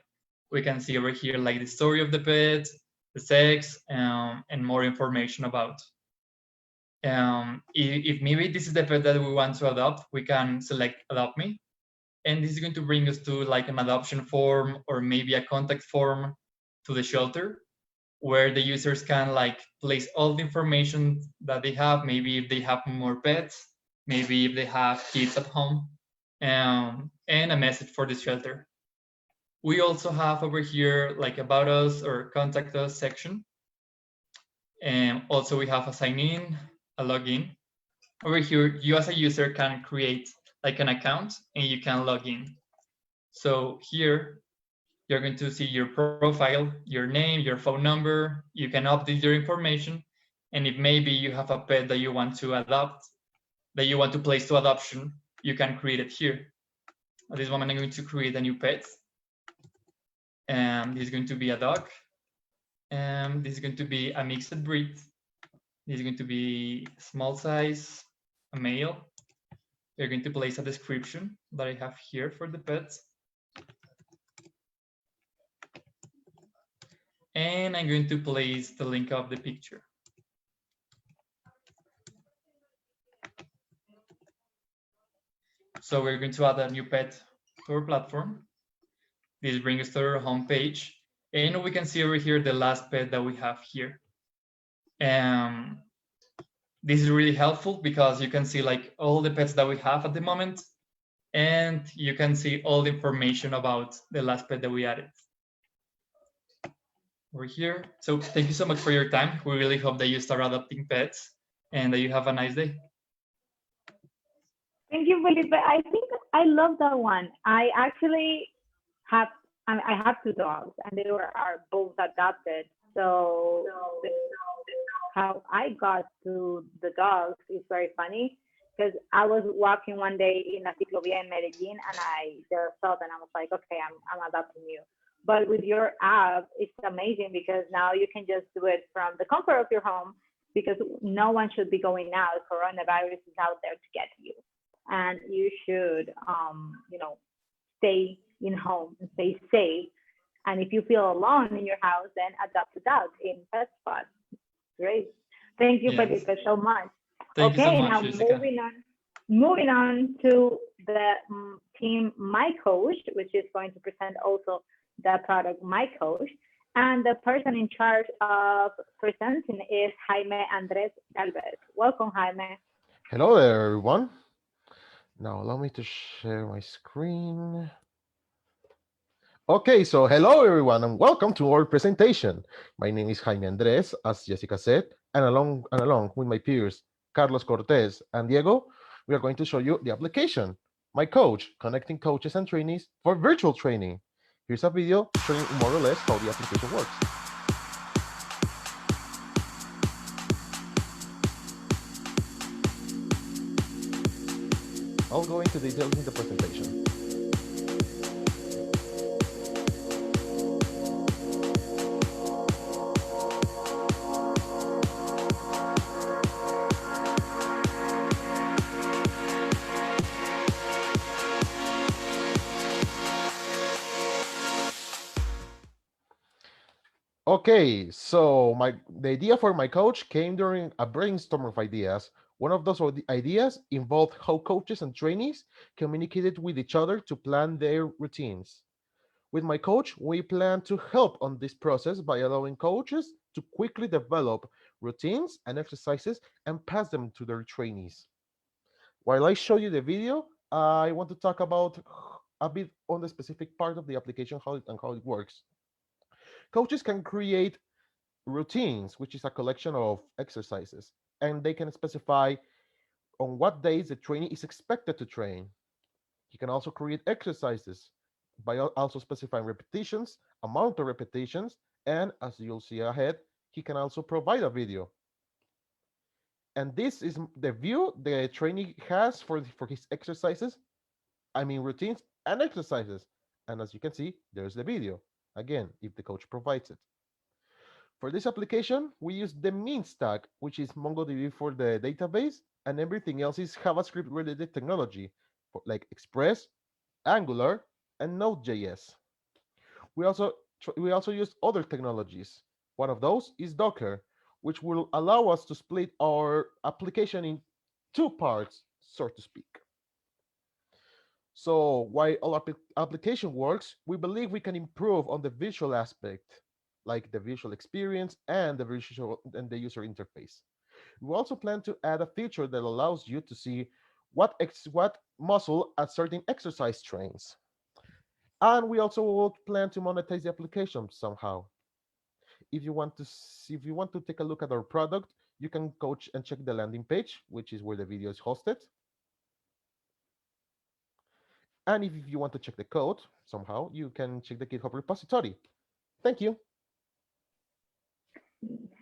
Speaker 9: We can see over here like the story of the pet, the sex, and more information about. If maybe this is the pet that we want to adopt, we can select Adopt Me. And this is going to bring us to like an adoption form or maybe a contact form to the shelter where the users can like place all the information that they have, maybe if they have more pets, maybe if they have kids at home, and a message for the shelter. We also have over here like About Us or Contact Us section. And also we have a sign in, a login. Over here, you as a user can create like an account and you can log in. So here, you're going to see your profile, your name, your phone number. You can update your information. And if maybe you have a pet that you want to adopt, that you want to place to adoption, you can create it here. At this moment, I'm going to create a new pet. And this is going to be a dog. And this is going to be a mixed breed. This is going to be small size, a male. We're going to place a description that I have here for the pet. And I'm going to place the link of the picture. So we're going to add a new pet to our platform. This brings us to our home page. And we can see over here the last pet that we have here. This is really helpful because you can see like all the pets that we have at the moment, and you can see all the information about the last pet that we added over here. So thank you so much for your time. We really hope that you start adopting pets and that you have a nice day.
Speaker 1: Thank you, Felipe. I think I love that one. I actually have, I have 2 dogs and they are both adopted. So how I got to the dogs is very funny because I was walking one day in La Ciclovia in Medellin and I just saw them and I was like, okay, I'm adopting you. But with your app, it's amazing because now you can just do it from the comfort of your home because no one should be going out. Coronavirus is out there to get you. And you should, you know, stay in home and stay safe. And if you feel alone in your house, then adopt a dog in PetSpot. Great. Thank you,
Speaker 9: Yes.
Speaker 1: Felipe, so much.
Speaker 9: Thank you so much,
Speaker 1: now
Speaker 9: Jessica.
Speaker 1: moving on to the team My Coach, which is going to present also the product My Coach. And the person in charge of presenting is Jaime Andres Galvez. Welcome, Jaime.
Speaker 10: Hello there, everyone. Now allow me to share my screen. Okay, so hello everyone and welcome to our presentation. My name is Jaime Andres, as Jessica said, and along with my peers, Carlos Cortez and Diego, we are going to show you the application, My Coach, connecting coaches and trainees for virtual training. Here's a video showing more or less how the application works. I'll go into details in the presentation. Okay, so the idea for My Coach came during a brainstorm of ideas. One of those ideas involved how coaches and trainees communicated with each other to plan their routines. With My Coach, we plan to help on this process by allowing coaches to quickly develop routines and exercises and pass them to their trainees. While I show you the video, I want to talk about a bit on the specific part of the application and how it works. Coaches can create routines, which is a collection of exercises, and they can specify on what days the trainee is expected to train. He can also create exercises by also specifying repetitions, amount of repetitions, and as you'll see ahead, he can also provide a video. And this is the view the trainee has for his exercises, routines and exercises. And as you can see, there's the video, again, if the coach provides it. For this application, we use the mean stack, which is MongoDB for the database, and everything else is JavaScript related technology, like Express, Angular, and Node.js. We also use other technologies. One of those is Docker, which will allow us to split our application in 2 parts, so to speak. So while our application works, we believe we can improve on the visual aspect, like the visual experience and the user interface. We also plan to add a feature that allows you to see what muscle a certain exercise trains. And we also will plan to monetize the application somehow. If you want to take a look at our product, you can go and check the landing page, which is where the video is hosted. And if you want to check the code somehow, you can check the GitHub repository. Thank you.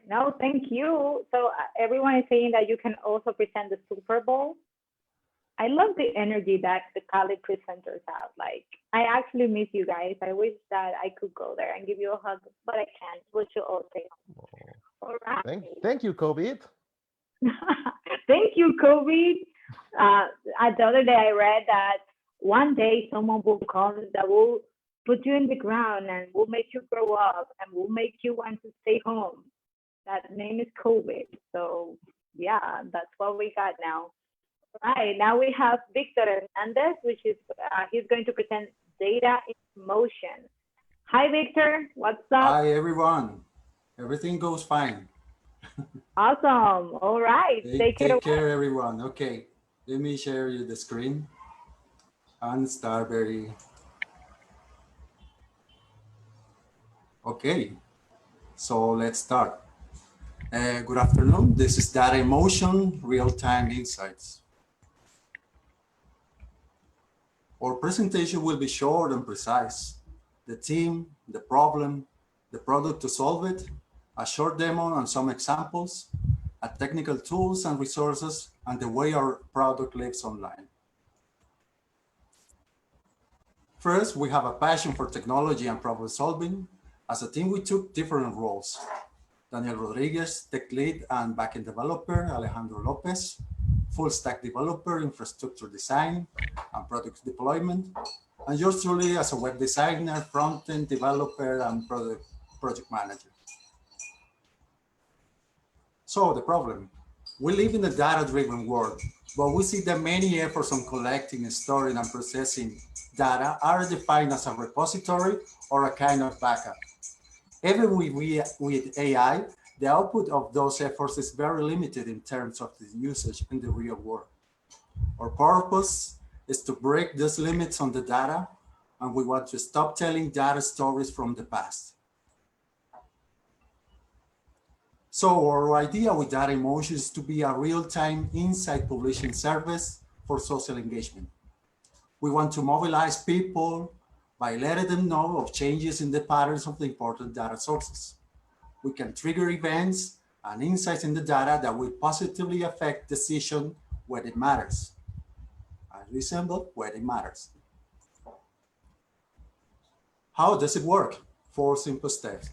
Speaker 1: No, thank you. So everyone is saying that you can also present the Super Bowl. I love the energy that the Cali presenters have. Like, I actually miss you guys. I wish that I could go there and give you a hug, but I can't. What you all say? All right.
Speaker 10: Thank you, COVID.
Speaker 1: Thank you, COVID. The other day I read that one day someone will come that will put you in the ground and will make you grow up and will make you want to stay home. That name is COVID. So yeah, that's what we got now. Right, now we have Victor Hernandez, which is, he's going to present data in motion. Hi, Victor, what's up?
Speaker 12: Hi, everyone. Everything goes fine.
Speaker 1: Awesome, all right, take it away.
Speaker 12: Take care, everyone. Okay, let me share you the screen and start very. Okay, so let's start. Good afternoon, this is Data in Motion, Real-Time Insights. Our presentation will be short and precise. The team, the problem, the product to solve it, a short demo and some examples, a technical tools and resources, and the way our product lives online. First, we have a passion for technology and problem solving. As a team, we took different roles. Daniel Rodriguez, tech lead and backend developer, Alejandro Lopez, full stack developer, infrastructure design, and product deployment. And yours truly as a web designer, front-end developer, and project manager. So the problem, we live in a data-driven world, but we see that many efforts on collecting, storing, and processing data are defined as a repository or a kind of backup. Even with AI, the output of those efforts is very limited in terms of the usage in the real world. Our purpose is to break those limits on the data, and we want to stop telling data stories from the past. So our idea with Data in Motion is to be a real-time insight publishing service for social engagement. We want to mobilize people by letting them know of changes in the patterns of the important data sources. We can trigger events and insights in the data that will positively affect decision when it matters. I resemble when it matters. How does it work? 4 simple steps.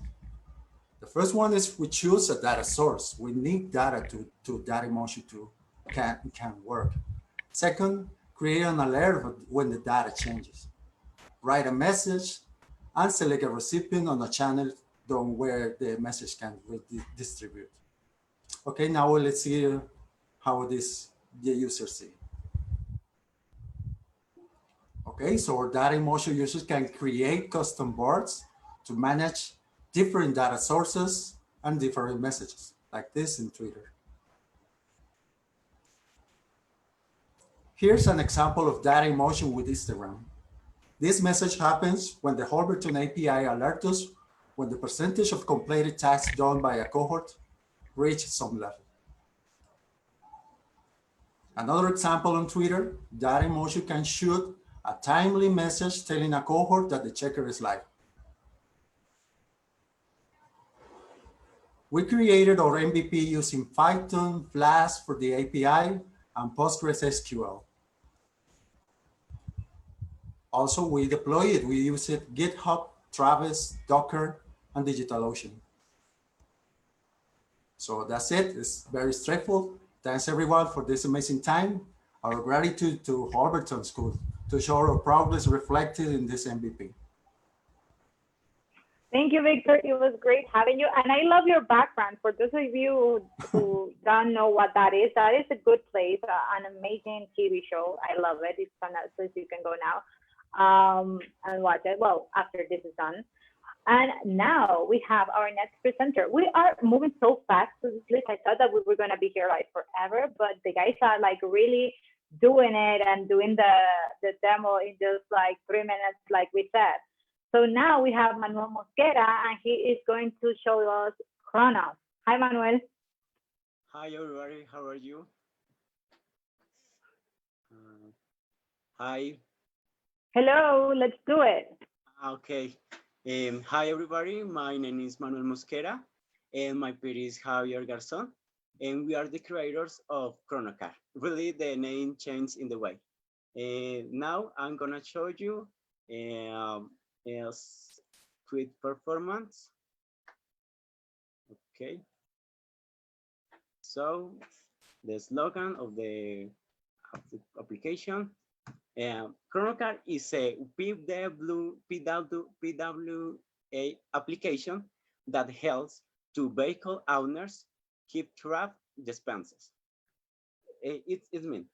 Speaker 12: The first one is we choose a data source. We need data to Data in Motion to can work. Second, create an alert when the data changes. Write a message and select a recipient on a channel where the message can distribute. Okay, now let's see how the user see. Okay, so our Data in Motion users can create custom boards to manage different data sources and different messages, like this in Twitter. Here's an example of Data in Motion with Instagram. This message happens when the Holberton API alerts us when the percentage of completed tasks done by a cohort reaches some level. Another example on Twitter, Data in Motion can shoot a timely message telling a cohort that the checker is live. We created our MVP using Python, Flask for the API, and PostgreSQL. Also, we deploy it. We use it GitHub, Travis, Docker, and DigitalOcean. So that's it. It's very straightforward. Thanks everyone for this amazing time. Our gratitude to Holberton School to show our progress reflected in this MVP.
Speaker 1: Thank you, Victor. It was great having you. And I love your background. For those of you who don't know what that is a good place, an amazing TV show. I love it. It's on Netflix. You can go now and watch it. Well, after this is done. And now we have our next presenter. We are moving so fast to this list. I thought that we were going to be here like forever, but the guys are like really doing it and doing the demo in just like 3 minutes, like we said. So now we have Manuel Mosquera, and he is going to show us Chronos. Hi, Manuel.
Speaker 13: Hi, everybody. How are you? Hi.
Speaker 1: Hello. Let's do it.
Speaker 13: Okay. Hi, everybody. My name is Manuel Mosquera, and my peer is Javier Garzón. and we are the creators of Chronocar. Really, the name changed in the way. Now I'm gonna show you a quick performance. Okay. So the slogan of the application. Chronocar is a PWA application that helps to vehicle owners keep track expenses. It means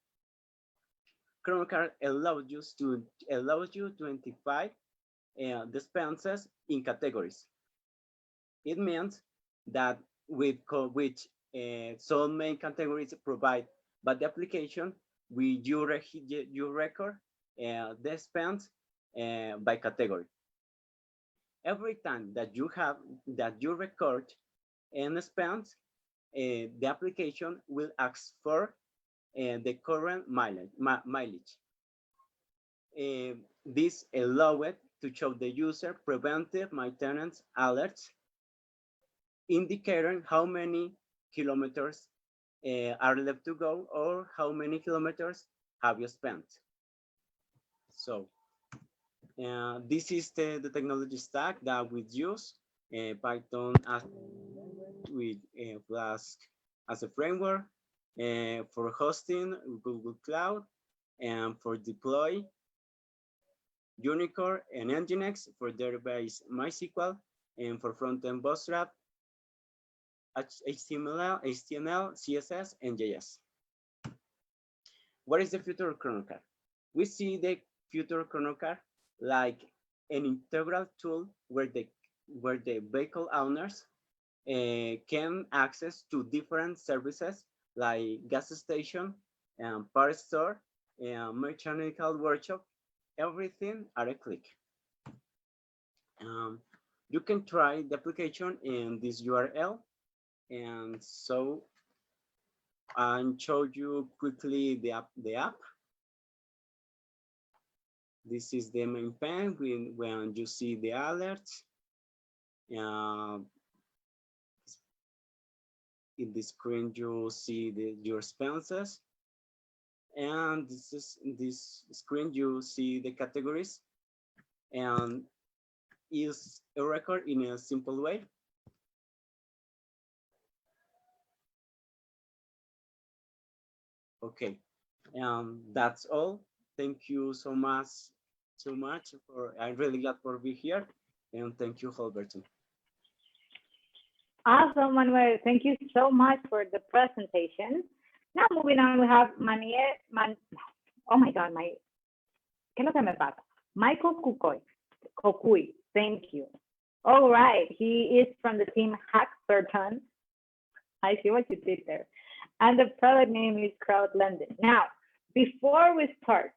Speaker 13: Chronocar allows you to identify the expenses in categories. It means that with which some main categories provide, but the application you record the expense by category. Every time that you record an expense, the application will ask for the current mileage. This allows it to show the user preventive maintenance alerts, indicating how many kilometers are left to go or how many kilometers have you spent. So this is the technology stack that we use. Python with Flask as a framework, for hosting Google Cloud, and for deploy Unicorn and Nginx, for database MySQL, and for frontend Bootstrap, HTML, CSS, and JS. What is the future of Chronocar? We see the future of Chronocar like an integral tool where the vehicle owners can access to different services like gas station, power store, mechanical workshop, everything at a click. You can try the application in this URL. And so I'll show you quickly the app. This is the main pane when you see the alerts. In the screen, you see your expenses. And this screen, you see the categories. And is a record in a simple way. Okay, that's all. Thank you so much I'm really glad for being here, and thank you, Holberton.
Speaker 1: Awesome, Manuel. Thank you so much for the presentation. Now moving on, we have oh my God, ¿qué es lo que me pasa? Michael Cocuy, thank you. All right, he is from the team Holberton. I see what you did there. And the product name is Crowdlending. Now, before we start,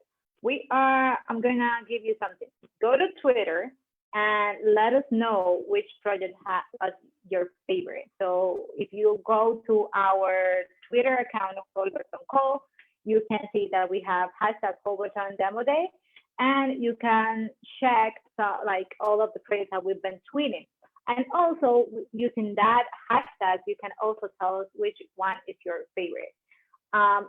Speaker 1: I'm gonna give you something. Go to Twitter and let us know which project was your favorite. So if you go to our Twitter account of Holberton Co, you can see that we have #Holberton Demo Day, and you can check like all of the projects that we've been tweeting. And also using that hashtag, you can also tell us which one is your favorite.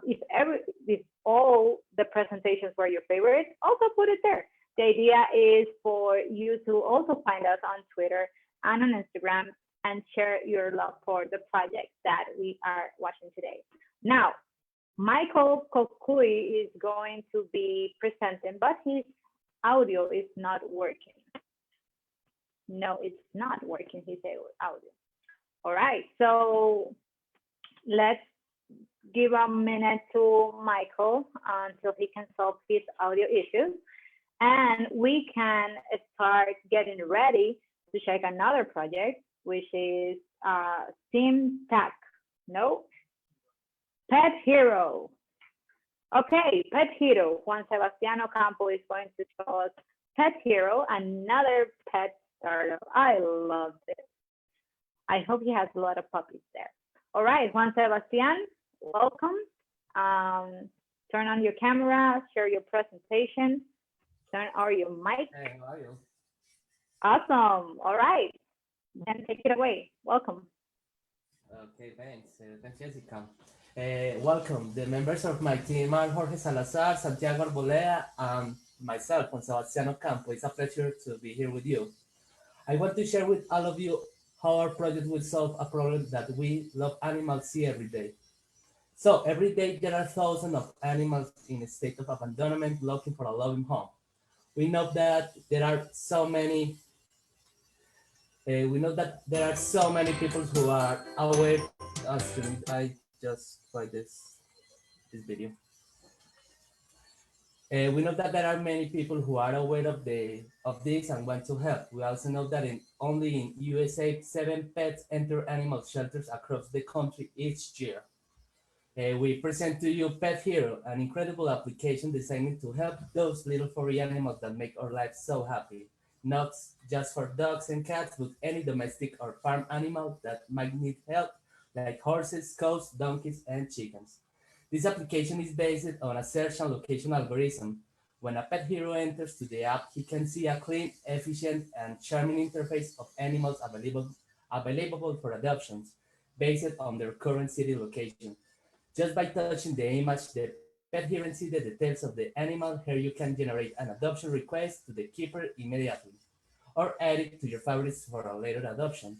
Speaker 1: If all the presentations were your favorite, also put it there. The idea is for you to also find us on Twitter and on Instagram and share your love for the project that we are watching today. Now, Michael Cocuy is going to be presenting, but his audio is not working. No, it's not working, his audio. All right, so let's give a minute to Michael until he can solve his audio issues. And we can start getting ready to check another project, which is Team Tech. No? Pet Hero. Okay, Pet Hero. Juan Sebastián Ocampo is going to show us Pet Hero, another pet startup. I love this. I hope he has a lot of puppies there. All right, Juan Sebastián, welcome. Turn on your camera, share your presentation, turn on your mic.
Speaker 14: Hey, how are you?
Speaker 1: Awesome. All right, then take it away. Welcome.
Speaker 14: Okay, thanks. Thanks, Jessica. Welcome. The members of my team are Jorge Salazar, Santiago Arboleda, and myself, Juan Sebastián Ocampo. It's a pleasure to be here with you. I want to share with all of you how our project will solve a problem that we love animals see every day. So every day there are thousands of animals in a state of abandonment looking for a loving home. We know that there are so many people who are aware. I just play this video. We know that there are many people who are aware of this and want to help. We also know that only in USA, 7 pets enter animal shelters across the country each year. We present to you Pet Hero, an incredible application designed to help those little furry animals that make our lives so happy. Not just for dogs and cats, but any domestic or farm animal that might need help, like horses, cows, donkeys, and chickens. This application is based on a search and location algorithm. When a Pet Hero enters to the app, he can see a clean, efficient, and charming interface of animals available for adoptions based on their current city location. Just by touching the image, the Pet Hero sees the details of the animal. Here you can generate an adoption request to the keeper immediately, or add it to your favorites for a later adoption.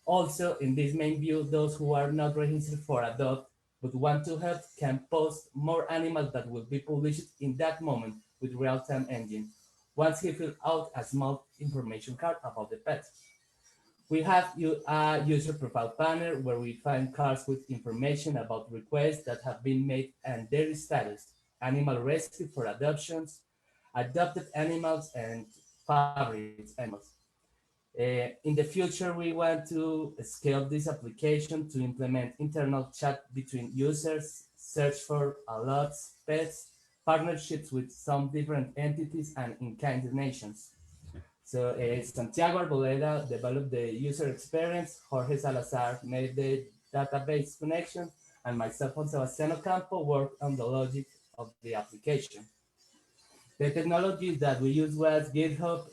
Speaker 14: Also, in this main view, those who are not registered for adopt but want to help can post more animals that will be published in that moment with real-time engine, once he fills out a small information card about the pet. We have a user profile panel where we find cards with information about requests that have been made and their status, animal rescue for adoptions, adopted animals, and favorite animals. In the future, we want to scale this application to implement internal chat between users, search for alerts, pets, partnerships with some different entities, and in-kind donations. So Santiago Arboleda developed the user experience, Jorge Salazar made the database connection, and myself, Juan Sebastián Ocampo, worked on the logic of the application. The technology that we used was GitHub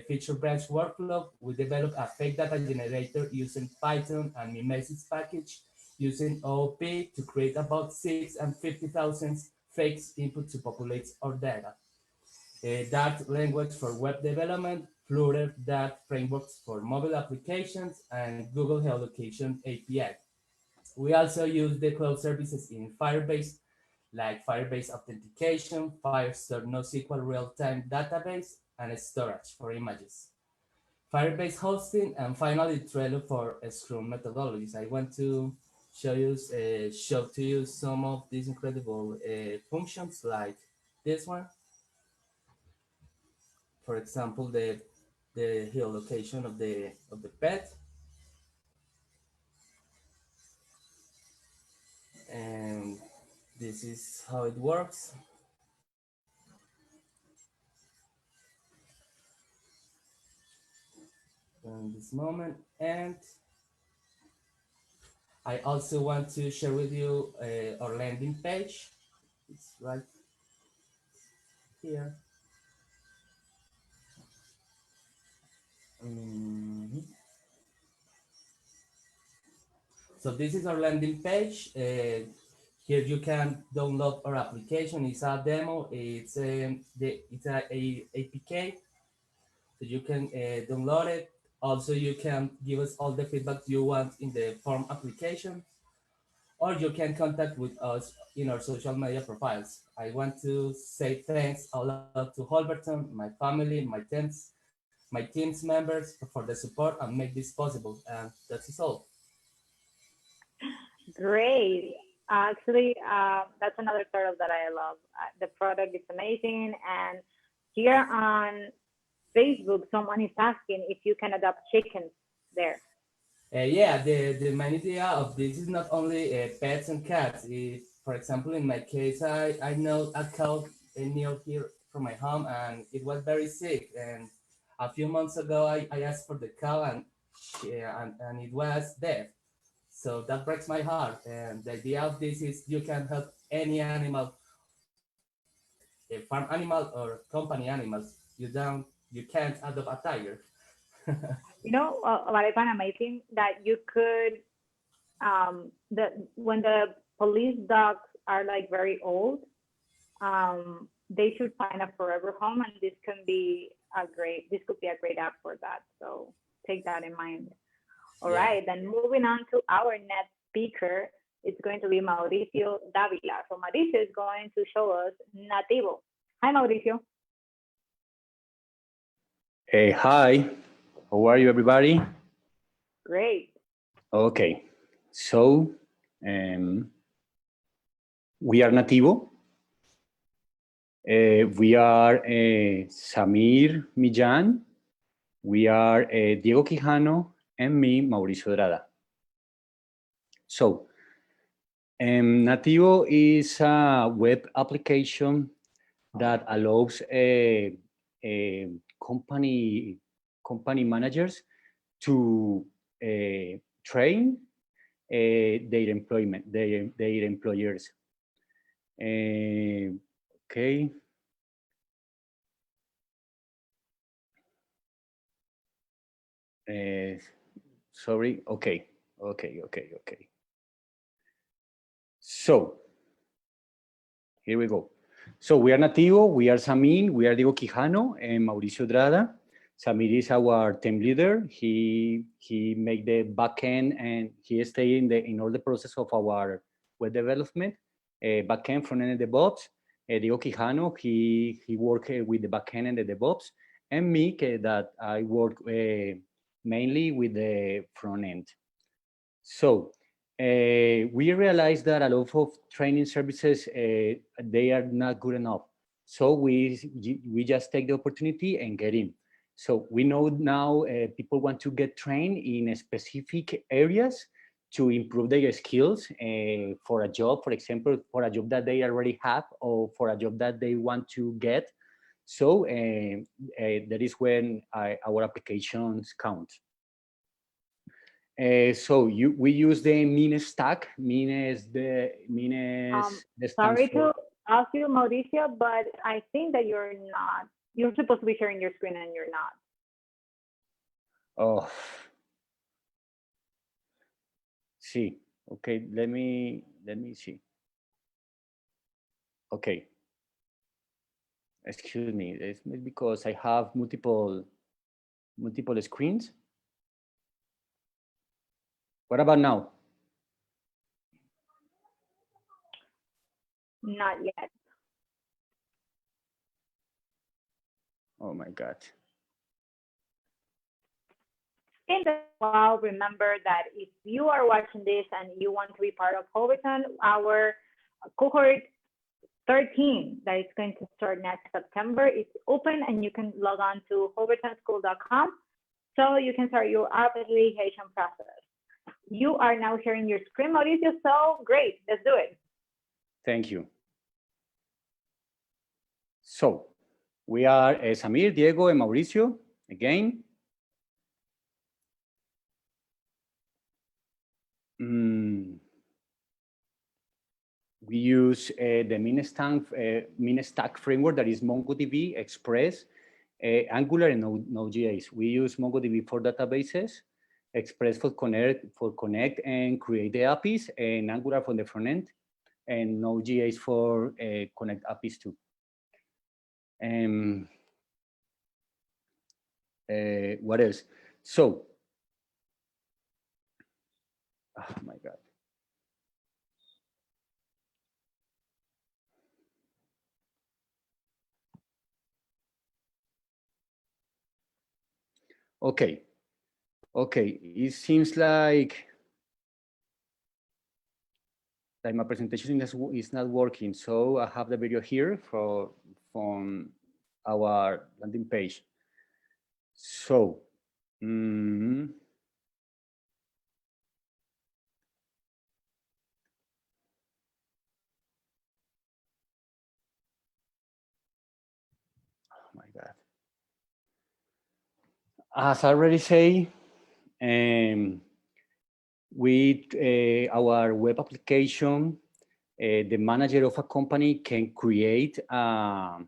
Speaker 14: feature branch workflow. We developed a fake data generator using Python and Mimesis package using OOP to create about 650,000 fakes input to populate our data. Dart language for web development, Flutter Dart frameworks for mobile applications, and Google Geolocation API. We also use the cloud services in Firebase, like Firebase Authentication, Firestore NoSQL real-time database, and storage for images. Firebase hosting, and finally Trello for Scrum methodologies. I want to show to you some of these incredible functions like this one. For example, the geolocation of the pet, and this is how it works. In this moment, and I also want to share with you our landing page. It's right here. So this is our landing page. Here you can download our application. It's a demo. It's a APK, so you can download it. Also, you can give us all the feedback you want in the form application, or you can contact with us in our social media profiles. I want to say thanks a lot to Holberton, my family, my team's members for the support and make this possible. And that's all.
Speaker 1: Great. Actually, that's another turtle that I love. The product is amazing. And here on Facebook, someone is asking if you can adopt chickens there.
Speaker 14: Yeah, the main idea of this is not only pets and cats. If, for example, in my case, I know a cow near here from my home and it was very sick. And a few months ago, I asked for the cow and it was dead. So that breaks my heart. And the idea of this is you can help any animal, a farm animal or company animals. You can't adopt a tiger.
Speaker 1: You know what I find amazing, that you could when the police dogs are like very old, they should find a forever home, and this could be a great app for that. So take that in mind. All
Speaker 14: Yeah.
Speaker 1: right, then moving on to our next speaker, it's going to be Mauricio Davila. So Mauricio is going to show us Nativo. Hi, Mauricio.
Speaker 15: Hey, hi. How are you, everybody?
Speaker 1: Great.
Speaker 15: Okay, so we are Nativo. We are Samir Millán. We are Diego Quijano and me, Mauricio Drada. So, Nativo is a web application that allows company managers to train their employers. Okay. Sorry. Okay. So here we go. So we are Nativo, we are Samir, we are Diego Quijano and Mauricio Drada. Samir is our team leader. He make the backend and he stay in all the process of our web development, backend, front end, and DevOps. Diego Quijano, he work with the backend and the DevOps, and me that I work mainly with the front end. So we realized that a lot of training services, they are not good enough. So we just take the opportunity and get in. So we know now people want to get trained in specific areas to improve their skills for a job, for example, for a job that they already have or for a job that they want to get. So that is when our applications count. So we use the Mine stack.
Speaker 1: Sorry to ask you, Mauricio, but I think that you're supposed to be sharing your screen and you're not.
Speaker 15: Oh. See, okay, let me see. Okay. Excuse me, it's because I have multiple screens. What about now?
Speaker 1: Not yet.
Speaker 15: Oh my God.
Speaker 1: In the while, remember that if you are watching this and you want to be part of Holberton, our cohort 13 that is going to start next September is open, and you can log on to holbertonschool.com so you can start your application process. You are now sharing your screen, Mauricio, so great, let's do it.
Speaker 15: Thank you. So we are Samir, Diego, and Mauricio again. We use the Mine stack framework that is MongoDB, Express, Angular, and Node.js. We use MongoDB for databases, Express for connect and create the APIs, and Angular for the front end, and Node.js for connect APIs too. What else? So, oh my God. Okay, it seems like my presentation is not working. So I have the video here from our landing page. So, oh my God. As I already say, our web application, the manager of a company can create a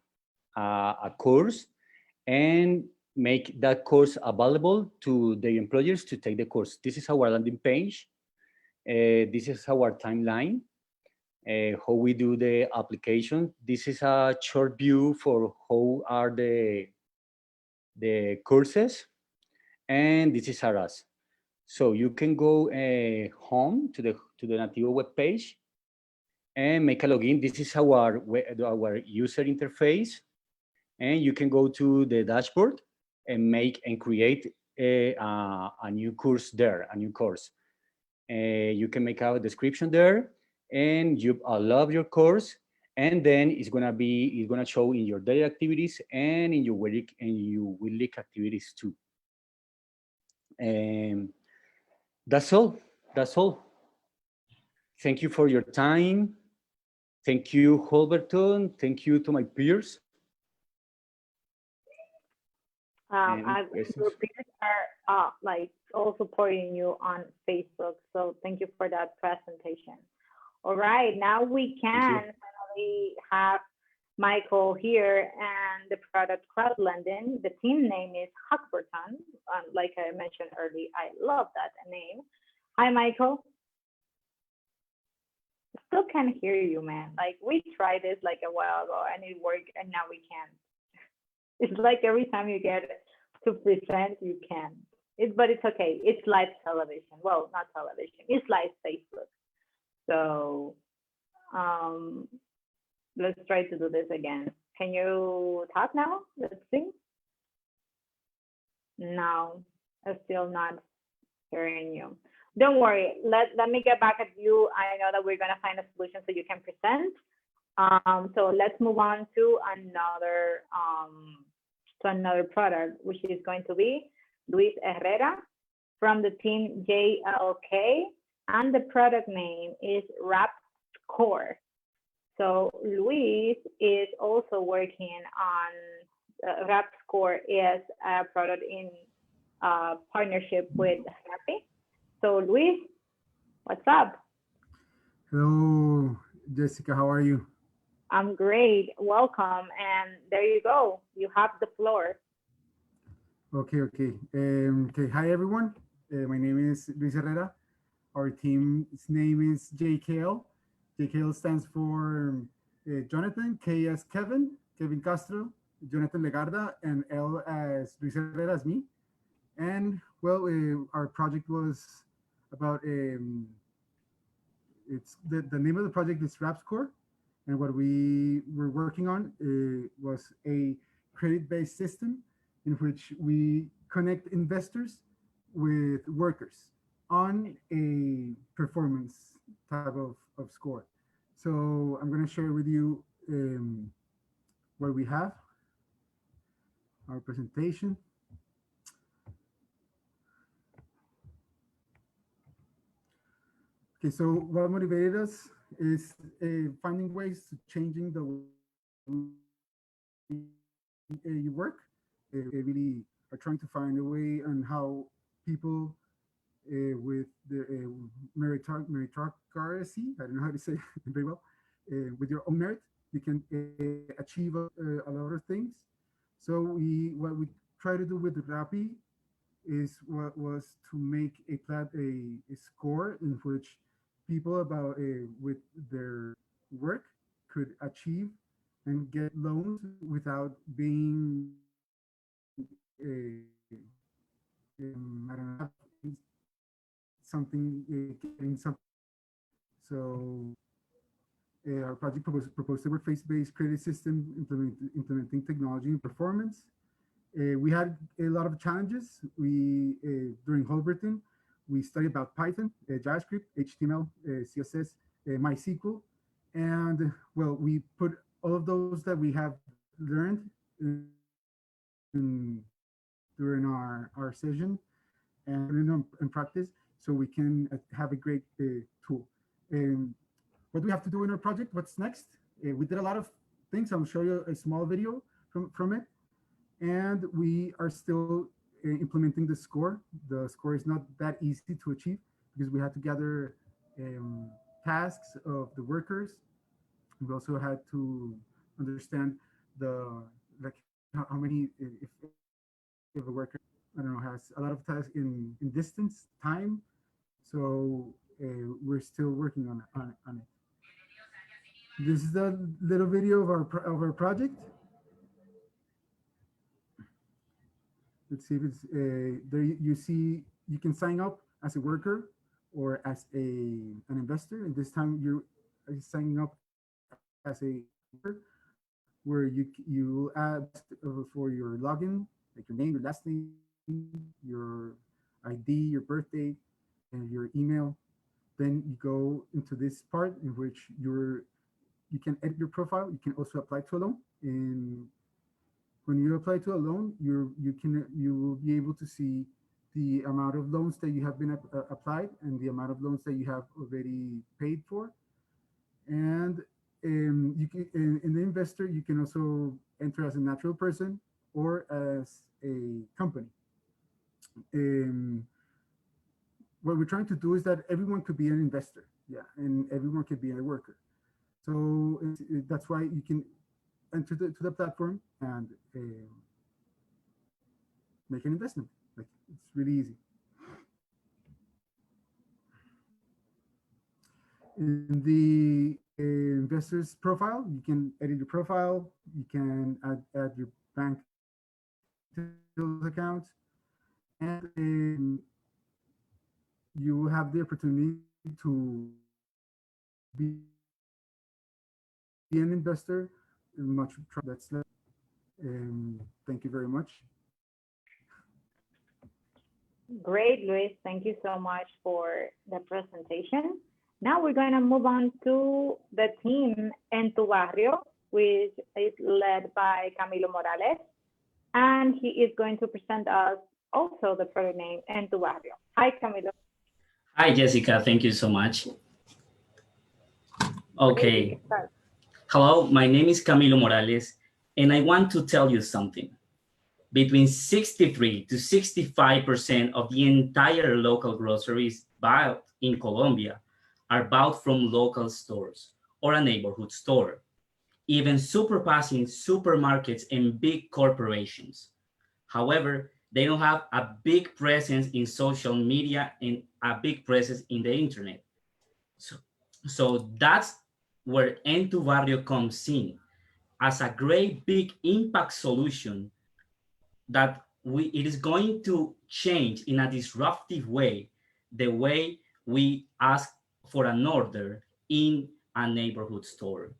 Speaker 15: course, and make that course available to the employers to take the course. This is our landing page. This is our timeline, how we do the application. This is a short view for how are the courses, and this is us. So you can go home to the Nativo web page and make a login. This is our user interface, and you can go to the dashboard and make and create a new course there, a new course. You can make a description there, and you love your course, and then it's gonna show in your daily activities and in your weekly activities too. And that's all. That's all. Thank you for your time. Thank you, Holberton. Thank you to my peers.
Speaker 1: Your peers are like all supporting you on Facebook, so thank you for that presentation. All right, now we can finally have Michael here and the product crowdlending. The team name is Holberton. Like I mentioned earlier, I love that name. Hi, Michael. I still can't hear you, man. Like we tried this like a while ago and it worked, and now we can't. It's like every time you get to present, you can. But it's okay. It's live television. Well, not television. It's live Facebook. So let's try to do this again. Can you talk now? Let's see. No, I'm still not hearing you. Don't worry. Let me get back at you. I know that we're gonna find a solution so you can present. So let's move on to another product, which is going to be Luis Herrera from the team JLK, and the product name is RapScore. So Luis is also working on RapScore is a product in partnership with Rappi. So Luis, what's up?
Speaker 16: Hello, Jessica, how are you?
Speaker 1: I'm great, welcome, and there you go. You have the floor.
Speaker 16: Okay. Hi everyone. My name is Luis Herrera. Our team's name is JKL. JKL stands for Jonathan, K as Kevin Castro, Jonathan Legarda, and L as Luis Herrera as me. And well, our project was about it's the name of the project is RapScore, and what we were working on was a credit-based system in which we connect investors with workers on a performance type of score. So I'm going to share with you what we have, our presentation. Okay, so what motivated us is finding ways to changing the way you work. We really are trying to find a way on how people with the meritocracy, I don't know how to say it very well, with your own merit, you can achieve a lot of things. So what we try to do with Rappi is what was to make a score in which people about with their work could achieve and get loans without being I don't know, getting something. So our project proposed a work-based credit system implementing technology and performance. We had a lot of challenges. We during Holberton, we studied about Python, JavaScript, HTML, CSS, MySQL, and well, we put all of those that we have learned during our session and in practice, so we can have a great tool. What do we have to do in our project? What's next? We did a lot of things. I'll show you a small video from it. And we are still implementing the score. The score is not that easy to achieve because we had to gather tasks of the workers. We also had to understand how many, if if a worker, I don't know, has a lot of tasks in distance, time. So we're still working on it. This is a little video of our project. Let's see if it's there. You see, you can sign up as a worker or as an investor. And this time you're signing up as a worker, where you add for your login, like your name, your last name, your ID, your birthday, and your email. Then you go into this part in which you can edit your profile. You can also apply to a loan. And when you apply to a loan, you will be able to see the amount of loans that you have been applied and the amount of loans that you have already paid for. And you can, in the investor, you can also enter as a natural person or as a company. What we're trying to do is that everyone could be an investor, yeah, and everyone could be a worker. So that's why you can enter to the platform and make an investment. Like, it's really easy. In the investor's profile, you can edit your profile. You can add your bank account, and you will have the opportunity to be an investor. That's thank you very much.
Speaker 1: Great, Luis. Thank you so much for the presentation. Now we're going to move on to the team En Tu Barrio, which is led by Camilo Morales. And he is going to present us also the product name En Tu Barrio. Hi, Camilo.
Speaker 17: Hi, Jessica. Thank you so much. Okay. Hello, my name is Camilo Morales, and I want to tell you something. Between 63 to 65% of the entire local groceries bought in Colombia are bought from local stores or a neighborhood store, even surpassing supermarkets and big corporations. However, they don't have a big presence in social media and a big presence in the internet. So that's where En Tu Barrio comes in as a great big impact solution that it is going to change in a disruptive way the way we ask for an order in a neighborhood store.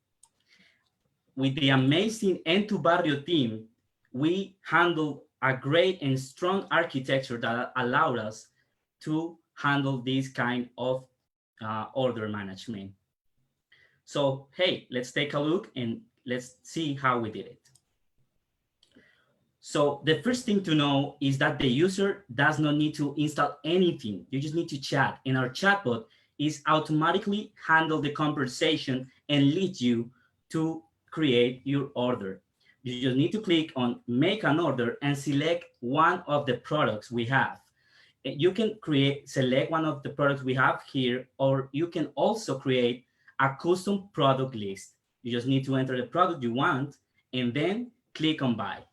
Speaker 17: With the amazing En Tu Barrio team, we handle a great and strong architecture that allowed us to handle this kind of order management. So, hey, let's take a look and let's see how we did it. So the first thing to know is that the user does not need to install anything. You just need to chat, and our chatbot is automatically handle the conversation and lead you to create your order. You just need to click on make an order and select one of the products we have. You can select one of the products we have here, or you can also create a custom product list. You just need to enter the product you want and then click on buy.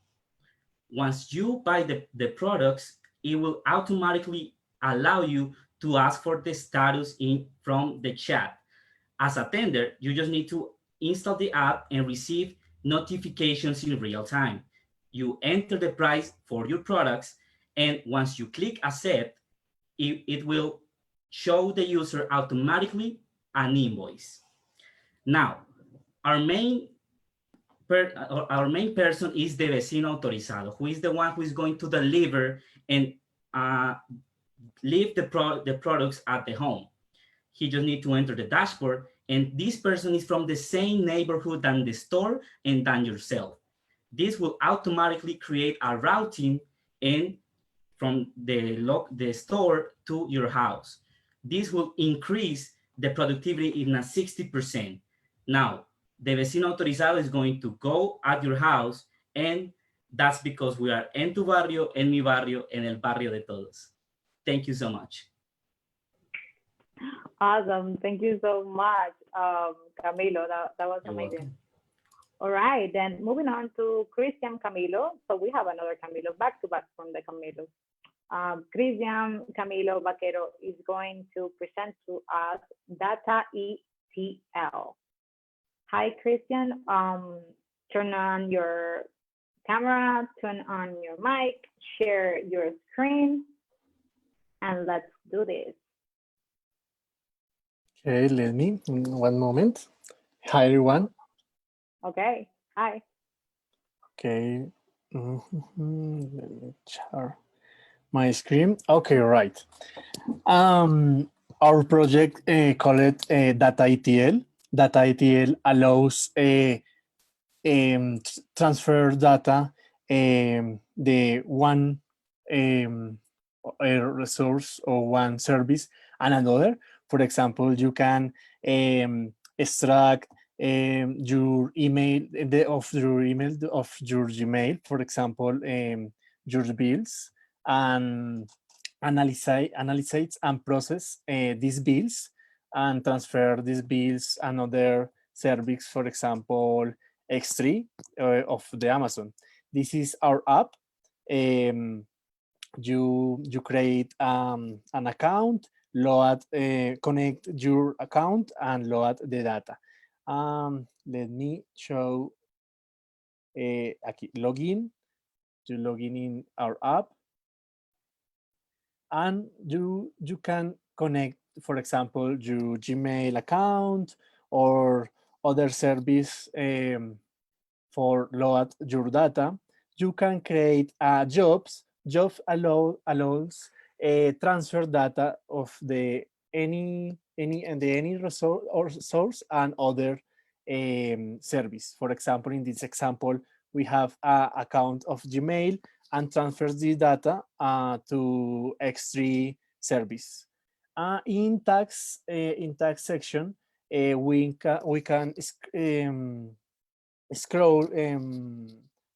Speaker 17: Once you buy the products, it will automatically allow you to ask for the status from the chat. As a tender, you just need to install the app and receive notifications in real time. You enter the price for your products, and once you click accept, it will show the user automatically an invoice. Now, our main person is the vecino autorizado, who is the one who is going to deliver and leave the products at the home. He just needs to enter the dashboard, and this person is from the same neighborhood than the store and than yourself. This will automatically create a routing from the store to your house. This will increase the productivity in a 60%. Now, the vecino autorizado is going to go at your house, and that's because we are En Tu Barrio, En Mi Barrio, en el barrio de todos. Thank you so much.
Speaker 1: Awesome. Thank you so much, Camilo. That was amazing. All right, then moving on to Christian Camilo. So we have another Camilo back to back from the Camilo. Christian Camilo Vaquero is going to present to us Data ETL. Hi, Christian. Turn on your camera, turn on your mic, share your screen, and let's do this.
Speaker 18: Okay, let me, one moment. Hi, everyone.
Speaker 1: Okay, hi.
Speaker 18: Okay, let me share my screen. Okay, right. Our project called Data ETL. Data ETL allows transfer data the one resource or one service and another. For example, you can extract your email of your Gmail, for example, your bills, and analyze and process these bills and transfer these bills another service, for example, X3 of the Amazon. This is our app. You create an account, load, connect your account, and load the data. Let me show aquí, login. You login in our app, and you can connect, for example, your Gmail account or other service for load your data. You can create jobs. Jobs allows transfer data of the any resource or source and other service. For example, in this example, we have an account of Gmail and transfers the data to X3 service. In tax section, we can scroll.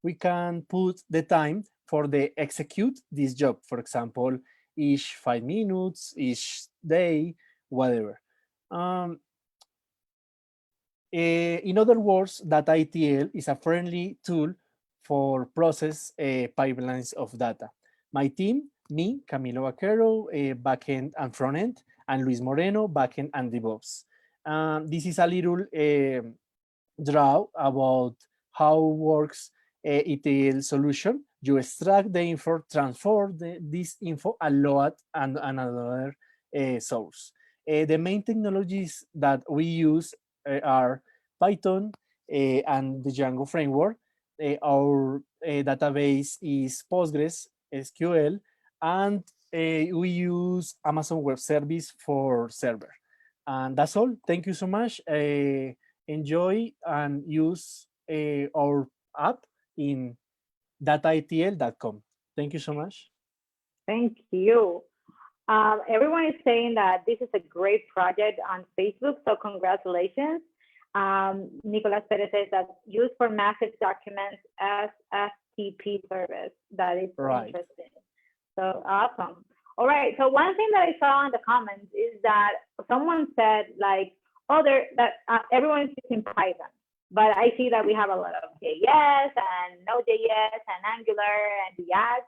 Speaker 18: We can put the time for the execute this job. For example, each 5 minutes, each day, whatever. In other words, Data ETL is a friendly tool for process pipelines of data. My team, me, Camilo Vaquero, backend and frontend, and Luis Moreno, backend and DevOps. This is a little draw about how works ETL solution. You extract the info, transform this info, and load and another source. The main technologies that we use are Python and the Django framework. Our database is Postgres, SQL, and we use Amazon Web Service for server. And that's all. Thank you so much. Enjoy and use our app in dataetl.com. Thank you so much.
Speaker 1: Thank you. Everyone is saying that this is a great project on Facebook, so congratulations. Nicolas Perez says that used for massive documents as FTP service. That is
Speaker 18: right.
Speaker 1: Interesting. So awesome. All right. So one thing that I saw in the comments is that someone said like, oh, everyone is using Python, but I see that we have a lot of JS and Node.js and Angular and React.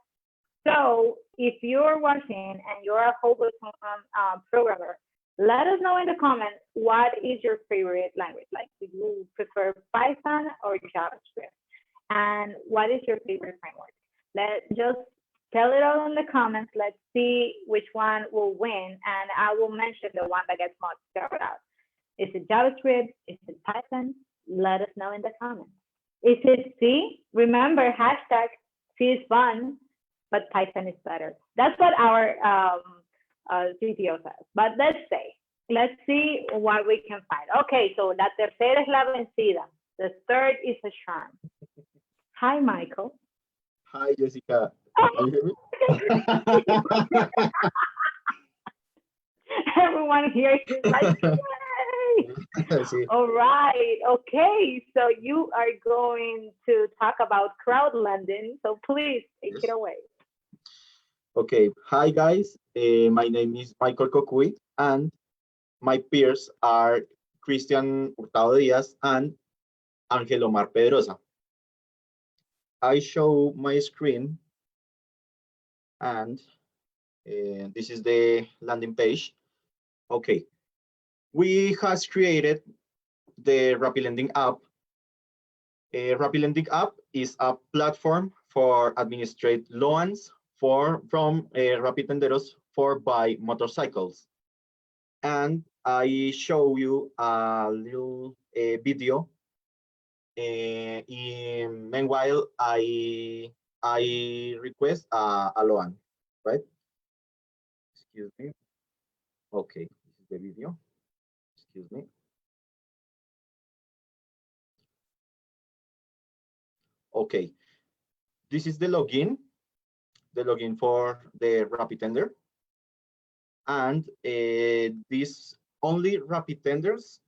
Speaker 1: So if you're watching and you're a Holberton programmer, let us know in the comments what is your favorite language. Like, do you prefer Python or JavaScript? And what is your favorite framework? Just tell it all in the comments. Let's see which one will win, and I will mention the one that gets most shout out. Is it JavaScript? Is it Python? Let us know in the comments. Is it C? Remember, hashtag C is fun, but Python is better. That's what our CTO says. But let's see what we can find. Okay, so la tercera es la vencida. The third is a charm. Hi, Michael.
Speaker 3: Hi, Jessica. Can you hear me?
Speaker 1: Everyone here is like, yay! All right. Okay. So you are going to talk about crowd lending. So please take it away.
Speaker 3: Okay. Hi, guys. My name is Michael Cocuy, and my peers are Christian Hurtado Diaz and
Speaker 19: Ángel Omar Pedrosa. I show my screen, and this is the landing page. Okay, we has created the Rapid Lending app. Rapid Lending app is a platform for administrate loans from Rapid Tenderos for buy motorcycles. And I show you a little video. Meanwhile, I request a loan, right? Excuse me. Okay, this is the video. Excuse me. Okay, this is the login for the Rapid Tender. And these only Rapid Tenders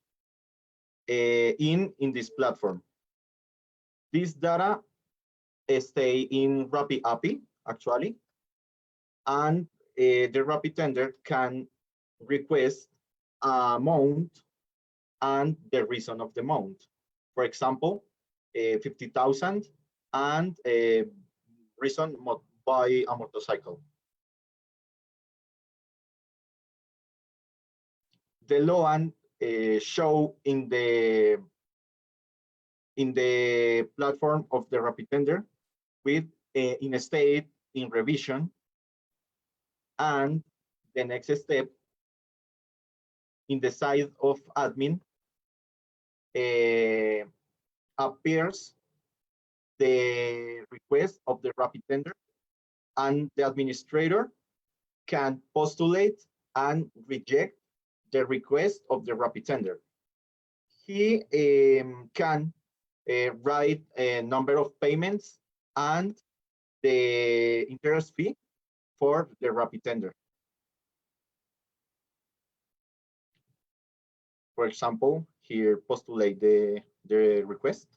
Speaker 19: in this platform. This data stay in Rapid API, actually. And the Rapid Tender can request a amount and the reason of the amount. For example, 50,000 and reason buy a motorcycle. The loan show in the platform of the Rapid Tender with in a state in revision, and the next step in the side of admin appears the request of the Rapid Tender, and the administrator can postulate and reject the request of the Rapid Tender. He can write a number of payments and the interest fee for the Rapid Tender. For example, here postulate the request.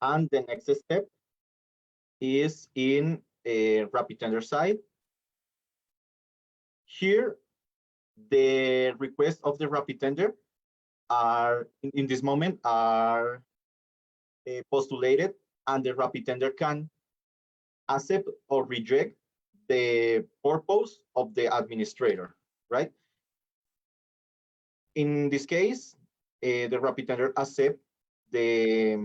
Speaker 19: And the next step is in a Rapid Tender side. Here, the requests of the Rapid Tender are, in this moment, are postulated, and the Rapid Tender can accept or reject the purpose of the administrator, right? In this case, the Rapid Tender accept the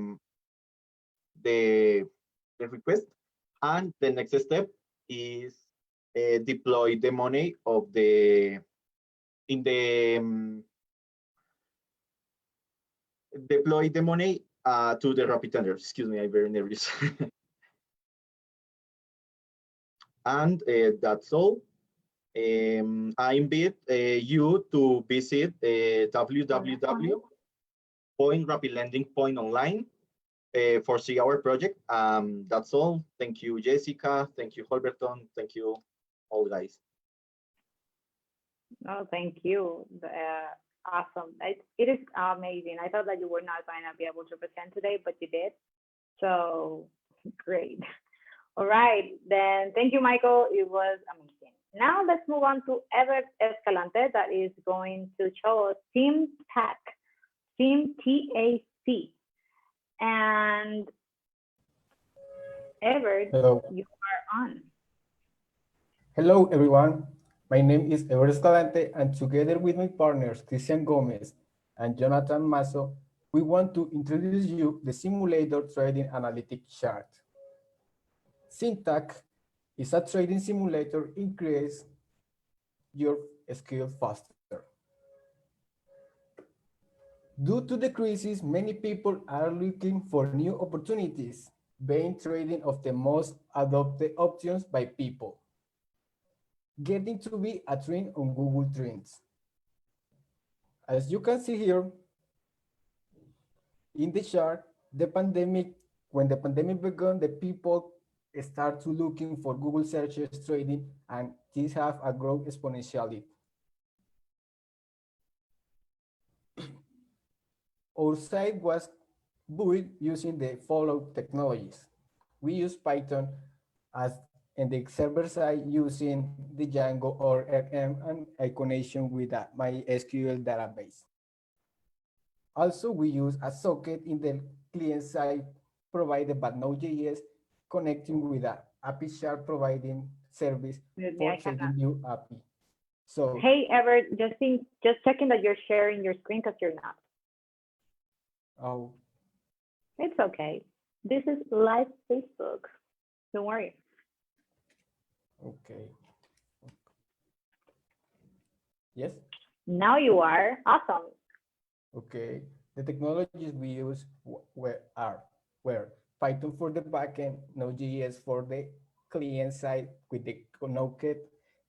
Speaker 19: request, and the next step is deploy the money of the deploy the money to the Rapid Tender. Excuse me, I'm very nervous. And that's all. I invite you to visit www.rapidlending.online for see our project. That's all. Thank you, Jessica. Thank you, Holberton. Thank you, all guys.
Speaker 1: No, thank you. Awesome. It is amazing. I thought that you were not going to be able to present today, but you did. So great. All right, then thank you, Michael. It was amazing. Now let's move on to Ever Escalante, that is going to show us Team TAC. And Ever,
Speaker 20: hello.
Speaker 1: You are on.
Speaker 20: Hello, everyone. My name is Ever Escalante, and together with my partners, Christian Gomez and Jonathan Masso, we want to introduce you the Simulator Trading Analytic Chart. Syntax is a trading simulator. Increase your skill faster. Due to the crisis, many people are looking for new opportunities, being trading of the most adopted options by people. Getting to be a trend on Google Trends. As you can see here in the chart, when the pandemic began, the people start to looking for Google searches trading, and these have a growth exponentially. Our site was built using the following technologies. We use Python as in the server side using the Django or RM and a connection with a MySQL database. Also, we use a socket in the client side provided by Node.js connecting with a API shard providing service for setting new API. So
Speaker 1: hey, Everett, just checking that you're sharing your screen because you're not.
Speaker 20: Oh,
Speaker 1: it's okay. This is live Facebook. Don't worry.
Speaker 20: Okay. Yes.
Speaker 1: Now you are awesome.
Speaker 20: Okay. The technologies we use were Python for the backend, Node.js for the client side with the Node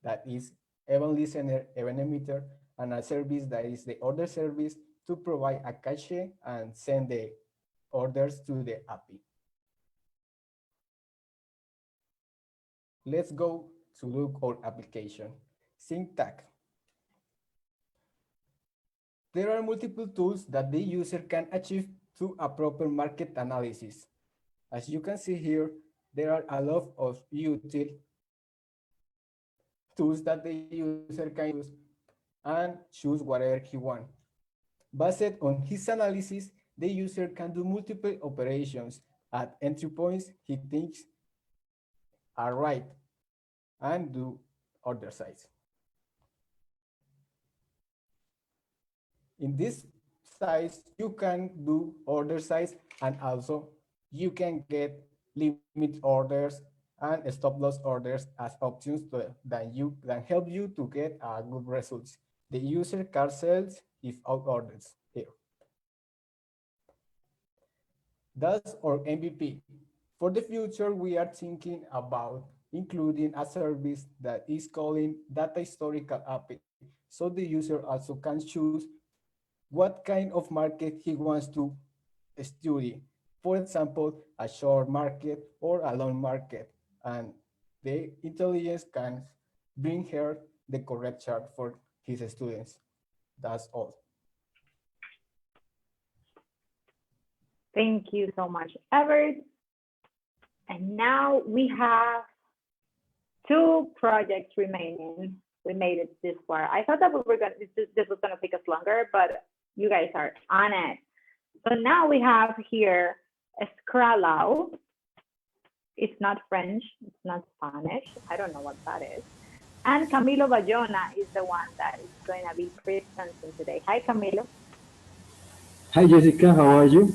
Speaker 20: that is event listener, event emitter, and a service that is the order service to provide a cache and send the orders to the API. Let's go to look our application. Syntax. There are multiple tools that the user can achieve through a proper market analysis. As you can see here, there are a lot of util tools that the user can use and choose whatever he wants. Based on his analysis, the user can do multiple operations at entry points he thinks are right and do order size. In this size, you can do order size and also you can get limit orders and stop loss orders as options that help you to get good results. The user cancels if out orders here. That's our MVP. For the future, we are thinking about including a service that is calling data historical API, so the user also can choose what kind of market he wants to study. For example, a short market or a long market, and the intelligence can bring her the correct chart for his students. That's all.
Speaker 1: Thank you so much, Everett. And now we have 2 projects remaining. We made it this far. I thought that this was gonna take us longer, but you guys are on it. So now we have here Escralao. It's not French, it's not Spanish. I don't know what that is. And Camilo Bayona is the one that is going to be presenting today. Hi, Camilo.
Speaker 21: Hi, Jessica, how are you?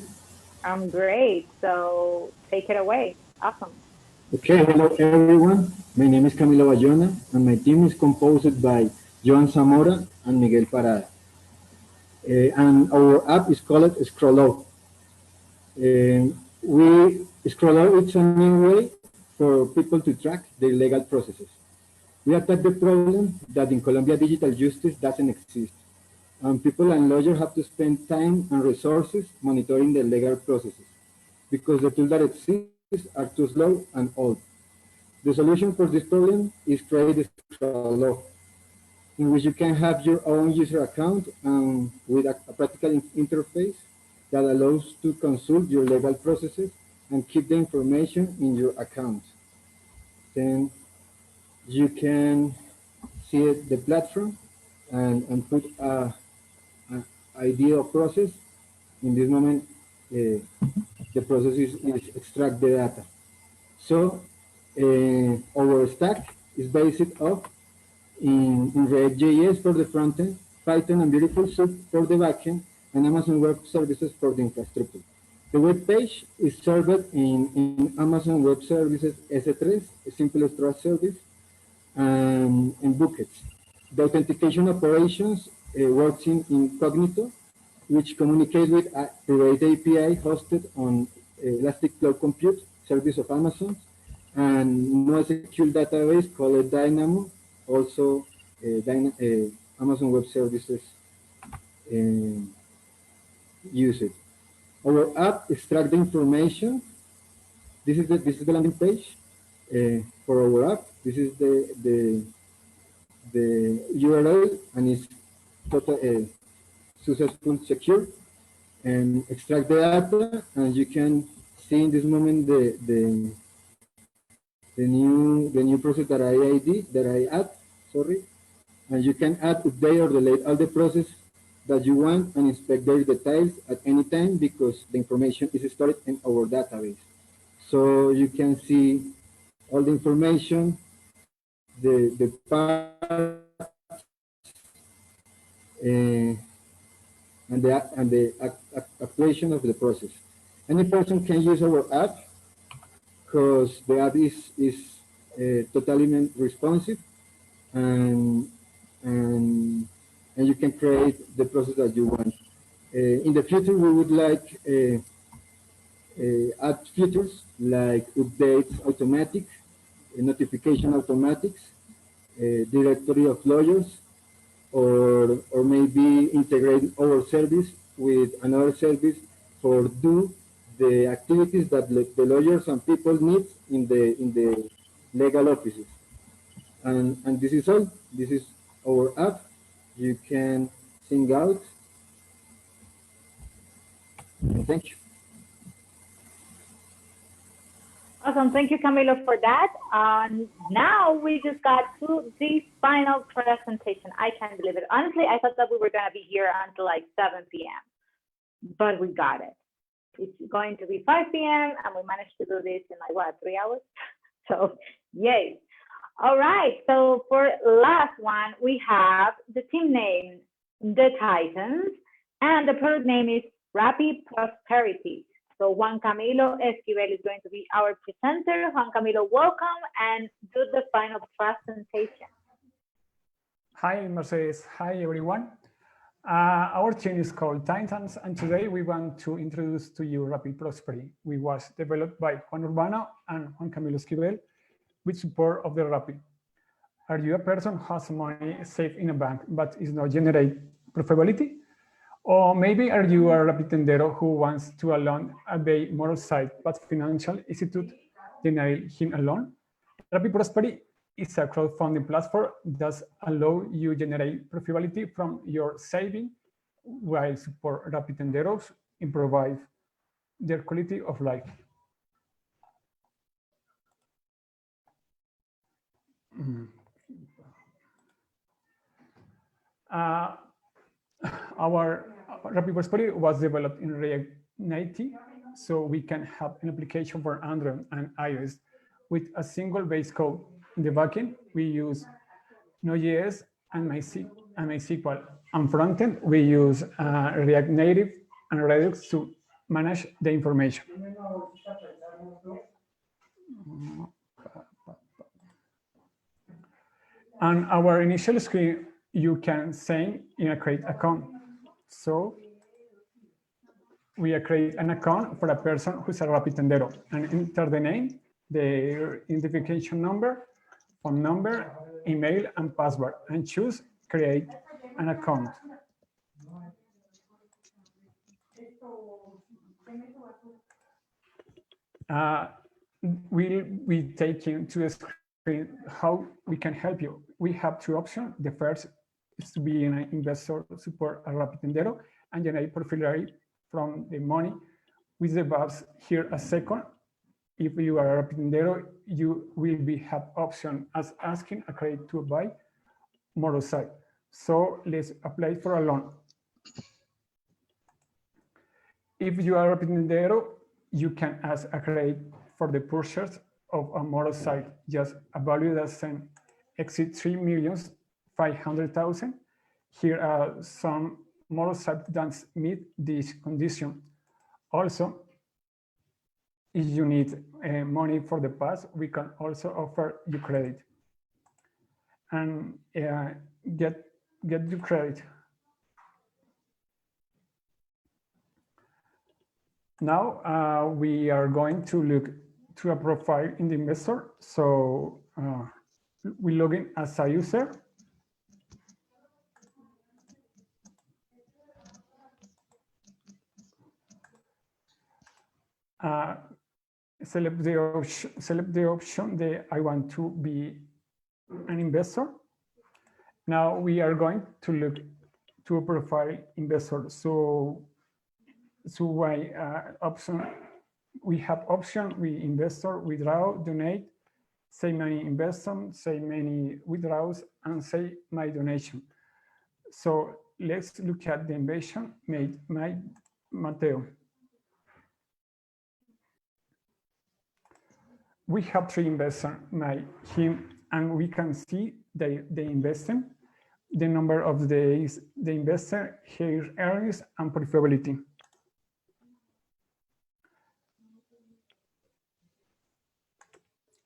Speaker 1: I'm great, so take it away. Awesome.
Speaker 21: Okay, hello everyone. My name is Camilo Bayona, and my team is composed by Joan Zamora and Miguel Parada. And our app is called Scrollo. Scrollo is a new way for people to track their legal processes. We attack the problem that in Colombia digital justice doesn't exist. And people and lawyers have to spend time and resources monitoring the legal processes because the tools that exist are too slow and old. The solution for this problem is create Scrollo, in which you can have your own user account with a practical interface that allows to consult your legal processes and keep the information in your account. Then you can see the platform and put an ideal process. In this moment, the process is extract the data. So our stack is based off in React.js for the frontend, Python and Beautiful Soup for the backend, and Amazon Web Services for the infrastructure. The web page is served in Amazon Web Services S3, a simple trust service, and in buckets. The authentication operations works in Incognito, which communicate with a private API hosted on Elastic Cloud Compute service of Amazon, and NoSQL database called Dynamo, also Amazon Web Services use it. Our app extracts the information. This is the landing page for our app. This is the URL, and it's total successful, secure, and extract the data, and you can see in this moment the new process that I add, sorry, and you can add, update, or delete all the process that you want and inspect their details at any time because the information is stored in our database. So you can see all the information, the parts, and the actuation of the process. Any person can use our app because the app is totally responsive, and and and you can create the process that you want. In the future, we would like add features like updates automatic, notification automatics, directory of lawyers, or maybe integrate our service with another service for do the activities that the lawyers and people need in the legal offices. And this is all. This is our app. You can sing out. Thank you.
Speaker 1: Awesome. Thank you, Camilo, for that. Now we just got to the final presentation. I can't believe it. Honestly, I thought that we were going to be here until like 7 p.m., but we got it. It's going to be 5 p.m., and we managed to do this in like, what, 3 hours? So, yay. All right. So for last one, we have the team name, the Titans, and the product name is Rapid Prosperity. So Juan Camilo Esquivel is going to be our presenter. Juan Camilo, welcome, and do the final presentation.
Speaker 4: Hi, Mercedes. Hi, everyone. Our team is called Titans, and today we want to introduce to you Rapid Prosperity, which was developed by Juan Urbano and Juan Camilo Esquivel with support of the Rapid. Are you a person who has money saved in a bank but is not generate profitability? Or maybe are you a rapitendero who wants to loan a very moral side, but financial institute deny him a loan? Rapid Prosperity is a crowdfunding platform that allows you generate profitability from your saving while support rapitenderos improve their quality of life. Our Rapid Prosperity was developed in React Native, so we can have an application for Android and iOS with a single base code. In the backend, we use Node.js and MySQL. On frontend, we use React Native and Redux to manage the information. On our initial screen, you can sign in a create account. So we create an account for a person who's a rapitendero and enter the name, the identification number, phone number, email, and password, and choose create an account. We take you to the screen how we can help you. We have two options. The first is to be an investor, support a rapitendero, and generate profitability from the money. With the buffs here a second, if you are a rapitendero, you will have option as asking a credit to buy motor side. So let's apply for a loan. If you are a rapitendero, you can ask a credit for the purchase of a motorcycle, just a value that doesn't exceed 3,500,000. Here are some motorcycles that meet this condition. Also, if you need money for the pass, we can also offer you credit and get your credit. Now we are going to look to a profile in the investor. So we log in as a user. Select the option that I want to be an investor. Now we are going to look to a profile investor. So option, we have option, we investor, withdraw, donate, save money investment, save many withdrawals, and save my donation. So let's look at the invention made by Mateo. We have three investors, him, and we can see the investment, the number of days the investor, his earnings, and profitability.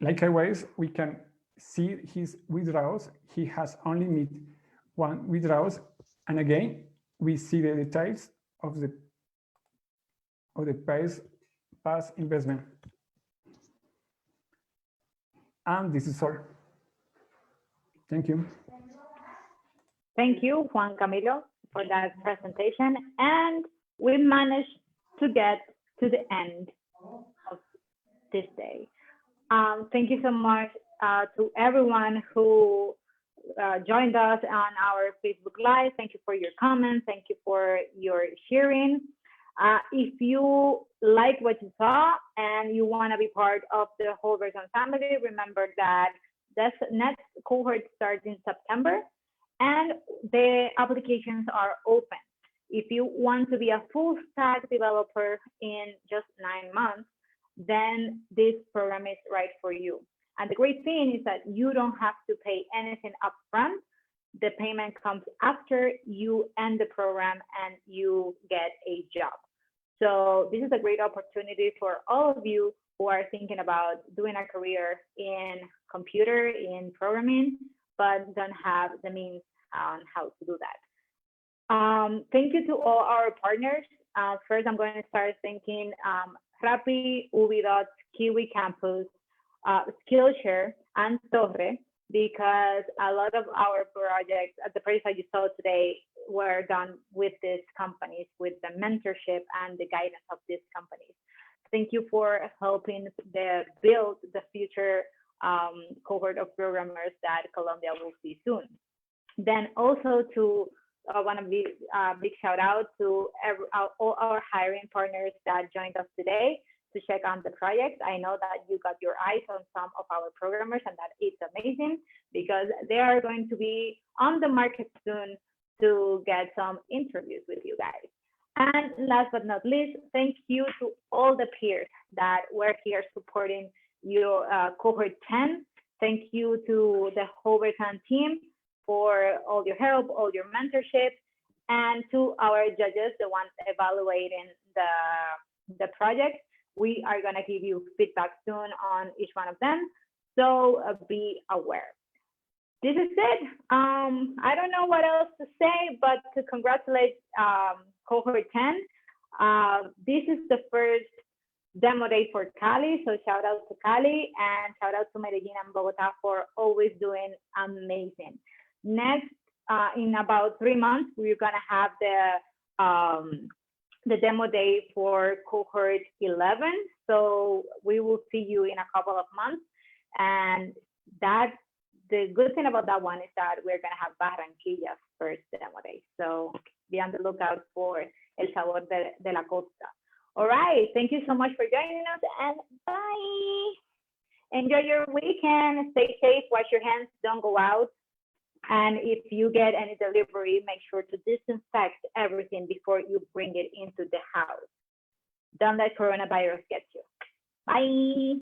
Speaker 4: Likewise, we can see his withdrawals. He has only made one withdrawals, and again, we see the details of the past investment. And this is all. Thank you.
Speaker 1: Thank you, Juan Camilo, for that presentation. And we managed to get to the end of this day. Thank you so much to everyone who joined us on our Facebook Live. Thank you for your comments. Thank you for your sharing. If you like what you saw and you want to be part of the Holberton family, remember that this next cohort starts in September and the applications are open. If you want to be a full stack developer in just 9 months, then this program is right for you. And the great thing is that you don't have to pay anything upfront. The payment comes after you end the program and you get a job. So this is a great opportunity for all of you who are thinking about doing a career in computer, in programming, but don't have the means on how to do that. Thank you to all our partners. First, I'm going to start thanking Rappi, UbiDot, Kiwi Campus, Skillshare, and Torre, because a lot of our projects, the projects that you saw today, were done with these companies, with the mentorship and the guidance of these companies. Thank you for helping build the future cohort of programmers that Colombia will see soon. Then also to want to be big shout out to all our hiring partners that joined us today to check on the project. I know that you got your eyes on some of our programmers, and that is amazing because they are going to be on the market soon to get some interviews with you guys. And last but not least, thank you to all the peers that were here supporting your cohort 10. Thank you to the Holberton team for all your help, all your mentorship, and to our judges, the ones evaluating the project. We are going to give you feedback soon on each one of them, so be aware. This is it. I don't know what else to say, but to congratulate cohort 10. This is the first demo day for Cali, so shout out to Cali and shout out to Medellin and Bogota for always doing amazing. Next, in about 3 months, we're gonna have the demo day for cohort 11. So we will see you in a couple of months. And the good thing about that one is that we're gonna have Barranquilla's first demo day. So be on the lookout for El Sabor de la Costa. All right, thank you so much for joining us and bye. Enjoy your weekend, stay safe, wash your hands, don't go out. And if you get any delivery, make sure to disinfect everything before you bring it into the house. Don't let coronavirus get you. Bye.